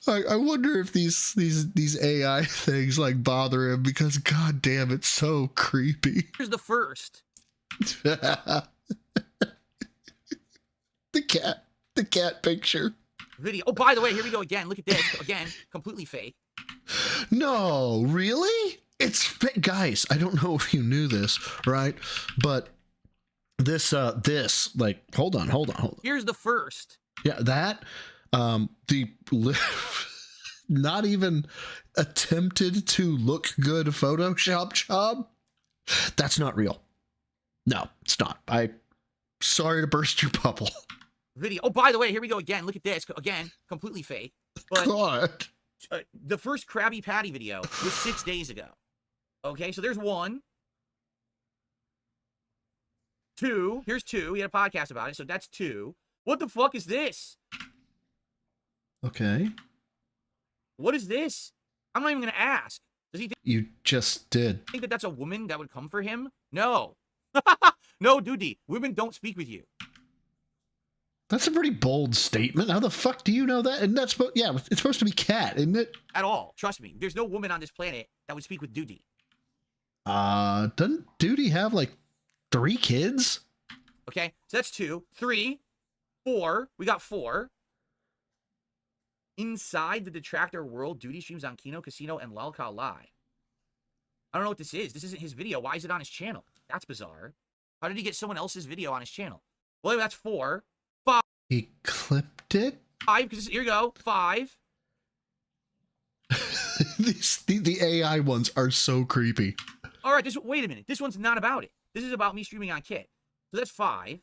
I wonder if these AI things like bother him because god damn, it's so creepy. Here's the first. The cat picture. Video. Oh, by the way, here we go again. Look at this. Again, completely fake. No, really? It's fake. Guys, I don't know if you knew this, right? But this, like, hold on. Here's the first. Yeah, that, not even attempted to look good Photoshop job. That's not real. No, it's not. Sorry to burst your bubble. Video. Oh, by the way, here we go again. Look at this. Again, completely fake. But God. The first Krabby Patty video was 6 days ago. Okay, so there's one. Two. Here's two. We had a podcast about it, so that's two. What the fuck is this? Okay. What is this? I'm not even going to ask. Does he think you just did that that's a woman that would come for him? No. No, Duty. Women don't speak with you. That's a pretty bold statement. How the fuck do you know that? And that's yeah, it's supposed to be cat, isn't it? At all. Trust me. There's no woman on this planet that would speak with Duty. Doesn't Duty have like 3 kids? Okay, so that's 2. 3. 4. We got 4. Inside the Detractor world, Duty streams on Kino, Casino, and Lalka Live. I don't know what this is. This isn't his video. Why is it on his channel? That's bizarre. How did he get someone else's video on his channel? Well, that's 4. 5. He clipped it? 5, because here you go. 5. The AI ones are so creepy. All right, wait a minute. This one's not about it. This is about me streaming on Kit. So that's 5.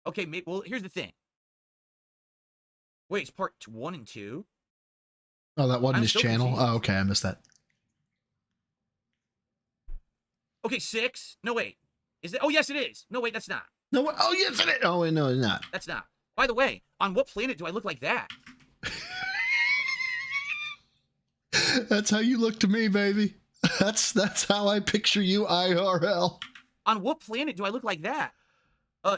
Okay, well, here's the thing. Wait, it's part 1 and 2? Oh, that wasn't I'm his so channel? confused. Oh, okay, I missed that. Okay, 6? No, wait. Is it? Oh, yes, it is. No, wait, that's not. No, oh, yes, it is. Oh, wait, no, it's not. That's not. By the way, on what planet do I look like that? That's how you look to me, baby. That's how I picture you IRL. On what planet do I look like that?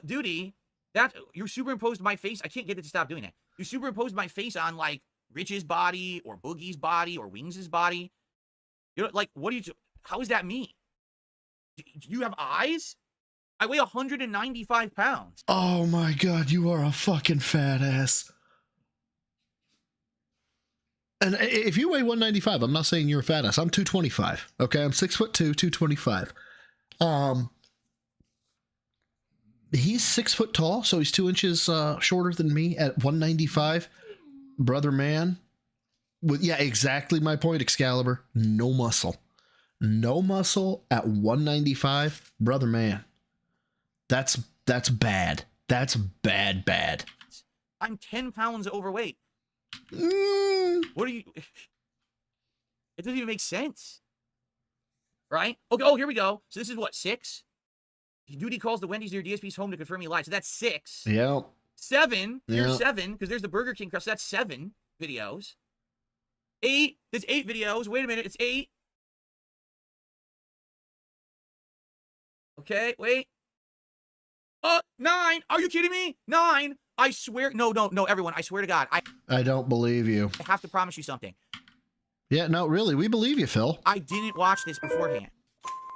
Duty, that you superimposed my face. I can't get it to stop doing that. You superimposed my face on like Rich's body or Boogie's body or Wings' body. You know, like, what do you? How is that me? Do you have eyes? I weigh 195 pounds. Oh my God, you are a fucking fat ass. And if you weigh 195, I'm not saying you're a fat ass. I'm 225. Okay, I'm 6'2", 225. He's 6 foot tall, so he's 2 inches shorter than me at 195. Brother man. Yeah, exactly my point, Excalibur. No muscle. No muscle at 195. Brother man. That's bad. That's bad. I'm 10 pounds overweight. What are you? It doesn't even make sense. Right? Okay, oh, here we go. So this is what, 6? Duty calls the Wendy's near DSP's home to confirm he lied. So that's 6. Yep. 7. Here's Yep. 7, because there's the Burger King crust. So that's 7 videos. 8. There's 8 videos. Wait a minute. It's 8. Okay, wait. 9. Are you kidding me? 9. I swear. No, everyone. I swear to God. I don't believe you. I have to promise you something. Yeah, no, really, we believe you, Phil. I didn't watch this beforehand.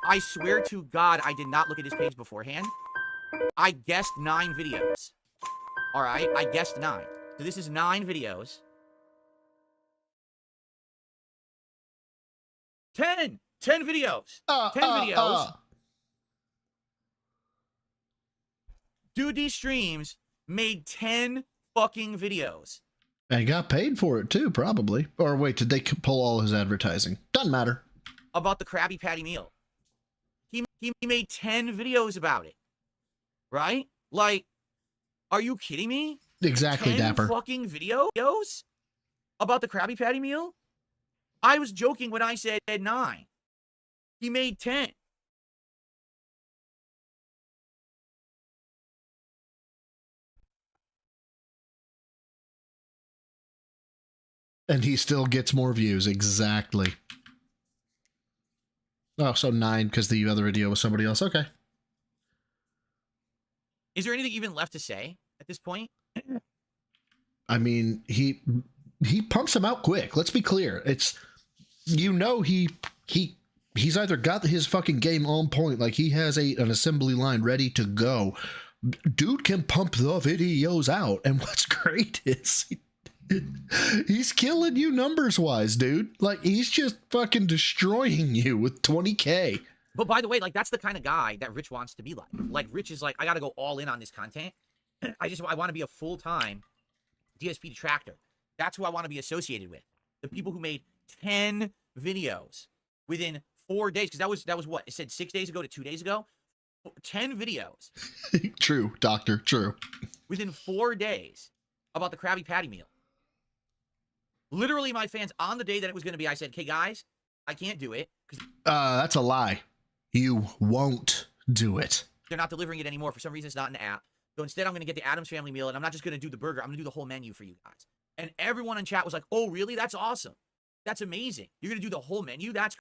I swear to God, I did not look at his page beforehand. I guessed 9 videos. All right, I guessed 9. So this is 9 videos. 10 videos. 10 videos. Dude, these streams made 10 fucking videos. And he got paid for it too, probably. Or wait, did they pull all his advertising? Doesn't matter. About the Krabby Patty meal. He made 10 videos about it. Right? Like, are you kidding me? Exactly, 10 Dapper. fucking videos about the Krabby Patty meal? I was joking when I said 9. He made 10. And he still gets more views. Exactly. Oh, so 9 because the other video was somebody else. Okay. Is there anything even left to say at this point? I mean, he pumps them out quick. Let's be clear. It's, you know, he's either got his fucking game on point, like he has an assembly line ready to go. Dude can pump the videos out, and what's great is he's killing you numbers wise, dude. Like, he's just fucking destroying you with 20K. But by the way, like, that's the kind of guy that Rich wants to be like. Like, Rich is like, I got to go all in on this content. I want to be a full-time DSP detractor. That's who I want to be associated with. The people who made 10 videos within 4 days. Because that was what? It said 6 days ago to 2 days ago. 10 videos. True, doctor, true. Within 4 days about the Krabby Patty meal. Literally, my fans, on the day that it was going to be, I said, okay, guys, I can't do it. That's a lie. You won't do it. They're not delivering it anymore. For some reason, it's not in the app. So instead, I'm going to get the Addams Family meal, and I'm not just going to do the burger. I'm going to do the whole menu for you guys. And everyone in chat was like, oh, really? That's awesome. That's amazing. You're going to do the whole menu? That's...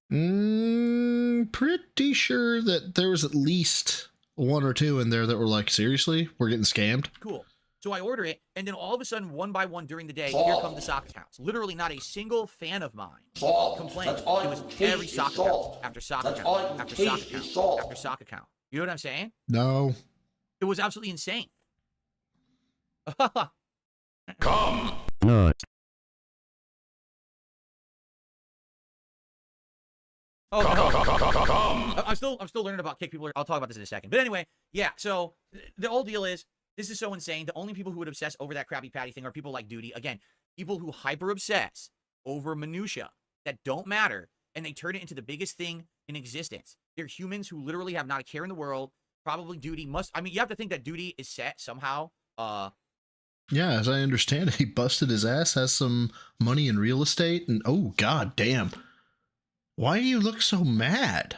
Pretty sure that there was at least 1 or 2 in there that were like, seriously? We're getting scammed? Cool. So I order it, and then all of a sudden, one by one during the day, here come the sock accounts. Literally not a single fan of mine complained. It was every sock account after sock account after sock account after sock account. You know what I'm saying? No. It was absolutely insane. Come. Not. Oh, no. I'm still learning about kick people. I'll talk about this in a second. But anyway, yeah. So the whole deal is, this is so insane. The only people who would obsess over that Krabby Patty thing are people like Duty. Again, people who hyper obsess over minutia that don't matter, and they turn it into the biggest thing in existence. They're humans who literally have not a care in the world. Probably Duty must. I mean, you have to think that Duty is set somehow Yeah, as I understand it, he busted his ass, has some money in real estate, and oh, god damn. Why do you look so mad?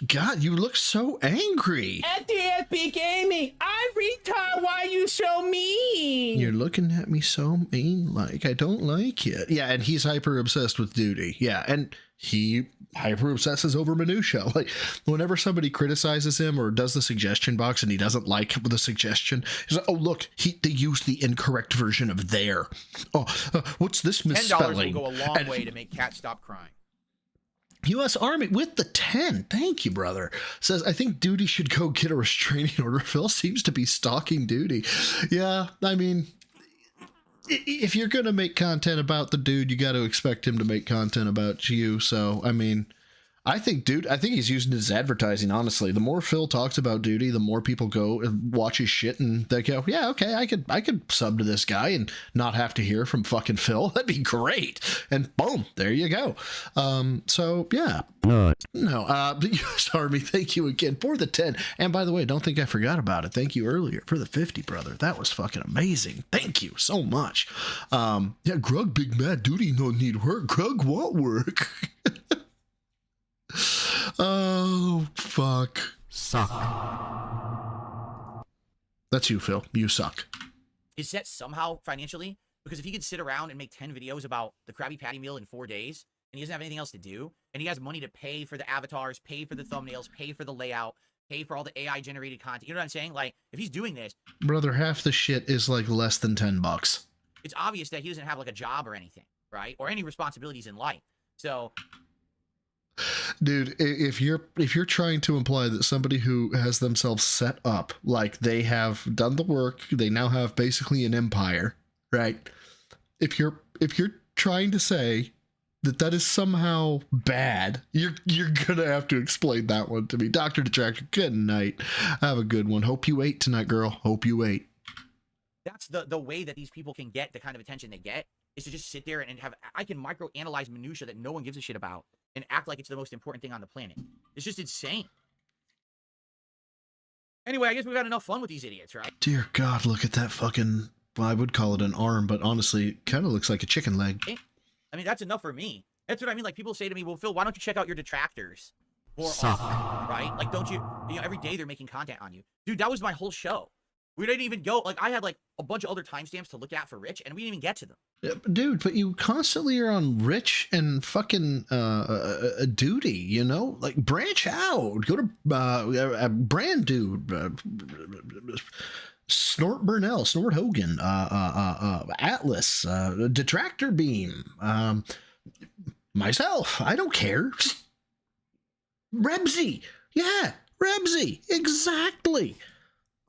God, you look so angry. At the Epic Gaming, I retard why you so mean. You're looking at me so mean, like I don't like it. Yeah, and he's hyper obsessed with duty. Yeah, and he hyper obsesses over minutia. Like whenever somebody criticizes him or does the suggestion box and he doesn't like the suggestion, he's like, "Oh look, they used the incorrect version of there. Oh, what's this misspelling?" $10 will go a long way to make Cat stop crying. U.S. Army with the 10. Thank you, brother. Says, I think Duty should go get a restraining order. Phil seems to be stalking Duty. Yeah, I mean, if you're going to make content about the dude, you got to expect him to make content about you. So, I mean, I think he's using his advertising, honestly. The more Phil talks about Duty, the more people go and watch his shit and they go, yeah, okay, I could sub to this guy and not have to hear from fucking Phil. That'd be great. And boom, there you go. So yeah. No, the U.S. Army, thank you again for the 10. And by the way, don't think I forgot about it. Thank you earlier for the 50, brother. That was fucking amazing. Thank you so much. Yeah, Grug Big Mad Duty no need work. Grug want work. Oh, fuck. Suck. That's you, Phil. You suck. Is that somehow financially? Because if he could sit around and make 10 videos about the Krabby Patty meal in 4 days, and he doesn't have anything else to do, and he has money to pay for the avatars, pay for the thumbnails, pay for the layout, pay for all the AI-generated content, you know what I'm saying? Like, if he's doing this... Brother, half the shit is like less than $10. It's obvious that he doesn't have like a job or anything, right? Or any responsibilities in life. So... Dude, if you're trying to imply that somebody who has themselves set up, like they have done the work, they now have basically an empire, right? If you're trying to say that is somehow bad, you're gonna have to explain that one to me. Dr. Detractor, good night. Have a good one. Hope you ate tonight, girl. Hope you ate. That's the way that these people can get the kind of attention they get, is to just sit there and have... I can micro-analyze minutia that no one gives a shit about and act like it's the most important thing on the planet. It's just insane. Anyway, I guess we've had enough fun with these idiots, right? Dear God, look at that fucking... Well, I would call it an arm, but honestly, it kind of looks like a chicken leg. I mean, that's enough for me. That's what I mean. Like, people say to me, well, Phil, why don't you check out your detractors? Right? Like, don't you know, every day they're making content on you. Dude, that was my whole show. We didn't even go, like, I had, like, a bunch of other timestamps to look at for Rich, and we didn't even get to them. Yeah, dude, but you constantly are on Rich and fucking Duty, you know? Like, branch out. Go to Brand Dude, Snort Burnell, Snort Hogan, Atlas, Detractor Beam, myself. I don't care. Just Rebsy. Yeah, Rebsy. Exactly.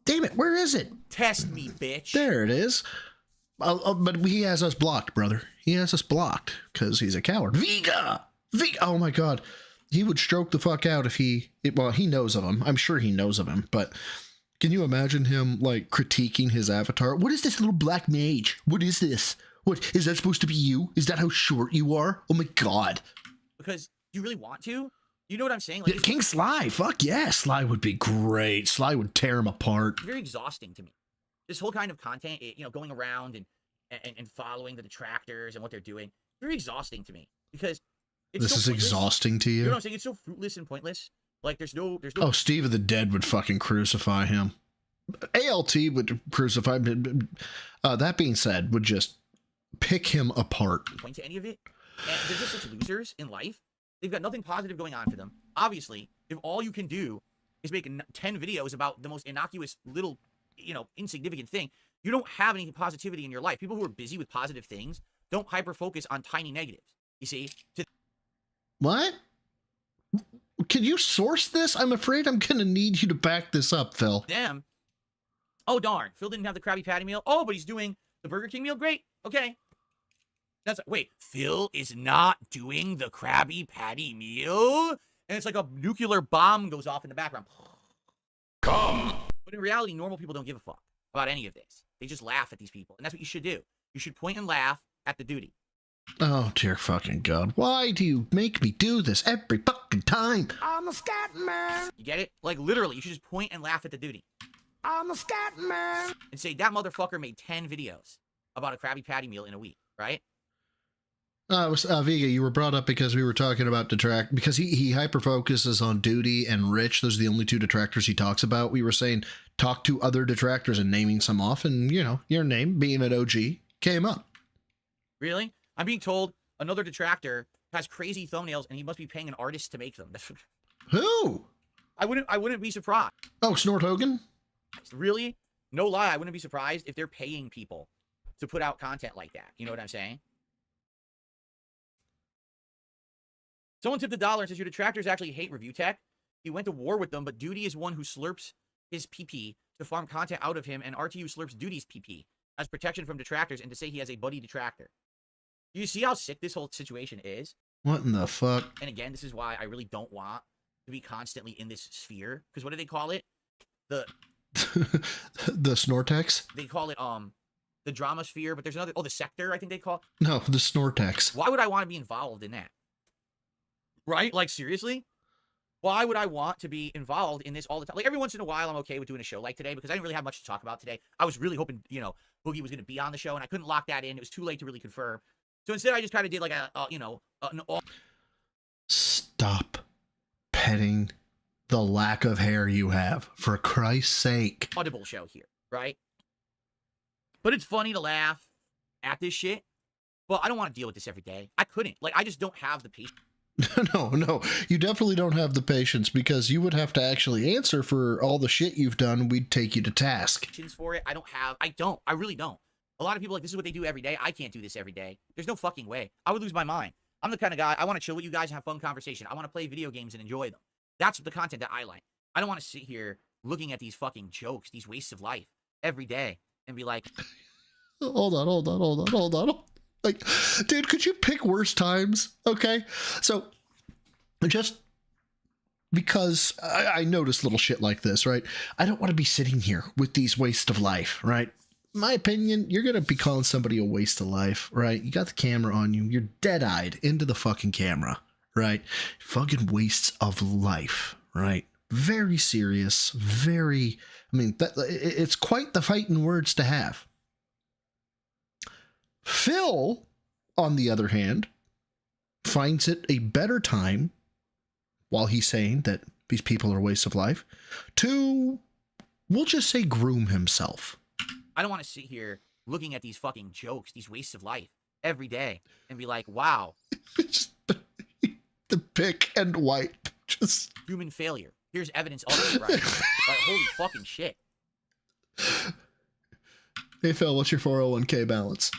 Damn it, where is it? Test me, bitch. There it is. But he has us blocked, brother. He has us blocked because he's a coward. Vega! Oh my God. He would stroke the fuck out if he knows of him. I'm sure he knows of him, but can you imagine him like critiquing his avatar? What is this little black mage? What is this? What is that supposed to be you? Is that how short you are? Oh my God. Because you really want to? You know what I'm saying? Like, yeah, King Sly, fuck yeah, Sly would be great. Sly would tear him apart. It's very exhausting to me. This whole kind of content, you know, going around and following the detractors and what they're doing, very exhausting to me because it's this so is pointless. Exhausting to you. You know what I'm saying? It's so fruitless and pointless. Like there's no. Oh, Steve of the Dead would fucking crucify him. ALT would crucify him. That being said, would just pick him apart. Point to any of it. And they're just such losers in life. They've got nothing positive going on for them. Obviously, if all you can do is make 10 videos about the most innocuous little, you know, insignificant thing, you don't have any positivity in your life. People who are busy with positive things don't hyper-focus on tiny negatives. You see? What? Can you source this? I'm afraid I'm going to need you to back this up, Phil. Them. Oh, darn. Phil didn't have the Krabby Patty meal. Oh, but he's doing the Burger King meal? Great. Okay. Wait, Phil is not doing the Krabby Patty meal? And it's like a nuclear bomb goes off in the background. Come! But in reality, normal people don't give a fuck about any of this. They just laugh at these people. And that's what you should do. You should point and laugh at the duty. Oh, dear fucking God. Why do you make me do this every fucking time? I'm a scat man. You get it? Like, literally, you should just point and laugh at the duty. I'm a scat man. And say that motherfucker made 10 videos about a Krabby Patty meal in a week, right? Vega, you were brought up because we were talking about detract, because he hyper focuses on Duty and Rich. Those are the only two detractors he talks about. We were saying talk to other detractors and naming some off, and you know, your name being an OG came up. Really? I'm being told another detractor has crazy thumbnails and he must be paying an artist to make them. Who? I wouldn't be surprised. Oh, Snort Hogan? Really? No lie, I wouldn't be surprised if they're paying people to put out content like that. You know what I'm saying? Someone tipped $1 and says, your detractors actually hate review tech. He went to war with them, but Duty is one who slurps his PP to farm content out of him, and RTU slurps Duty's PP as protection from detractors and to say he has a buddy detractor. Do you see how sick this whole situation is? What in the fuck? And again, this is why I really don't want to be constantly in this sphere. Because what do they call it? The Snortex? They call it the drama sphere, but there's another, the sector, I think they call it. No, the Snortex. Why would I want to be involved in that? Right? Like, seriously? Why would I want to be involved in this all the time? Like, every once in a while, I'm okay with doing a show like today because I didn't really have much to talk about today. I was really hoping, you know, Boogie was going to be on the show, and I couldn't lock that in. It was too late to really confirm. So instead, I just kind of did like an Stop petting the lack of hair you have, for Christ's sake. audible show here, right? But it's funny to laugh at this shit, but I don't want to deal with this every day. I couldn't. Like, I just don't have the patience. No, you definitely don't have the patience because you would have to actually answer for all the shit you've done. We'd take you to task. For it, I really don't. A lot of people are like, this is what they do every day. I can't do this every day. There's no fucking way. I would lose my mind. I'm the kind of guy, I want to chill with you guys and have fun conversation. I want to play video games and enjoy them. That's the content that I like. I don't want to sit here looking at these fucking jokes, these wastes of life every day and be like, Hold on. Like, dude, could you pick worse times? Okay. So just because I notice little shit like this, right? I don't want to be sitting here with these wastes of life, right? My opinion, you're going to be calling somebody a waste of life, right? You got the camera on you. You're dead-eyed into the fucking camera, right? Fucking wastes of life, right? Very serious, it's quite the fighting words to have. Phil, on the other hand, finds it a better time, while he's saying that these people are wastes of life, to, we'll just say, groom himself. I don't want to sit here looking at these fucking jokes, these wastes of life every day and be like, wow. The pick and wipe. Just human failure. Here's evidence of it, right? Like, holy fucking shit. Hey, Phil, what's your 401k balance?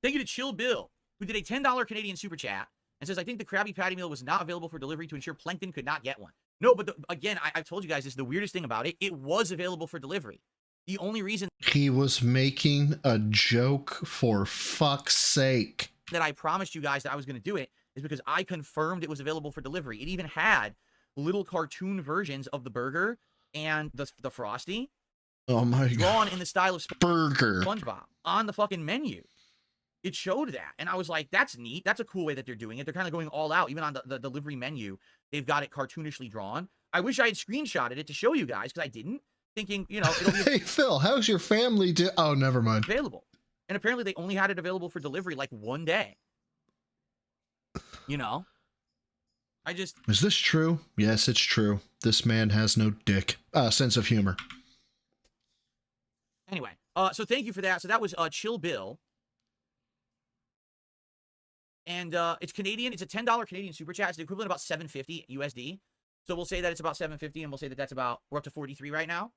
Thank you to Chill Bill, who did a $10 Canadian super chat and says, I think the Krabby Patty meal was not available for delivery to ensure Plankton could not get one. No, but again, I've told you guys this, the weirdest thing about it, it was available for delivery. The only reason he was making a joke, for fuck's sake, that I promised you guys that I was going to do it is because I confirmed it was available for delivery. It even had little cartoon versions of the burger and the Frosty. Oh my god. Drawn in the style of burger SpongeBob on the fucking menu. It showed that. And I was like, that's neat. That's a cool way that they're doing it. They're kind of going all out. Even on the delivery menu, they've got it cartoonishly drawn. I wish I had screenshotted it to show you guys because I didn't. Thinking, you know, it'll be hey, Phil, how's your family do? Oh, never mind. Available. And apparently they only had it available for delivery like one day. You know? Is this true? Yes, it's true. This man has no sense of humor. Anyway, so thank you for that. So that was Chill Bill. And it's Canadian. It's a $10 Canadian super chat. It's the equivalent of about $7.50 USD. So we'll say that it's about $7.50, and we'll say that that's about, we're up to 43 right now.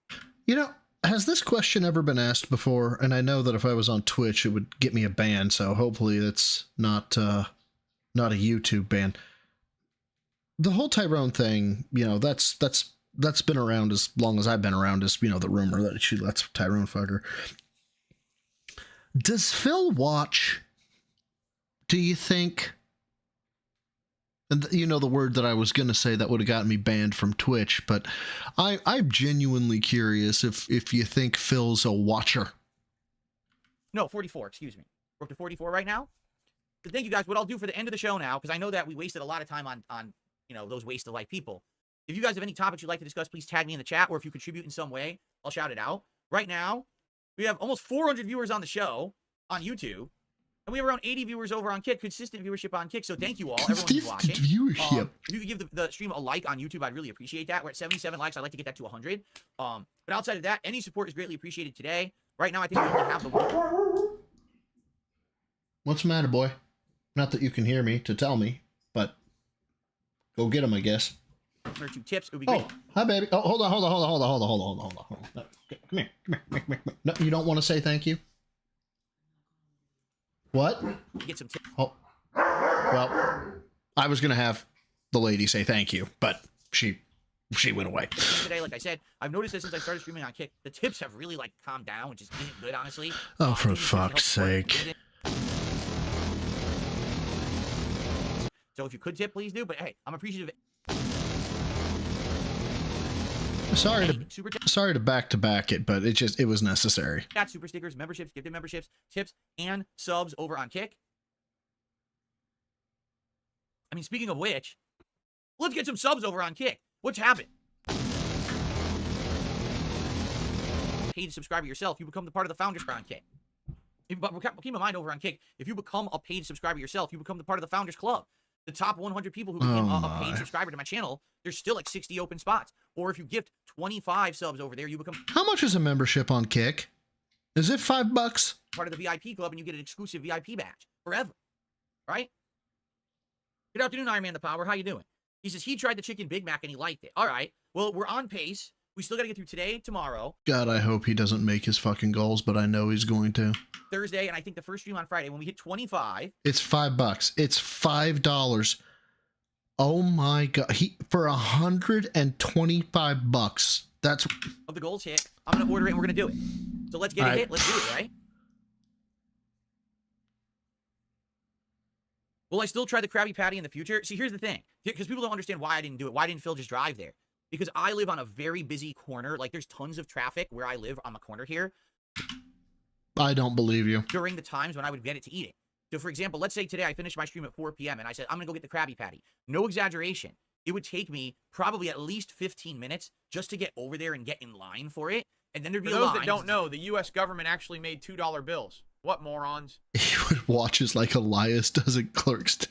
You know, has this question ever been asked before? And I know that if I was on Twitch, it would get me a ban. So hopefully that's not a YouTube ban. The whole Tyrone thing, you know, that's been around as long as I've been around, as, you know, the rumor that she lets Tyrone fuck her. Does Phil watch? Do you think? And you know the word that I was going to say that would have gotten me banned from Twitch, but I'm genuinely curious if you think Phil's a watcher. No, 44, excuse me. We're up to 44 right now. But thank you guys. What I'll do for the end of the show now, because I know that we wasted a lot of time on you know, those waste of life people. If you guys have any topics you'd like to discuss, please tag me in the chat, or if you contribute in some way, I'll shout it out. Right now, we have almost 400 viewers on the show on YouTube, and we have around 80 viewers over on Kick. Consistent viewership on Kick, so thank you all, everyone who's watching. Viewership. If you could give the stream a like on YouTube, I'd really appreciate that. We're at 77 likes. I'd like to get that to 100. But outside of that, any support is greatly appreciated today. Right now, I think we only have the... What's the matter, boy? Not that you can hear me to tell me, but go get him, I guess. 1 or 2 tips. It would be great. Oh, hi, baby. Oh, hold on. No, come here. No, you don't want to say thank you? What? Get some tips. Oh, well, I was gonna have the lady say thank you, but she went away. Today, like I said, I've noticed that since I started streaming on Kick, the tips have really like calmed down, which isn't good, honestly. Oh, for fuck's sake. So if you could tip, please do. But hey, I'm appreciative. Sorry to back it, but it was necessary. Got super stickers, memberships, gifted memberships, tips, and subs over on Kick. I mean, speaking of which, let's get some subs over on Kick. What's happened? Paid subscriber yourself, you become the part of the Founders Club on Kick. But keep in mind over on Kick, if you become a paid subscriber yourself, you become the part of the Founders Club. The top 100 people who became a paid subscriber to my channel, there's still like 60 open spots. Or if you gift 25 subs over there, you become... How much is a membership on Kick? Is it $5? Part of the VIP club, and you get an exclusive VIP badge forever. Right? Good afternoon, Iron Man the Power. How you doing? He says he tried the chicken Big Mac and he liked it. All right. Well, we're on pace. We still got to get through today, tomorrow. God, I hope he doesn't make his fucking goals, but I know he's going to. Thursday, and I think the first stream on Friday. When we hit 25... It's $5. It's $5. Oh my God. For $125. That's... Of the goals hit, I'm going to order it and we're going to do it. So let's get it hit. Let's do it, right? Will I still try the Krabby Patty in the future? See, here's the thing. Because people don't understand why I didn't do it. Why didn't Phil just drive there? Because I live on a very busy corner. Like, there's tons of traffic where I live on the corner here. I don't believe you. During the times when I would get it to eat it. So, for example, let's say today I finished my stream at 4 p.m. and I said, I'm going to go get the Krabby Patty. No exaggeration. It would take me probably at least 15 minutes just to get over there and get in line for it. And then there'd be a line. For those that don't know, the U.S. government actually made $2 bills. What morons? He would watch us like Elias does at Clerks.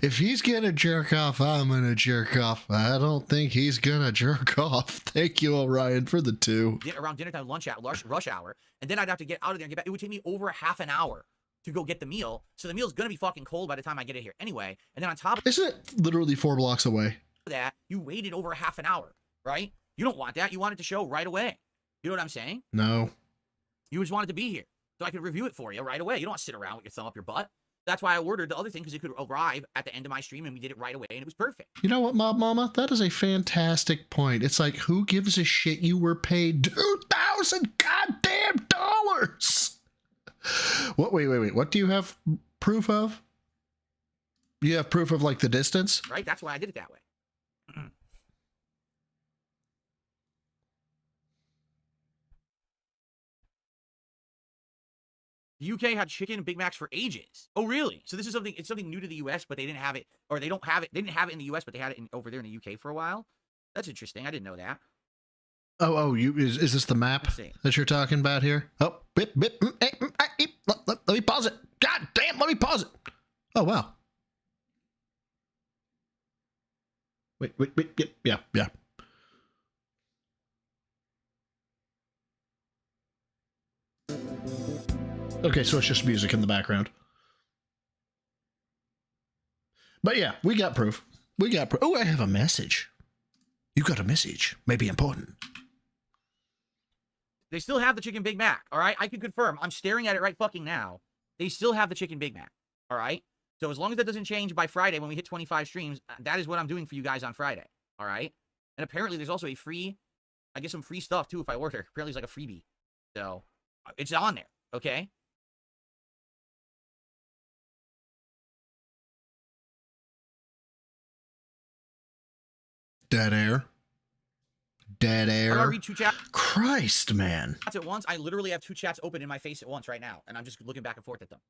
If he's gonna jerk off, I'm gonna jerk off. I don't think he's gonna jerk off. Thank you, Orion, for the 2. Around dinner time, lunch hour, rush hour. And then I'd have to get out of there and get back. It would take me over half an hour to go get the meal. So the meal's gonna be fucking cold by the time I get it here anyway. And then on top of Isn't it literally 4 blocks away? that, you waited over half an hour, right? You don't want that. You want it to show right away. You know what I'm saying? No. You just want it to be here so I could review it for you right away. You don't want to sit around with your thumb up your butt. That's why I ordered the other thing, because it could arrive at the end of my stream, and we did it right away, and it was perfect. You know what, Mob Mama? That is a fantastic point. It's like, who gives a shit you were paid $2,000 goddamn dollars? What? Wait. What do you have proof of? You have proof of, like, the distance? Right? That's why I did it that way. The UK had chicken Big Macs for ages. Oh, really? So this is something, it's something new to the US, but they didn't have it, or they don't have it. They didn't have it in the US, but they had it over there in the UK for a while. That's interesting. I didn't know that. Is this the map that you're talking about here? Oh, let me pause it. God damn, let me pause it. Oh, wow. Wait, yeah. Okay, so it's just music in the background. But yeah, we got proof. Oh, I have a message. You got a message. Maybe important. They still have the chicken Big Mac, all right? I can confirm. I'm staring at it right fucking now. They still have the chicken Big Mac, all right? So as long as that doesn't change by Friday when we hit 25 streams, that is what I'm doing for you guys on Friday, all right? And apparently there's also a free, I get some free stuff too if I order. Apparently it's like a freebie. So it's on there, okay? Dead air. I read 2 chats. Christ, man. At once, I literally have 2 chats open in my face at once right now, and I'm just looking back and forth at them.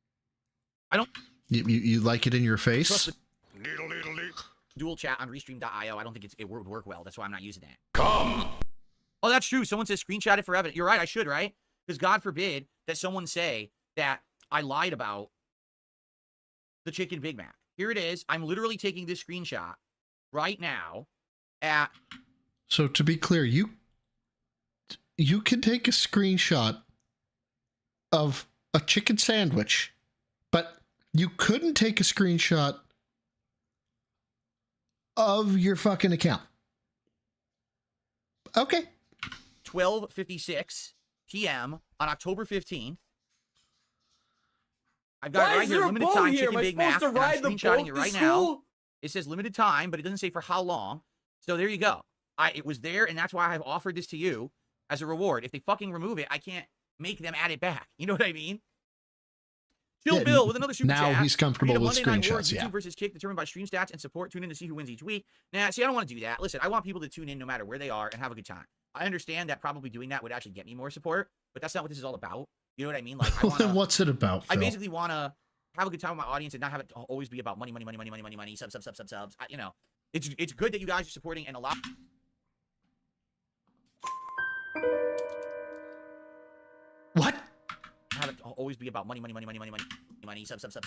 I don't. You like it in your face? dual chat on restream.io. I don't think it would work well. That's why I'm not using that. Come. Oh, that's true. Someone says screenshot it for evidence. You're right. I should, right? Because God forbid that someone say that I lied about the chicken Big Mac. Here it is. I'm literally taking this screenshot right now at... So to be clear, you can take a screenshot of a chicken sandwich, but you couldn't take a screenshot of your fucking account. Okay. 12:56 p.m. on October 15th. I've got it right here, limited time chicken Big Mac. And I'm screenshotting it right now. It says limited time, but it doesn't say for how long. So there you go. It was there, and that's why I've offered this to you as a reward. If they fucking remove it, I can't make them add it back. You know what I mean? Chill Bill with another super chat. Now he's comfortable with Monday Night War, screenshots, yeah. YouTube versus Kick determined by stream stats and support. Tune in to see who wins each week. Now, see, I don't want to do that. Listen, I want people to tune in no matter where they are and have a good time. I understand that probably doing that would actually get me more support, but that's not what this is all about. You know what I mean? Like, I wanna, then what's it about, Phil? I basically want to have a good time with my audience and not have it always be about money, subs. You know, it's good that you guys are supporting and allow. What? Have it always be about money, subs.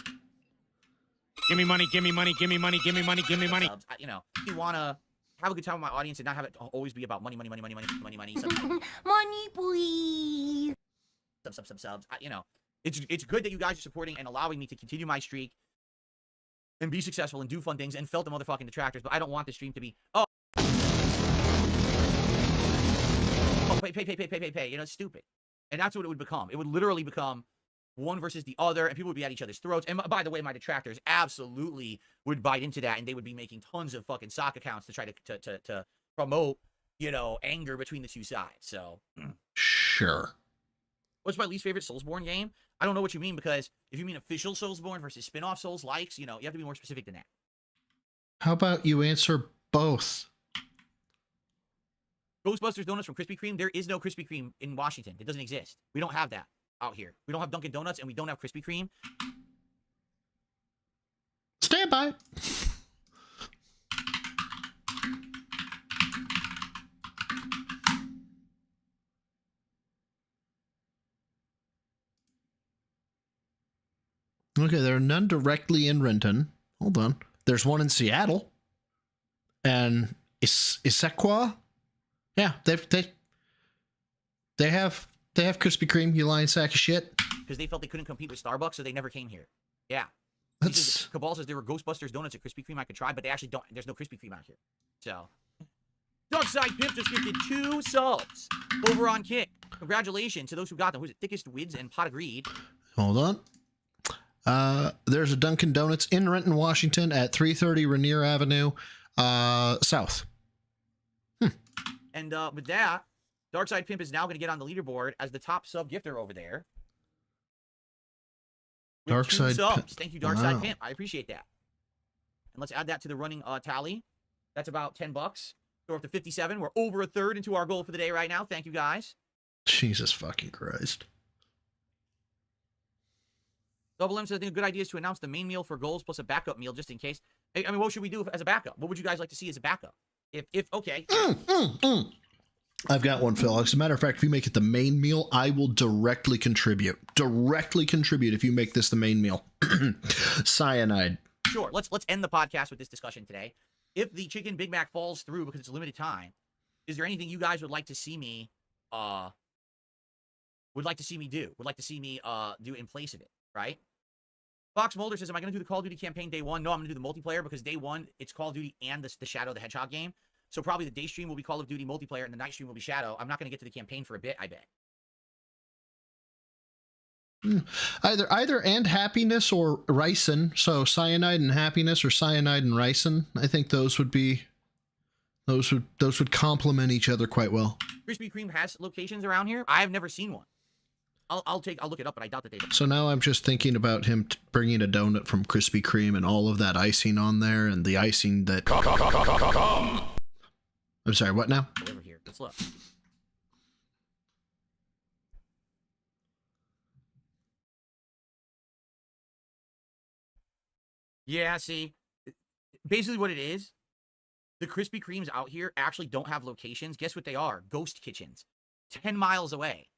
Give me money, give me money, give me money, give me money, give me money. You know, you want to have a good time with my audience and not have it always be about money, subs. Money, please. Subs. You know, it's good that you guys are supporting and allowing me to continue my streak and be successful and do fun things and felt the motherfucking detractors, but I don't want the stream to be, pay. You know, it's stupid. And that's what it would become. It would literally become one versus the other, and people would be at each other's throats. And by the way, my detractors absolutely would bite into that, and they would be making tons of fucking sock accounts to try to promote, you know, anger between the two sides. So, sure. What's my least favorite Soulsborne game? I don't know what you mean, because if you mean official Soulsborne versus spin-off Souls likes, you know, you have to be more specific than that. How about you answer both? Ghostbusters donuts from Krispy Kreme. There is no Krispy Kreme in Washington. It doesn't exist. We don't have that out here. We don't have Dunkin' Donuts, and we don't have Krispy Kreme. Stand by. Okay, there are none directly in Renton. Hold on. There's one in Seattle. And Issaquah? Yeah, they have Krispy Kreme, you lying sack of shit. Because they felt they couldn't compete with Starbucks, so they never came here. Yeah. Cabal says there were Ghostbusters donuts at Krispy Kreme I could try, but they actually don't. There's no Krispy Kreme out here. So, Darkside Pimp just gifted 2 subs over on Kick. Congratulations to those who got them. Who's it? Thickest Wids and Pot of Greed. Hold on. There's a Dunkin' Donuts in Renton, Washington at 330 Rainier Avenue, south. And with that, Darkside Pimp is now going to get on the leaderboard as the top sub gifter over there. With 2 subs. Thank you, Darkside Pimp. I appreciate that. And let's add that to the running tally. That's about $10. So we're up to 57. We're over a third into our goal for the day right now. Thank you, guys. Jesus fucking Christ. Double M says, I think a good idea is to announce the main meal for goals plus a backup meal just in case. I mean, what should we do as a backup? What would you guys like to see as a backup? Okay. I've got one, Phil. As a matter of fact, if you make it the main meal, I will directly contribute. Directly contribute if you make this the main meal. Cyanide. Sure. Let's end the podcast with this discussion today. If the chicken Big Mac falls through because it's a limited time, is there anything you guys would like to see me do? Would like to see me do in place of it, right? Fox Mulder says, am I going to do the Call of Duty campaign day 1? No, I'm going to do the multiplayer because day 1, it's Call of Duty and the Shadow the Hedgehog game. So probably the day stream will be Call of Duty multiplayer and the night stream will be Shadow. I'm not going to get to the campaign for a bit, I bet. Either and happiness or ricin. So cyanide and happiness or cyanide and ricin. I think those would complement each other quite well. Krispy Kreme has locations around here. I've never seen one. I'll look it up, but I doubt that they do. So now I'm just thinking about him bringing a donut from Krispy Kreme and all of that icing on there and the icing that... I'm sorry, what now? Over here. Let's look. Yeah, see, basically what it is, the Krispy Kremes out here actually don't have locations. Guess what they are? Ghost kitchens. 10 miles away.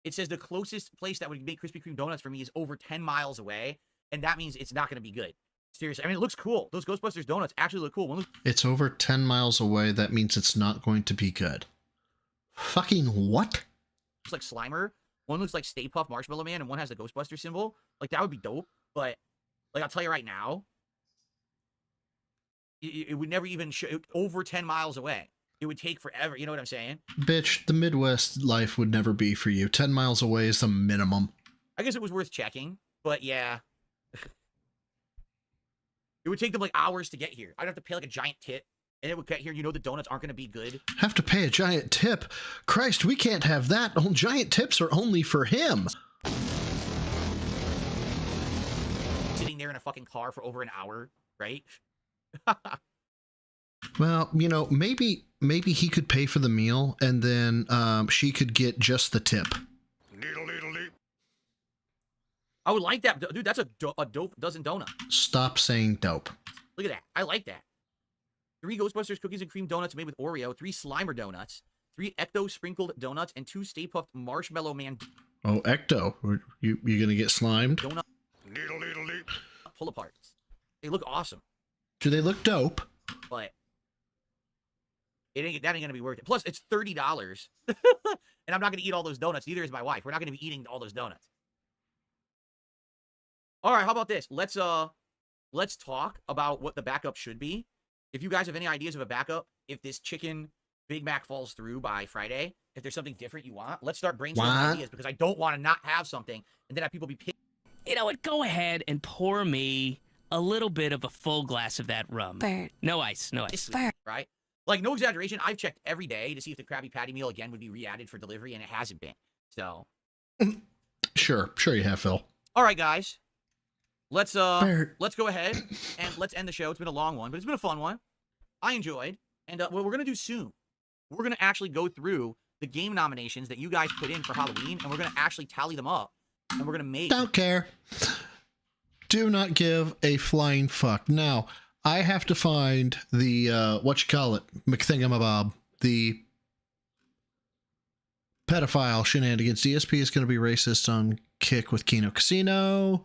It says the closest place that would make Krispy Kreme donuts for me is over 10 miles away, and that means it's not going to be good. Seriously. I mean, it looks cool. Those Ghostbusters donuts actually look cool. It's over 10 miles away. That means it's not going to be good. Fucking what? Looks like Slimer. One looks like Stay Puft Marshmallow Man, and one has the Ghostbuster symbol. Like, that would be dope, but, like, I'll tell you right now, it would never even show over 10 miles away. It would take forever. You know what I'm saying? Bitch, the Midwest life would never be for you. 10 miles away is the minimum. I guess it was worth checking, but yeah. It would take them like hours to get here. I'd have to pay like a giant tip, and it would get here. You know the donuts aren't going to be good. Have to pay a giant tip? Christ, we can't have that. Giant tips are only for him. Sitting there in a fucking car for over an hour, right? Well, you know, maybe he could pay for the meal, and then she could get just the tip. I would like that. Dude, that's a dope dozen donut. Stop saying dope. Look at that. I like that. 3 Ghostbusters cookies and cream donuts made with Oreo, 3 Slimer donuts, 3 Ecto sprinkled donuts, and 2 Stay Puft Marshmallow Man. Oh, Ecto. You gonna get slimed? Donut. Pull aparts. They look awesome. Do they look dope? But that ain't gonna be worth it. Plus, it's $30. And I'm not gonna eat all those donuts. Neither is my wife. We're not gonna be eating all those donuts. All right, how about this? Let's talk about what the backup should be. If you guys have any ideas of a backup, if this chicken Big Mac falls through by Friday, if there's something different you want, let's start brainstorming ideas, because I don't want to not have something and then have people be pissed. You know what? Go ahead and pour me a little bit of a full glass of that rum. Bert. No ice, no ice. Right? Like, no exaggeration, I've checked every day to see if the Krabby Patty meal again would be re-added for delivery, and it hasn't been. So. Sure you have, Phil. All right, guys. Let's go ahead and let's end the show. It's been a long one, but it's been a fun one. I enjoyed. And what we're going to do soon, we're going to actually go through the game nominations that you guys put in for Halloween, and we're going to actually tally them up. And we're going to make... Don't care. Do not give a flying fuck. Now, I have to find the, McThingamabob, the pedophile shenanigans. DSP is going to be racist on Kick with Kino Casino.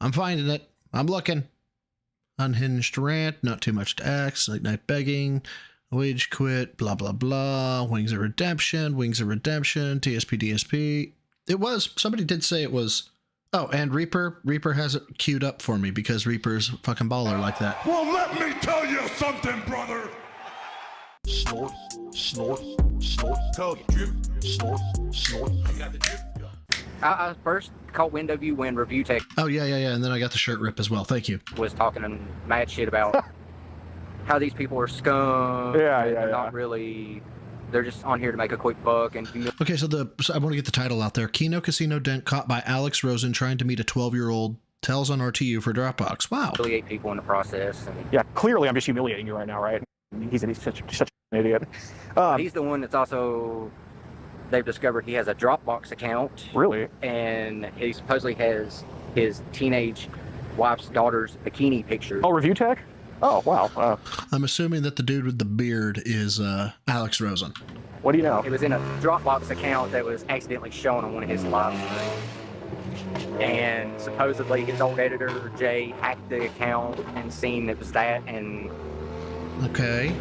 I'm finding it. I'm looking. Unhinged rant, not too much to X, late night begging, wage quit, blah, blah, blah, Wings of Redemption, TSP, DSP. It was, somebody did say it was, oh, and Reaper has it queued up for me because Reaper's fucking baller like that. Well, let me tell you something, brother. Snort, snort, snort, tug, drip, snort, snort. I got the drip. I first caught wind of you when Review Tech. Oh, yeah. And then I got the shirt rip as well. Thank you. Was talking mad shit about how these people are scum. They're not really. They're just on here to make a quick buck. And okay, so I want to get the title out there. Kino Casino Dent caught by Alex Rosen trying to meet a 12-year-old. Tells on RTU for Dropbox. Wow. Humiliate people in the process. And yeah, clearly I'm just humiliating you right now, right? He's such an idiot. He's the one that's also. They've discovered he has a Dropbox account. Really? And he supposedly has his teenage wife's daughter's bikini picture. Oh, Review Tech? Oh, wow. I'm assuming that the dude with the beard is Alex Rosen. What do you know? It was in a Dropbox account that was accidentally shown on one of his live streams. And supposedly his old editor, Jay, hacked the account and seen it was that, and okay,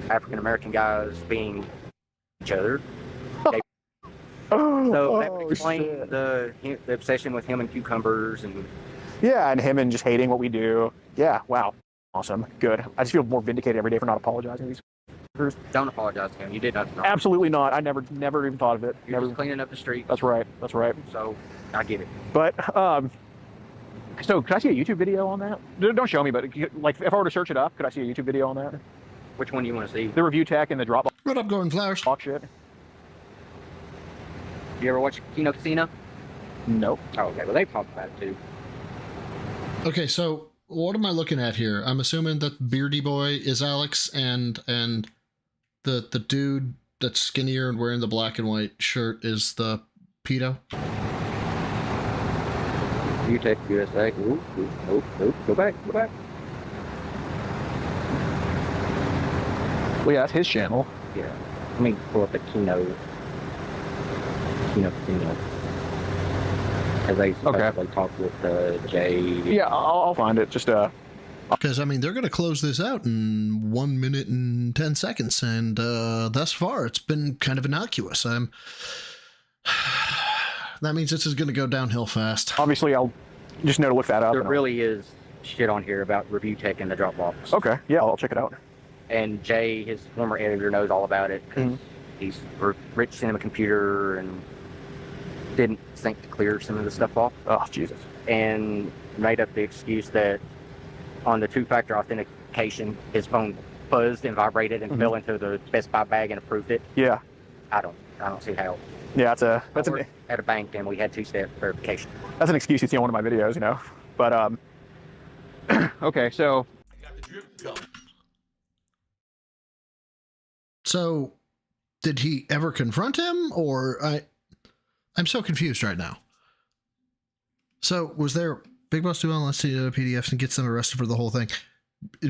African-American guys being each other. So that would explain the obsession with him and cucumbers and... Yeah, and him and just hating what we do. Yeah, wow. Awesome. Good. I just feel more vindicated every day for not apologizing to these. Don't apologize to him. You did nothing wrong. Absolutely not. I never even thought of it. You're just cleaning up the street. That's right. So, I get it. But, so could I see a YouTube video on that? Don't show me, but like if I were to search it up, could I see a YouTube video on that? Which one do you want to see? The Review Tech and the Dropbox. What up, Gordon Flowers? Talk shit. You ever watch Kino Casino? Nope. Oh, okay. Well, they talked about it too. Okay, so what am I looking at here? I'm assuming that Beardy Boy is Alex, and the dude that's skinnier and wearing the black and white shirt is the pedo. You take USA. Nope. Go back. Well, yeah, that's his channel. Yeah. Let me pull up a Kino Casino. Because they supposedly talked with Jay. Yeah, I'll find it. Just Because, I mean, they're going to close this out in 1 minute and 10 seconds, and thus far, it's been kind of innocuous. That means this is going to go downhill fast. Obviously, I'll just know to look that up. There really is shit on here about review tech in the Dropbox. Okay, yeah, I'll check it out. And Jay, his former editor, knows all about it. He's rich sent him a computer and didn't think to clear some of the stuff off. Oh, Jesus. And made up the excuse that on the two-factor authentication, his phone buzzed and vibrated and fell into the Best Buy bag and approved it. Yeah. I don't see how. Yeah, that's at a bank and we had two-step verification. That's an excuse you see on one of my videos, you know. But okay, so. So, did he ever confront him, or I'm so confused right now. So, was there Big Boss do let's see PDFs and gets them arrested for the whole thing?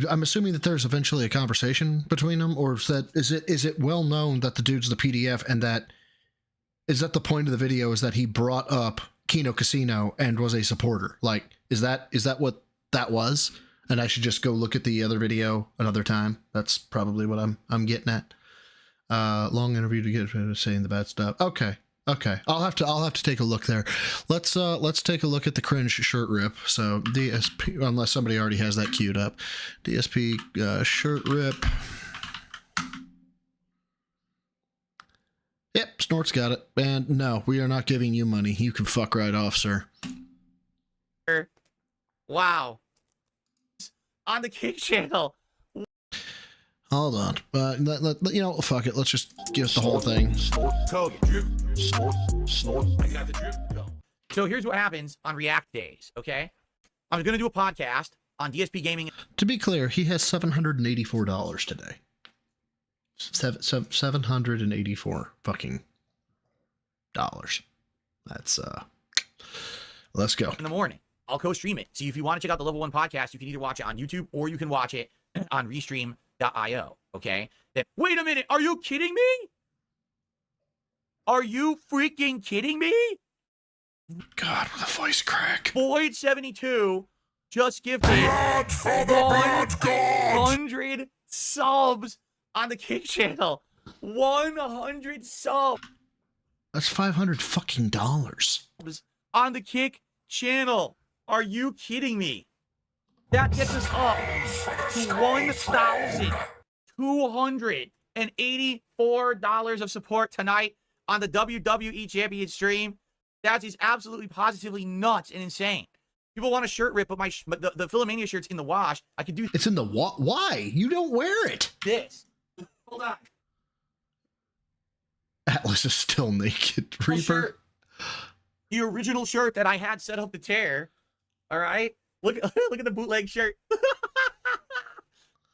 I'm assuming that there's eventually a conversation between them, or is it well known that the dude's the PDF, and that is that the point of the video is that he brought up Kino Casino and was a supporter? Like, is that what that was? And I should just go look at the other video another time. That's probably what I'm getting at. Long interview to get saying the bad stuff. Okay. I'll have to take a look there. Let's take a look at the cringe shirt rip. So DSP, unless somebody already has that queued up. DSP shirt rip. Yep, Snort's got it. And no, we are not giving you money. You can fuck right off, sir. Wow. On the Kick channel. Hold on. Fuck it. Let's just give it the whole thing. Code. Snort. I got the drip. So here's what happens on React days, okay? I'm going to do a podcast on DSP Gaming. To be clear, he has $784 today. 784 fucking dollars. That's, let's go. In the morning. I'll co-stream it. So if you want to check out the Level 1 podcast, you can either watch it on YouTube or you can watch it on Restream.io, okay? Then, wait a minute, are you kidding me? Are you freaking kidding me? God, with a voice crack. Boyd72 just gifted 100 subs on the Kick channel. 100 subs. That's $500 fucking dollars. On the Kick channel. Are you kidding me? That gets us up to $1,284 of support tonight on the WWE Champion stream. That is absolutely positively nuts and insane. People want a shirt rip, but the Philomania shirt's in the wash. I could do. It's in the why? You don't wear it. This. Hold on. Atlas is still naked. Reaper. Shirt. The original shirt that I had set up to tear. All right. Look at the bootleg shirt.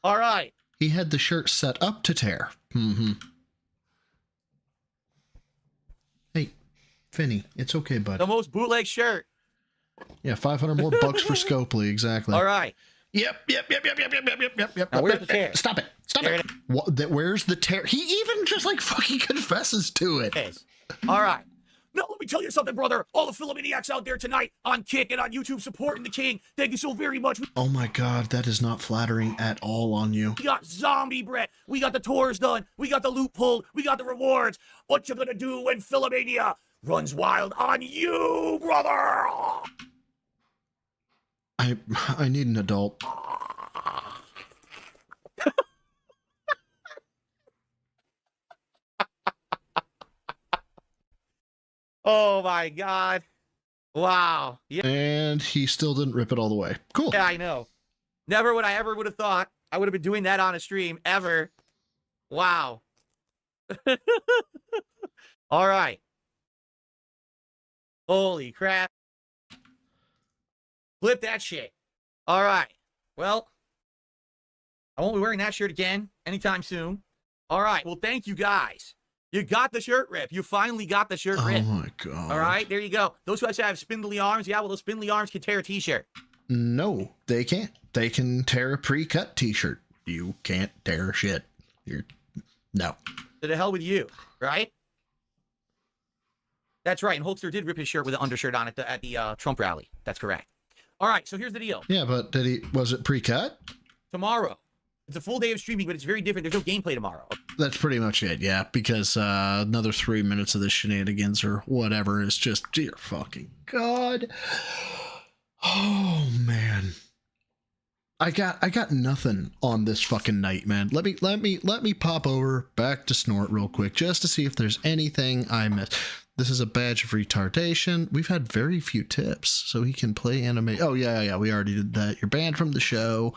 All right. He had the shirt set up to tear. Mm-hmm. Hey, Finny, it's okay, bud. The most bootleg shirt. Yeah, 500 more bucks for Scopely, exactly. All right. Yep. Now, where's the tear? Stop it. Where's the tear? He even just like fucking confesses to it. All right. Now, let me tell you something, brother. All the Philomaniacs out there tonight on Kick and on YouTube supporting the King. Thank you so very much. Oh my God, that is not flattering at all on you. We got zombie Brett. We got the tours done. We got the loot pulled. We got the rewards. What you gonna do when Philomania runs wild on you, brother? I need an adult. Oh my God. Wow. Yeah. And he still didn't rip it all the way. Cool. Yeah, I know. Never would I ever would have thought I would have been doing that on a stream ever. Wow. All right. Holy crap. Flip that shit. All right. Well, I won't be wearing that shirt again anytime soon. All right. Well, thank you guys. You got the shirt rip. You finally got the shirt rip. Oh my God. All right, there you go. Those who have spindly arms, yeah, well, those spindly arms can tear a t-shirt. No, they can't. They can tear a pre-cut t-shirt. You can't tear shit. No. To the hell with you, right? That's right. And Hulkster did rip his shirt with an undershirt on at the Trump rally. That's correct. All right, so here's the deal. Yeah, but was it pre-cut? Tomorrow. It's a full day of streaming, but it's very different. There's no gameplay tomorrow. That's pretty much it, yeah, because another 3 minutes of this shenanigans or whatever is just, dear fucking God. Oh, man. I got nothing on this fucking night, man. Let me pop over back to Snort real quick just to see if there's anything I missed. This is a badge of retardation. We've had very few tips, so he can play anime. Oh yeah, we already did that. You're banned from the show.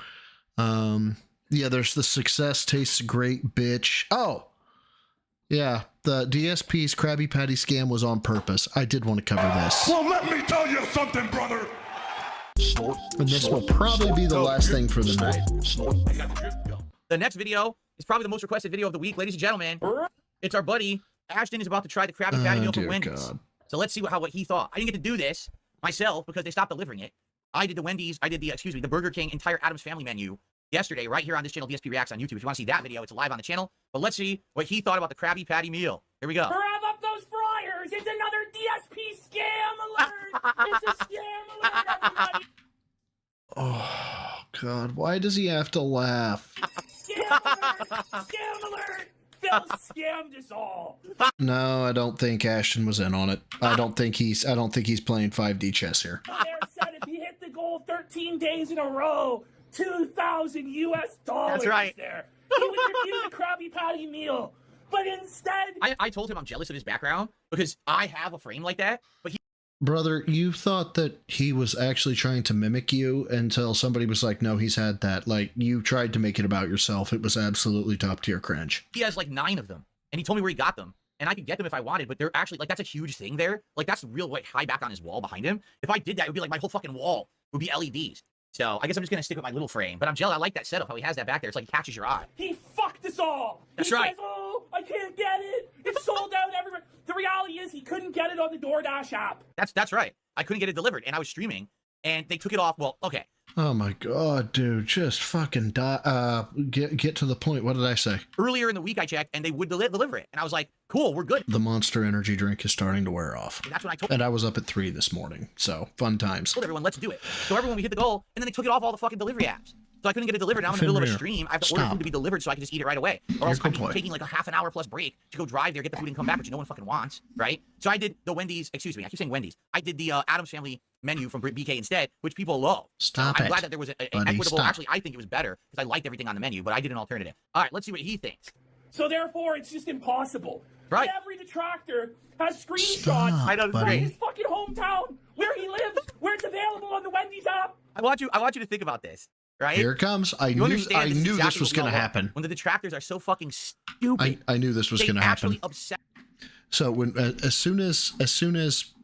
Yeah, there's the success tastes great, bitch. Oh, yeah, the DSP's Krabby Patty scam was on purpose. I did want to cover this. Well, let me tell you something, brother. And this will probably be the last thing for the night. The next video is probably the most requested video of the week, ladies and gentlemen. It's our buddy Ashton is about to try the Krabby Patty meal from Wendy's. God. So let's see what he thought. I didn't get to do this myself because they stopped delivering it. I did the Wendy's, the Burger King entire Addams Family menu yesterday right here on this channel, DSP Reacts on YouTube. If you want to see that video, it's live on the channel. But let's see what he thought about the Krabby Patty meal. Here we go. Rev up those fryers! It's another DSP scam alert! It's a scam alert, everybody! Oh, God, why does he have to laugh? Scam alert! Scam alert! Phil scammed us all! No, I don't think Ashton was in on it. I don't think he's playing 5D chess here. There said if he hit the goal 13 days in a row, $2,000 US. That's right. There. He would review the Krabby Patty meal. But instead... I told him I'm jealous of his background because I have a frame like that, but he... Brother, you thought that he was actually trying to mimic you until somebody was like, no, he's had that. Like, you tried to make it about yourself. It was absolutely top tier cringe. He has like 9 of them, and he told me where he got them. And I could get them if I wanted, but they're actually, like, that's a huge thing there. Like, that's real, like, high back on his wall behind him. If I did that, it would be like my whole fucking wall would be LEDs. So I guess I'm just going to stick with my little frame. But I'm jealous. I like that setup, how he has that back there. It's like it catches your eye. He fucked us all. That's he right. Says, oh, I can't get it. It's sold out everywhere. The reality is he couldn't get it on the DoorDash app. That's right. I couldn't get it delivered, and I was streaming, and they took it off. Well, okay. Oh my God, dude, just fucking get to the point. What did I say? Earlier in the week, I checked, and they would deliver it, and I was like, cool, we're good. The Monster Energy drink is starting to wear off. And that's when I told. And I was up at 3 this morning, so fun times. I told everyone, let's do it. So everyone, we hit the goal, and then they took it off all the fucking delivery apps. So I couldn't get it delivered. Now I'm in the middle of a stream. I have to order food to be delivered so I can just eat it right away. Or else I'm taking like a half an hour plus break to go drive there, get the food, and come back, which no one fucking wants, right? So I did the Wendy's, excuse me, I keep saying Wendy's. I did the Addams Family menu from BK instead, which people love. Stop I'm it. glad that there was an equitable, actually, I think it was better because I liked everything on the menu, but I did an alternative. All right, let's see what he thinks. So therefore, it's just impossible. Right. Every detractor has screenshots from his fucking hometown, where he lives, where it's available on the Wendy's app. I want you to think about this. Right? Here it comes. I knew this was going to happen. When the detractors are so fucking stupid. I knew this was going to happen. So when as soon as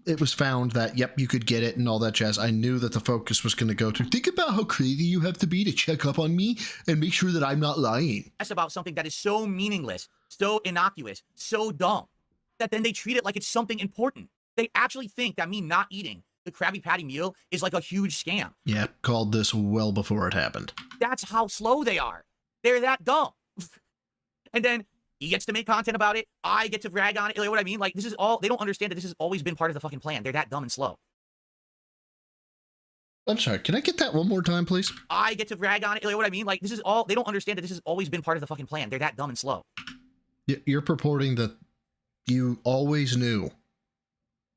it was found that yep, you could get it and all that jazz, I knew that the focus was going to go to think about how crazy you have to be to check up on me and make sure that I'm not lying. That's about something that is so meaningless, so innocuous, so dumb that then they treat it like it's something important. They actually think that me not eating the Krabby Patty meal is like a huge scam. Yeah, called this well before it happened. That's how slow they are. They're that dumb. And then he gets to make content about it. I get to brag on it. You know what I mean? Like, this is all, they don't understand that this has always been part of the fucking plan. They're that dumb and slow. I'm sorry, can I get that one more time, please? I get to brag on it. You know what I mean? Like, this is all, they don't understand that this has always been part of the fucking plan. They're that dumb and slow. You're purporting that you always knew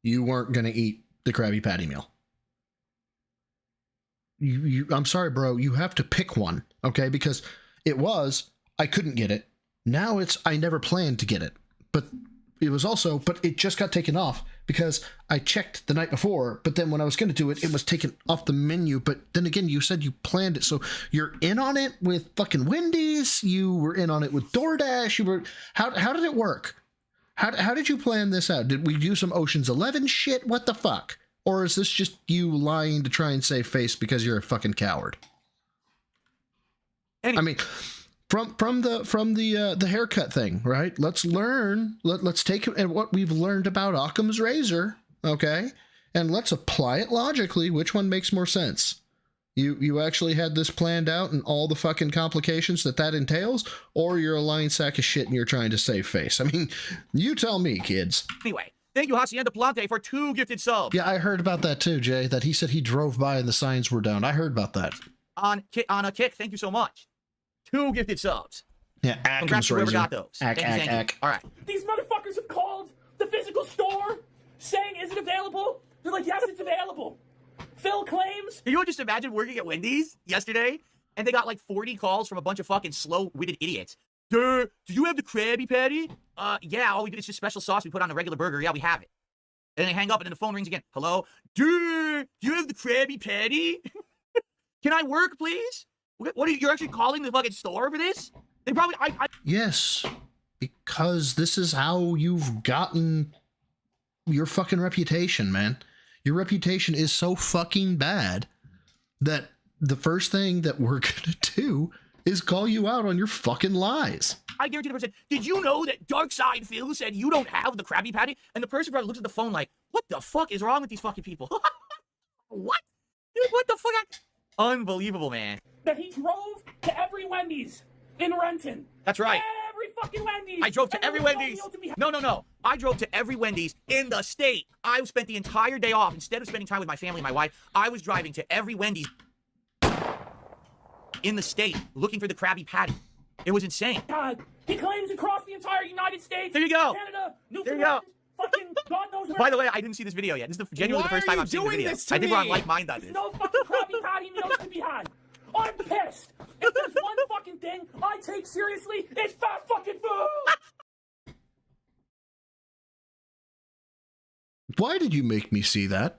you weren't going to eat the Krabby Patty meal. I'm sorry, bro. You have to pick one, okay? Because it was, I couldn't get it. Now it's, I never planned to get it. But it was also, but it just got taken off because I checked the night before. But then when I was going to do it, it was taken off the menu. But then again, you said you planned it. So you're in on it with fucking Wendy's. You were in on it with DoorDash. You were, how did it work? How did you plan this out? Did we do some Ocean's 11 shit? What the fuck? Or is this just you lying to try and save face because you're a fucking coward? I mean, from the haircut thing, right? Let's learn. Let's take what we've learned about Occam's razor, okay, and let's apply it logically. Which one makes more sense? You actually had this planned out and all the fucking complications that entails, or you're a lying sack of shit and you're trying to save face? I mean, you tell me, kids. Anyway, thank you, Hacienda Plante, for 2 gifted subs. Yeah, I heard about that too, Jay, that he said he drove by and the signs were down. I heard about that. On a kick, thank you so much. 2 gifted subs. Yeah, congrats to whoever got those. Thank you. All right. These motherfuckers have called the physical store saying, is it available? They're like, yes, it's available. Phil claims. Can you just imagine working at Wendy's yesterday and they got like 40 calls from a bunch of fucking slow-witted idiots? Do you have the Krabby Patty? Yeah, all we do is just special sauce we put on a regular burger. Yeah, we have it. And they hang up and then the phone rings again. Hello? Do you have the Krabby Patty? Can I work, please? What are you, you're actually calling the fucking store for this? They probably, Yes, because this is how you've gotten your fucking reputation, man. Your reputation is so fucking bad that the first thing that we're gonna do is call you out on your fucking lies. I guarantee the person, did you know that Dark Side Phil said you don't have the Krabby Patty? And the person probably looks at the phone like, what the fuck is wrong with these fucking people? What? Dude, what the fuck? Unbelievable, man. That he drove to every Wendy's in Renton. That's right. Every fucking Wendy's. I drove to every Wendy's. No. I drove to every Wendy's in the state. I spent the entire day off. Instead of spending time with my family and my wife, I was driving to every Wendy's in the state looking for the Krabby Patty. It was insane. God, he claims across the entire United States. There you go. Canada, Newfoundland, There you go. fucking God knows where. By the way, I didn't see this video yet. This is genuinely the first time I'm seeing the video. I think we're on like mind on this. No fucking Krabby Patty meals to be had. I'm pissed. If there's one fucking thing I take seriously, it's fat fucking food. Why did you make me see that?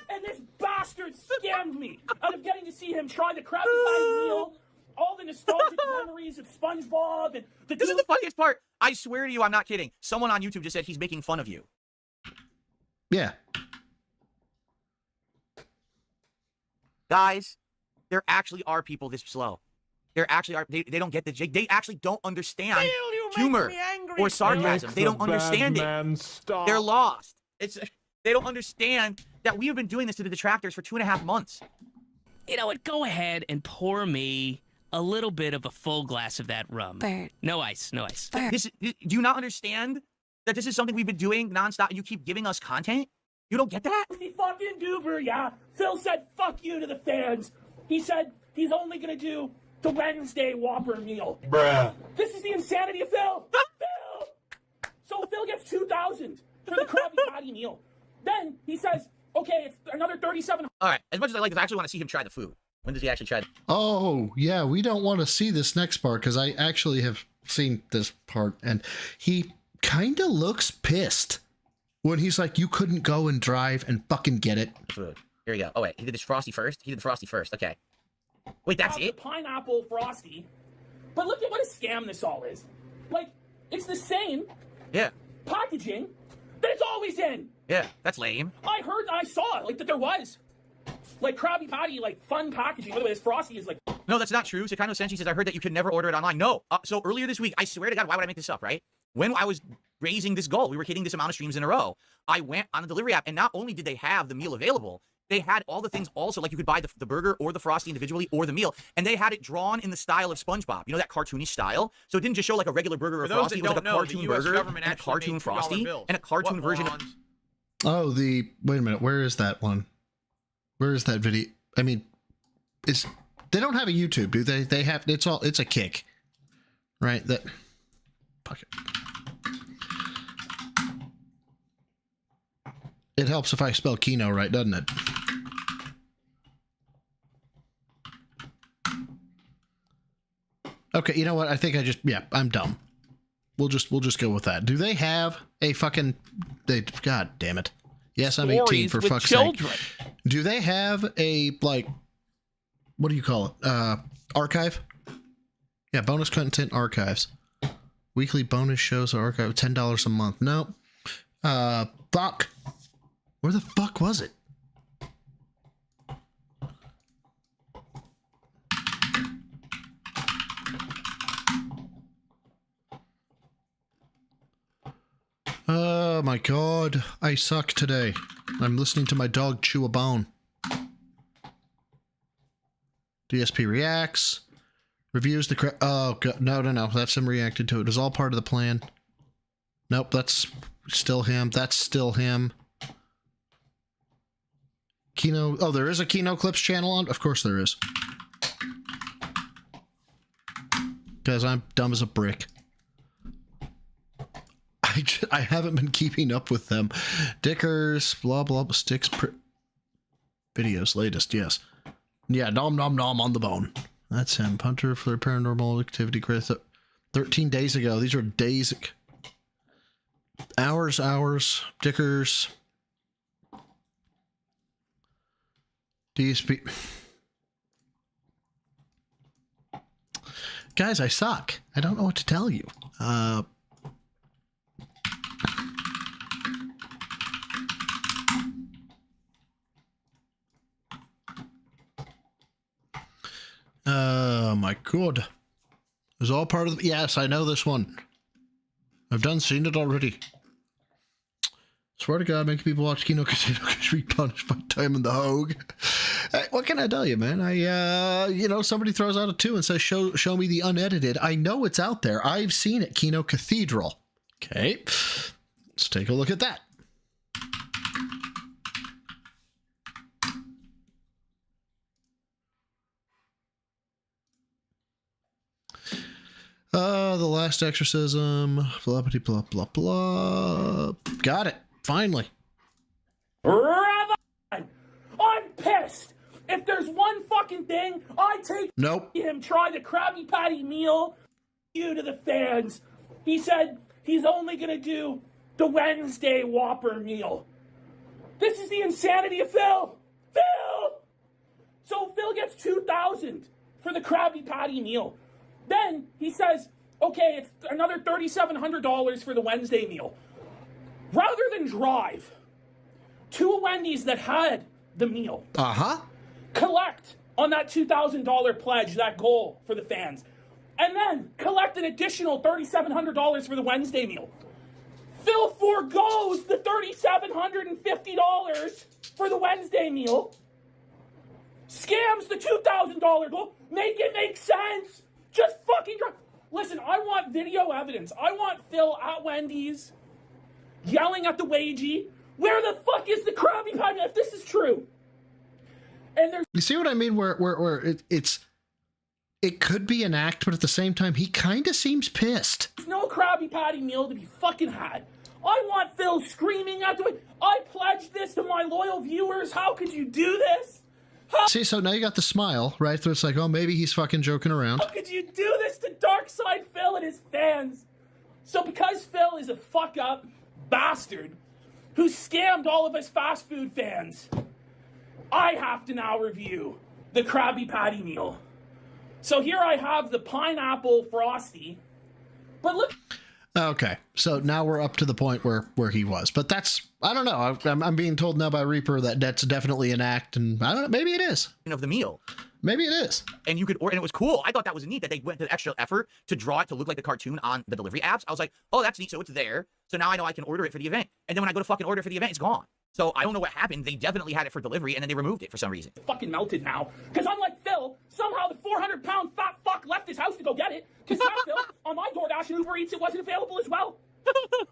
And this bastard scammed me out of getting to see him try the Krabby Patty meal, all the nostalgic memories of SpongeBob and the. This is the funniest part. I swear to you, I'm not kidding. Someone on YouTube just said he's making fun of you. Yeah. Guys, there actually are people this slow. There actually are. They don't get the jig. They actually don't understand humor or sarcasm. They don't understand it. They're lost. They don't understand that we have been doing this to the detractors for 2.5 months. You know what? Go ahead and pour me a little bit of a full glass of that rum. Bert. No ice, no ice. Do you not understand that this is something we've been doing nonstop and you keep giving us content? You don't get that? The fucking goober, yeah. Phil said fuck you to the fans. He said he's only gonna do the Wednesday Whopper meal. Bruh. This is the insanity of Phil. Phil! So Phil gets $2,000 for the Krabby Patty meal. Then he says, okay, it's another $37. All right, as much as I like this, I actually want to see him try the food. When does he actually try? Oh, yeah, we don't want to see this next part because I actually have seen this part and he kind of looks pissed when he's like, you couldn't go and drive and fucking get it. Food. Here we go. Oh, wait, he did this Frosty first? He did the Frosty first, okay. Wait, that's it? Pineapple Frosty. But look at what a scam this all is. Like, it's the same packaging that it's always in. Yeah, that's lame. I saw like that there was like Krabby Patty, like fun packaging. By the way, this Frosty is like. No, that's not true. Sekano Senshi says, I heard that you could never order it online. No. So earlier this week, I swear to God, why would I make this up, right? When I was raising this goal, we were hitting this amount of streams in a row. I went on the delivery app, and not only did they have the meal available, they had all the things also, like you could buy the burger or the Frosty individually or the meal, and they had it drawn in the style of SpongeBob. You know, that cartoonish style? So it didn't just show like a regular burger or Frosty. It was like a cartoon burger and a cartoon Frosty and a cartoon version of... Oh, wait a minute. Where is that one? Where is that video? I mean, they don't have a YouTube, do they? They have, it's a kick, right? Fuck it. It helps if I spell Kino right, doesn't it? Okay, you know what? I think I'm dumb. We'll just go with that. Do they have a fucking... God damn it. Yes, I'm 18 for fuck's sake. Do they have a, like... What do you call it? Archive? Yeah, bonus content archives. Weekly bonus shows are archived. $10 a month. No. Fuck. Where the fuck was it? Oh my god, I suck today. I'm listening to my dog chew a bone. DSP reacts. Reviews the... Oh, no. That's him reacted to it. It was all part of the plan. Nope, that's still him. That's still him. Kino... Oh, there is a Kino Clips channel on? Of course there is. Because I'm dumb as a brick. I haven't been keeping up with them. Dickers, blah, blah, sticks... Videos, latest, yes. Yeah, nom nom nom on the bone. That's him. Punter for paranormal activity. 13 days ago. These are days. Hours. Dickers. DSP. Guys, I suck. I don't know what to tell you. Oh my god. It was all part of the... Yes, I know this one. I've seen it already. Swear to God, making people watch Kino Casino should be punished by time in the Hogue. Hey, what can I tell you, man? Somebody throws out a 2 and says, show me the unedited. I know it's out there. I've seen it, Kino Cathedral. Okay. Let's take a look at that. The Last Exorcism, blah, blah, blah, blah, blah. Got it. Finally. Rabbi! I'm pissed! If there's one fucking thing, I take him try the Krabby Patty meal to the fans. He said he's only gonna do the Wednesday Whopper meal. This is the insanity of Phil! Phil! So Phil gets $2,000 for the Krabby Patty meal. Then he says, okay, it's another $3,700 for the Wednesday meal. Rather than drive to a Wendy's that had the meal, collect on that $2,000 pledge, that goal for the fans, and then collect an additional $3,700 for the Wednesday meal. Phil forgoes the $3,750 for the Wednesday meal, scams the $2,000 goal, make it make sense. Just fucking drive. Listen, I want video evidence. I want Phil at Wendy's yelling at the wagey, where the fuck is the Krabby Patty if this is true? And there's... You see what I mean? Where it could be an act, but at the same time, he kind of seems pissed. There's no Krabby Patty meal to be fucking had. I want Phil screaming at the wagey. I pledged this to my loyal viewers. How could you do this? See, so now you got the smile, right? So it's like, oh, maybe he's fucking joking around. How could you do this to Darkside Phil and his fans? So because Phil is a fuck-up bastard who scammed all of us fast food fans, I have to now review the Krabby Patty meal. So here I have the pineapple frosty, but look... Okay, so now we're up to the point where he was. But that's, I don't know. I'm being told now by Reaper that that's definitely an act, and I don't know, maybe it is. Of the meal. Maybe it is. And you could order, and it was cool. I thought that was neat that they went to the extra effort to draw it to look like the cartoon on the delivery apps. I was like, oh, that's neat, so it's there. So now I know I can order it for the event. And then when I go to fucking order it for the event, it's gone. So I don't know what happened. They definitely had it for delivery, and then they removed it for some reason. Fucking melted now. Because unlike Phil, somehow the 400-pound fat fuck left his house to go get it. Because now, Phil, on my DoorDash and Uber Eats, it wasn't available as well.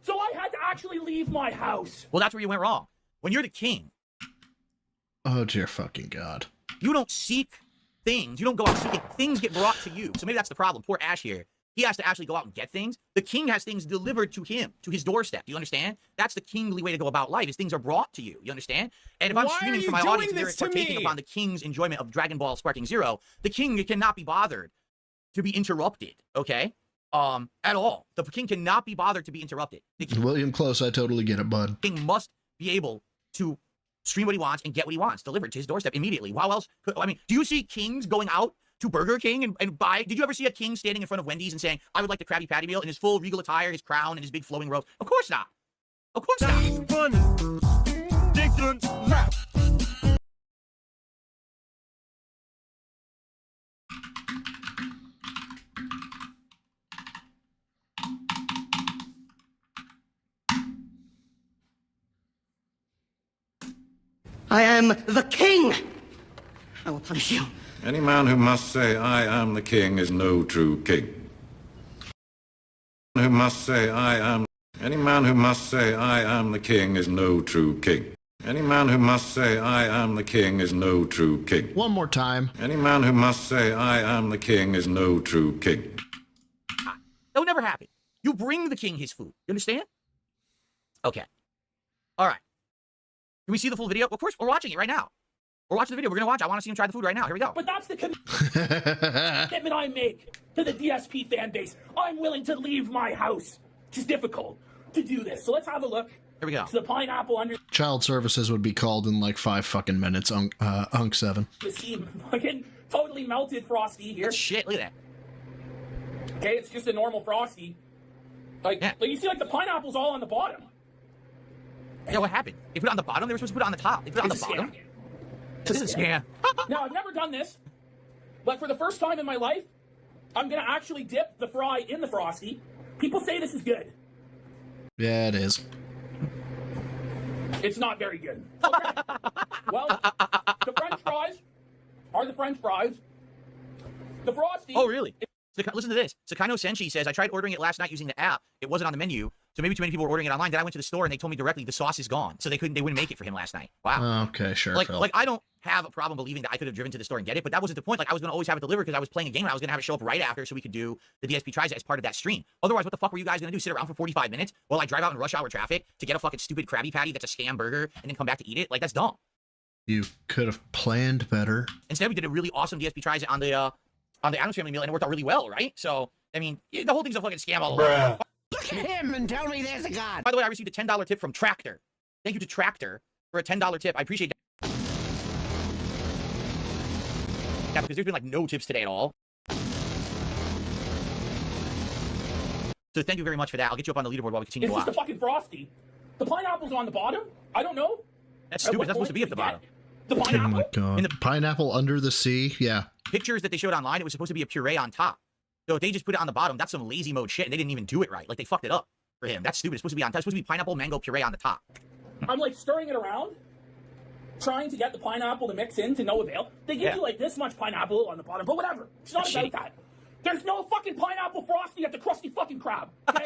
So I had to actually leave my house. Well, that's where you went wrong. When you're the king. Oh, dear fucking God. You don't seek things. You don't go out seeking. Things get brought to you. So maybe that's the problem. Poor Ash here. He has to actually go out and get things. The king has things delivered to him, to his doorstep. Do you understand? That's the kingly way to go about life, is things are brought to you. You understand? And if I'm screaming for my audience and they're partaking upon the king's enjoyment of Dragon Ball Sparking Zero, the king cannot be bothered to be interrupted, okay? At all. The king cannot be bothered to be interrupted. William Close, I totally get it, bud. The king must be able to stream what he wants and get what he wants delivered to his doorstep immediately. How else? I mean, do you see kings going out to Burger King and buy? Did you ever see a king standing in front of Wendy's and saying, I would like the Krabby Patty meal in his full regal attire, his crown, and his big flowing robes? Of course not. Of course not. I am the king. I will punish you Any man who must say, I am the king, is no true king. Who must say, I am. Any man who must say, I am the king, is no true king. Any man who must say, I am the king, is no true king. One more time. Any man who must say, I am the king, is no true king. That would never happen. You bring the king his food. You understand? Okay. All right. Can we see the full video? Of course, we're watching it right now. We're watching the video. We're going to watch. I want to see him try the food right now. Here we go. But that's the commitment I make to the DSP fan base. I'm willing to leave my house. It's difficult to do this. So let's have a look. Here we go. It's the pineapple under Child services would be called in like 5 fucking minutes. Unk 7. the seam. Fucking totally melted Frosty here. Shit, look at that. Okay, it's just a normal Frosty. Like you see, like the pineapple's all on the bottom. Yeah, what happened? They put it on the bottom? They were supposed to put it on the top. They put it on the bottom? This is a scam. Now, I've never done this, but for the first time in my life, I'm going to actually dip the fry in the Frosty. People say this is good. Yeah, it is. It's not very good. Okay. Well, the French fries are the French fries. The Frosty... Oh, really? Listen to this. Sakano Senshi says, I tried ordering it last night using the app. It wasn't on the menu, so maybe too many people were ordering it online. Then I went to the store and they told me directly the sauce is gone, so they wouldn't make it for him last night. Wow. Okay, sure. Like Phil. I don't have a problem believing that I could have driven to the store and get it, but that wasn't the point. Like I was going to always have it delivered because I was playing a game and I was going to have it show up right after so we could do the DSP tries as part of that stream. Otherwise, what the fuck were you guys going to do? Sit around for 45 minutes while I drive out in rush hour traffic to get a fucking stupid Krabby Patty that's a scam burger and then come back to eat it? Like that's dumb. You could have planned better. Instead, we did a really awesome DSP tries on the Addams Family meal and it worked out really well, right? So, I mean, the whole thing's a fucking scam all along. Look at him and tell me there's a God. By the way, I received a $10 tip from Tractor. Thank you to Tractor for a $10 tip. I appreciate that. Yeah, because there's been like no tips today at all. So thank you very much for that. I'll get you up on the leaderboard while we continue to It's watch. just a fucking Frosty. The pineapple's on the bottom? I don't know. That's stupid. That's supposed to be at the bottom. The Oh pineapple? my god. Pineapple under the sea? Yeah. Pictures that they showed online, it was supposed to be a puree on top. So if they just put it on the bottom, that's some lazy mode shit, and they didn't even do it right. Like, they fucked it up for him. That's stupid. It's supposed to be on top. It's supposed to be pineapple mango puree on the top. I'm like stirring it around, trying to get the pineapple to mix in to no avail. They give you like this much pineapple on the bottom, but whatever. It's not about that. There's no fucking pineapple Frosty at the Krusty fucking Krab. Okay?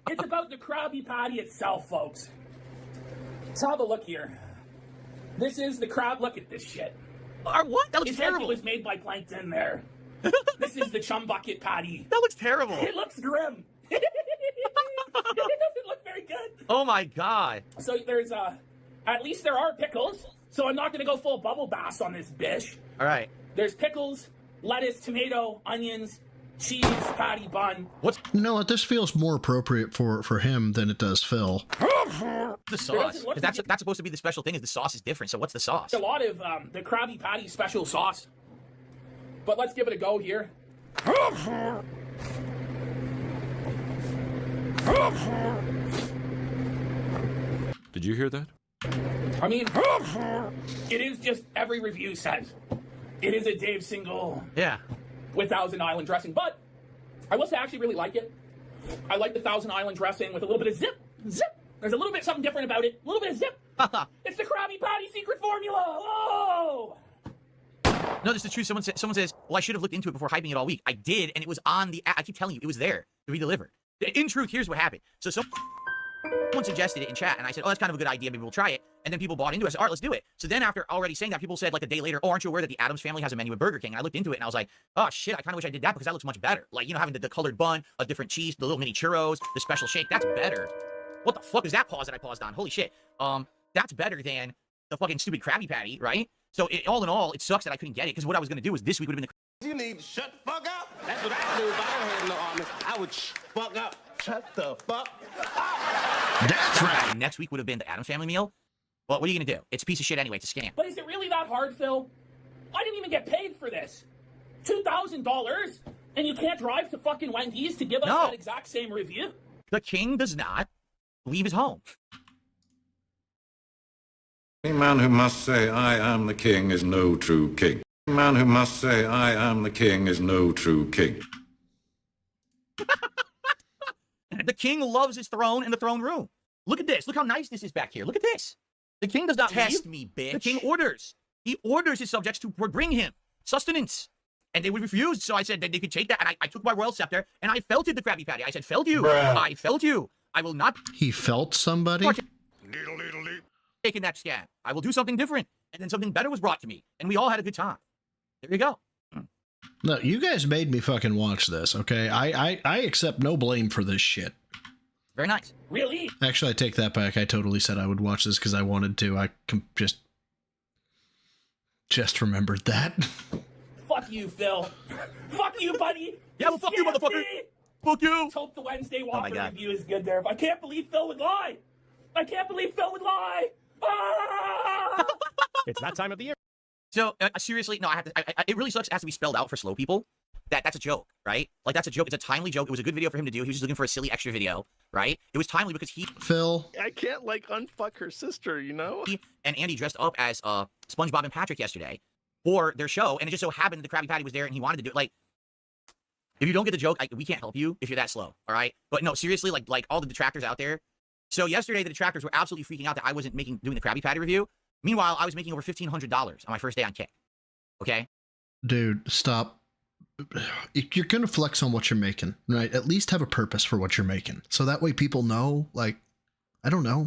It's about the Krabby Patty itself, folks. Let's have a look here. This is the crab. Look at this shit. What? That looks it's terrible. Like it was made by plankton there. This is the chum bucket patty. That looks terrible. It looks grim. It doesn't look very good. Oh my god. So there's at least there are pickles. So I'm not gonna go full bubble bath on this bish. All right. There's pickles, lettuce, tomato, onions, cheese, patty, bun. What's You know what? This feels more appropriate for him than it does Phil. the sauce? 'Cause that's supposed to be the special thing. Is the sauce is different? So what's the sauce? A lot of the Krabby Patty special sauce. But let's give it a go here. Did you hear that? I mean, it is just every review says. It is a Dave single. Yeah. With Thousand Island dressing. But I will say I actually really like it. I like the Thousand Island dressing with a little bit of zip. There's a little bit something different about it. A little bit of zip. It's the Krabby Patty secret formula. Oh! No, this is true. Someone says, well, I should have looked into it before hyping it all week. I did, and it was on the app. I keep telling you, it was there to be delivered. In truth, here's what happened. So someone suggested it in chat, and I said, oh, that's kind of a good idea. Maybe we'll try it. And then people bought into it. I said, all right, let's do it. So then after already saying that, people said like a day later, oh, aren't you aware that the Addams Family has a menu at Burger King? And I looked into it, and I was like, oh, shit, I kind of wish I did that because that looks much better. Like, you know, having the colored bun, a different cheese, the little mini churros, the special shake, that's better. What the fuck is that pause that I paused on? Holy shit. That's better than the fucking stupid Krabby Patty, right? So all in all, it sucks that I couldn't get it because what I was going to do is this week would have been the... You need to shut the fuck up. That's what I do if I don't have no army. I would fuck up. Shut the fuck up. That's right. Next week would have been the Addams Family meal. But what are you going to do? It's a piece of shit anyway. It's a scam. But is it really that hard, Phil? I didn't even get paid for this. $2,000? And you can't drive to fucking Wendy's to give us that exact same review? The king does not leave his home. Any man who must say, I am the king, is no true king. Any man who must say, I am the king, is no true king. The king loves his throne in the throne room. Look at this. Look how nice this is back here. Look at this. The king does not Test leave. me, bitch. The king orders. He orders his subjects to bring him. sustenance. And they would refuse, so I said that they could take that, and I took my royal scepter, and I felted the Krabby Patty. I said, felled you. Bruh. I felt you. I will not... He felt somebody? Taking that scam. I will do something different. And then something better was brought to me, and we all had a good time. There you go. No, you guys made me fucking watch this, okay? I accept no blame for this shit. Very nice. Really? Actually, I take that back. I totally said I would watch this because I wanted to. I just remembered that. Fuck you, Phil. Fuck you, buddy. Yeah, well, fuck you, motherfucker. Fuck you. Let's hope the Wednesday Oh my Whopper God. review is good there. I can't believe Phil would lie. I can't believe Phil would lie. Ah! It's that time of the year. So, seriously, no, I have to... it really sucks. It has to be spelled out for slow people. That's a joke, right? Like, that's a joke. It's a timely joke. It was a good video for him to do. He was just looking for a silly extra video, right? It was timely because he... Phil. I can't, like, unfuck her sister, you know? He and Andy dressed up as SpongeBob and Patrick yesterday for their show, and it just so happened that the Krabby Patty was there, and he wanted to do it. Like, if you don't get the joke, we can't help you if you're that slow, all right? But no, seriously, like all the detractors out there. So yesterday, the detractors were absolutely freaking out that I wasn't doing the Krabby Patty review. Meanwhile, I was making over $1,500 on my first day on Kick. Okay? Dude, stop. You're going to flex on what you're making, right? At least have a purpose for what you're making. So that way people know, like, I don't know,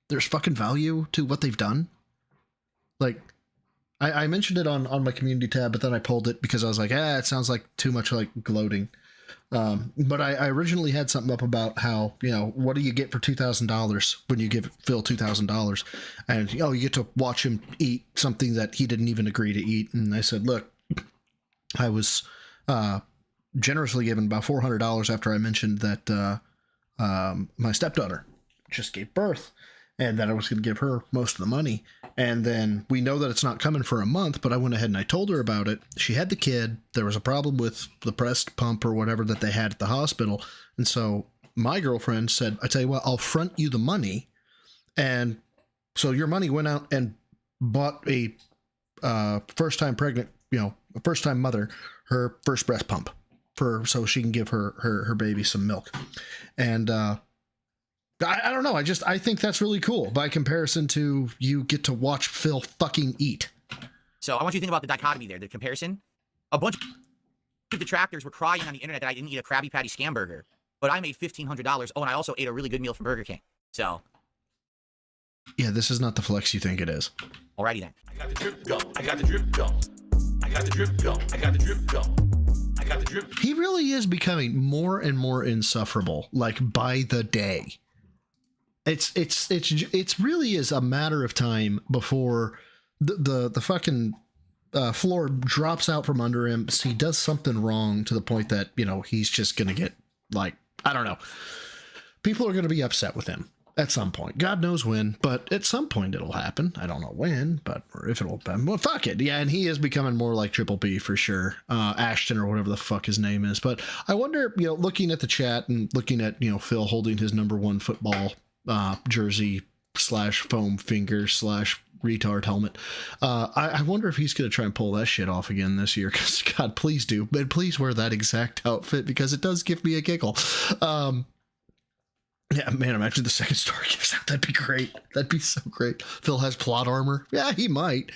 there's fucking value to what they've done. Like, I mentioned it on my community tab, but then I pulled it because I was like, it sounds like too much like gloating. But I originally had something up about how, you know, what do you get for $2,000 when you give Phil $2,000? And, you get to watch him eat something that he didn't even agree to eat. And I said, look, I was generously given about $400 after I mentioned that my stepdaughter just gave birth and that I was going to give her most of the money. And then we know that it's not coming for a month, but I went ahead and I told her about it. She had the kid. There was a problem with the breast pump or whatever that they had at the hospital. And so my girlfriend said, I tell you what, I'll front you the money. And so your money went out and bought a first-time pregnant, a first-time mother, her first breast pump so she can give her baby some milk. And I don't know. I think that's really cool by comparison to you get to watch Phil fucking eat. So I want you to think about the dichotomy there, the comparison. A bunch of detractors were crying on the internet that I didn't eat a Krabby Patty scam burger, but I made $1,500. Oh, and I also ate a really good meal from Burger King. So. Yeah, this is not the flex you think it is. Alrighty then. I got the drip go. I got the drip go. I got the drip go. I got the drip go. I got the drip. He really is becoming more and more insufferable, like by the day. It's really is a matter of time before the fucking floor drops out from under him. So he does something wrong to the point that, he's just going to get like, I don't know. People are going to be upset with him at some point. God knows when, but at some point it'll happen. I don't know when, or if it'll happen. Well, fuck it. Yeah. And he is becoming more like Triple P for sure. Ashton or whatever the fuck his name is. But I wonder, looking at the chat and looking at, Phil holding his #1 football jersey / foam finger / retard helmet. I wonder if he's going to try and pull that shit off again this year. Because God, please do. But please wear that exact outfit because it does give me a giggle. Yeah, man, imagine the second story gives out. That'd be great. That'd be so great. Phil has plot armor. Yeah, he might.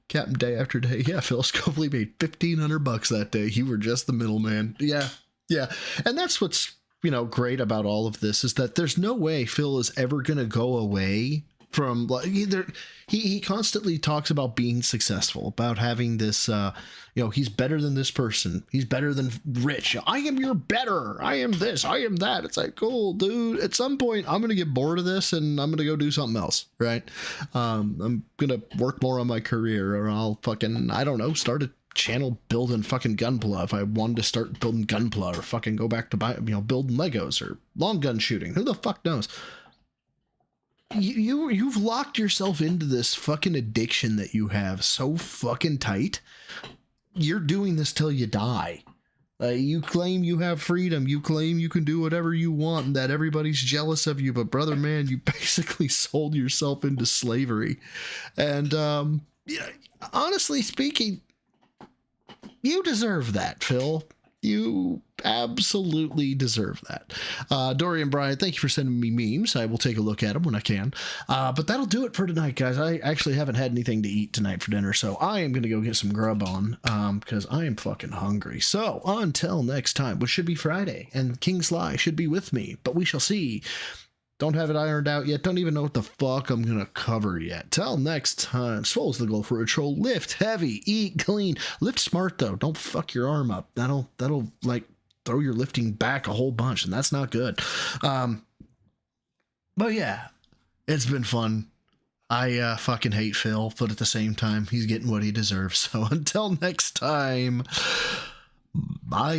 Captain Day After Day. Yeah, Phil Scopely made $1,500 that day. You were just the middleman. Yeah. And that's what's great about all of this is that there's no way Phil is ever going to go away from like either. He constantly talks about being successful, about having this, he's better than this person. He's better than Rich. I am your better. I am this. I am that. It's like, cool, dude. At some point, I'm going to get bored of this and I'm going to go do something else. Right. I'm going to work more on my career or I'll fucking, I don't know, start a channel building fucking Gunpla if I wanted to start building Gunpla or fucking go back to building Legos or long gun shooting. Who the fuck knows? You've locked yourself into this fucking addiction that you have so fucking tight. You're doing this till you die. You claim you have freedom. You claim you can do whatever you want and that everybody's jealous of you. But brother, man, you basically sold yourself into slavery. And honestly speaking, you deserve that, Phil. You absolutely deserve that. Dory and Brian, thank you for sending me memes. I will take a look at them when I can. But that'll do it for tonight, guys. I actually haven't had anything to eat tonight for dinner, so I am going to go get some grub on because I am fucking hungry. So until next time, which should be Friday, and King Sly should be with me, but we shall see. Don't have it ironed out yet. Don't even know what the fuck I'm going to cover yet. Till next time, Swole's the goal for a troll. Lift heavy, eat clean. Lift smart, though. Don't fuck your arm up. That'll like, throw your lifting back a whole bunch, and that's not good. But yeah, it's been fun. I fucking hate Phil, but at the same time, he's getting what he deserves. So until next time, bye.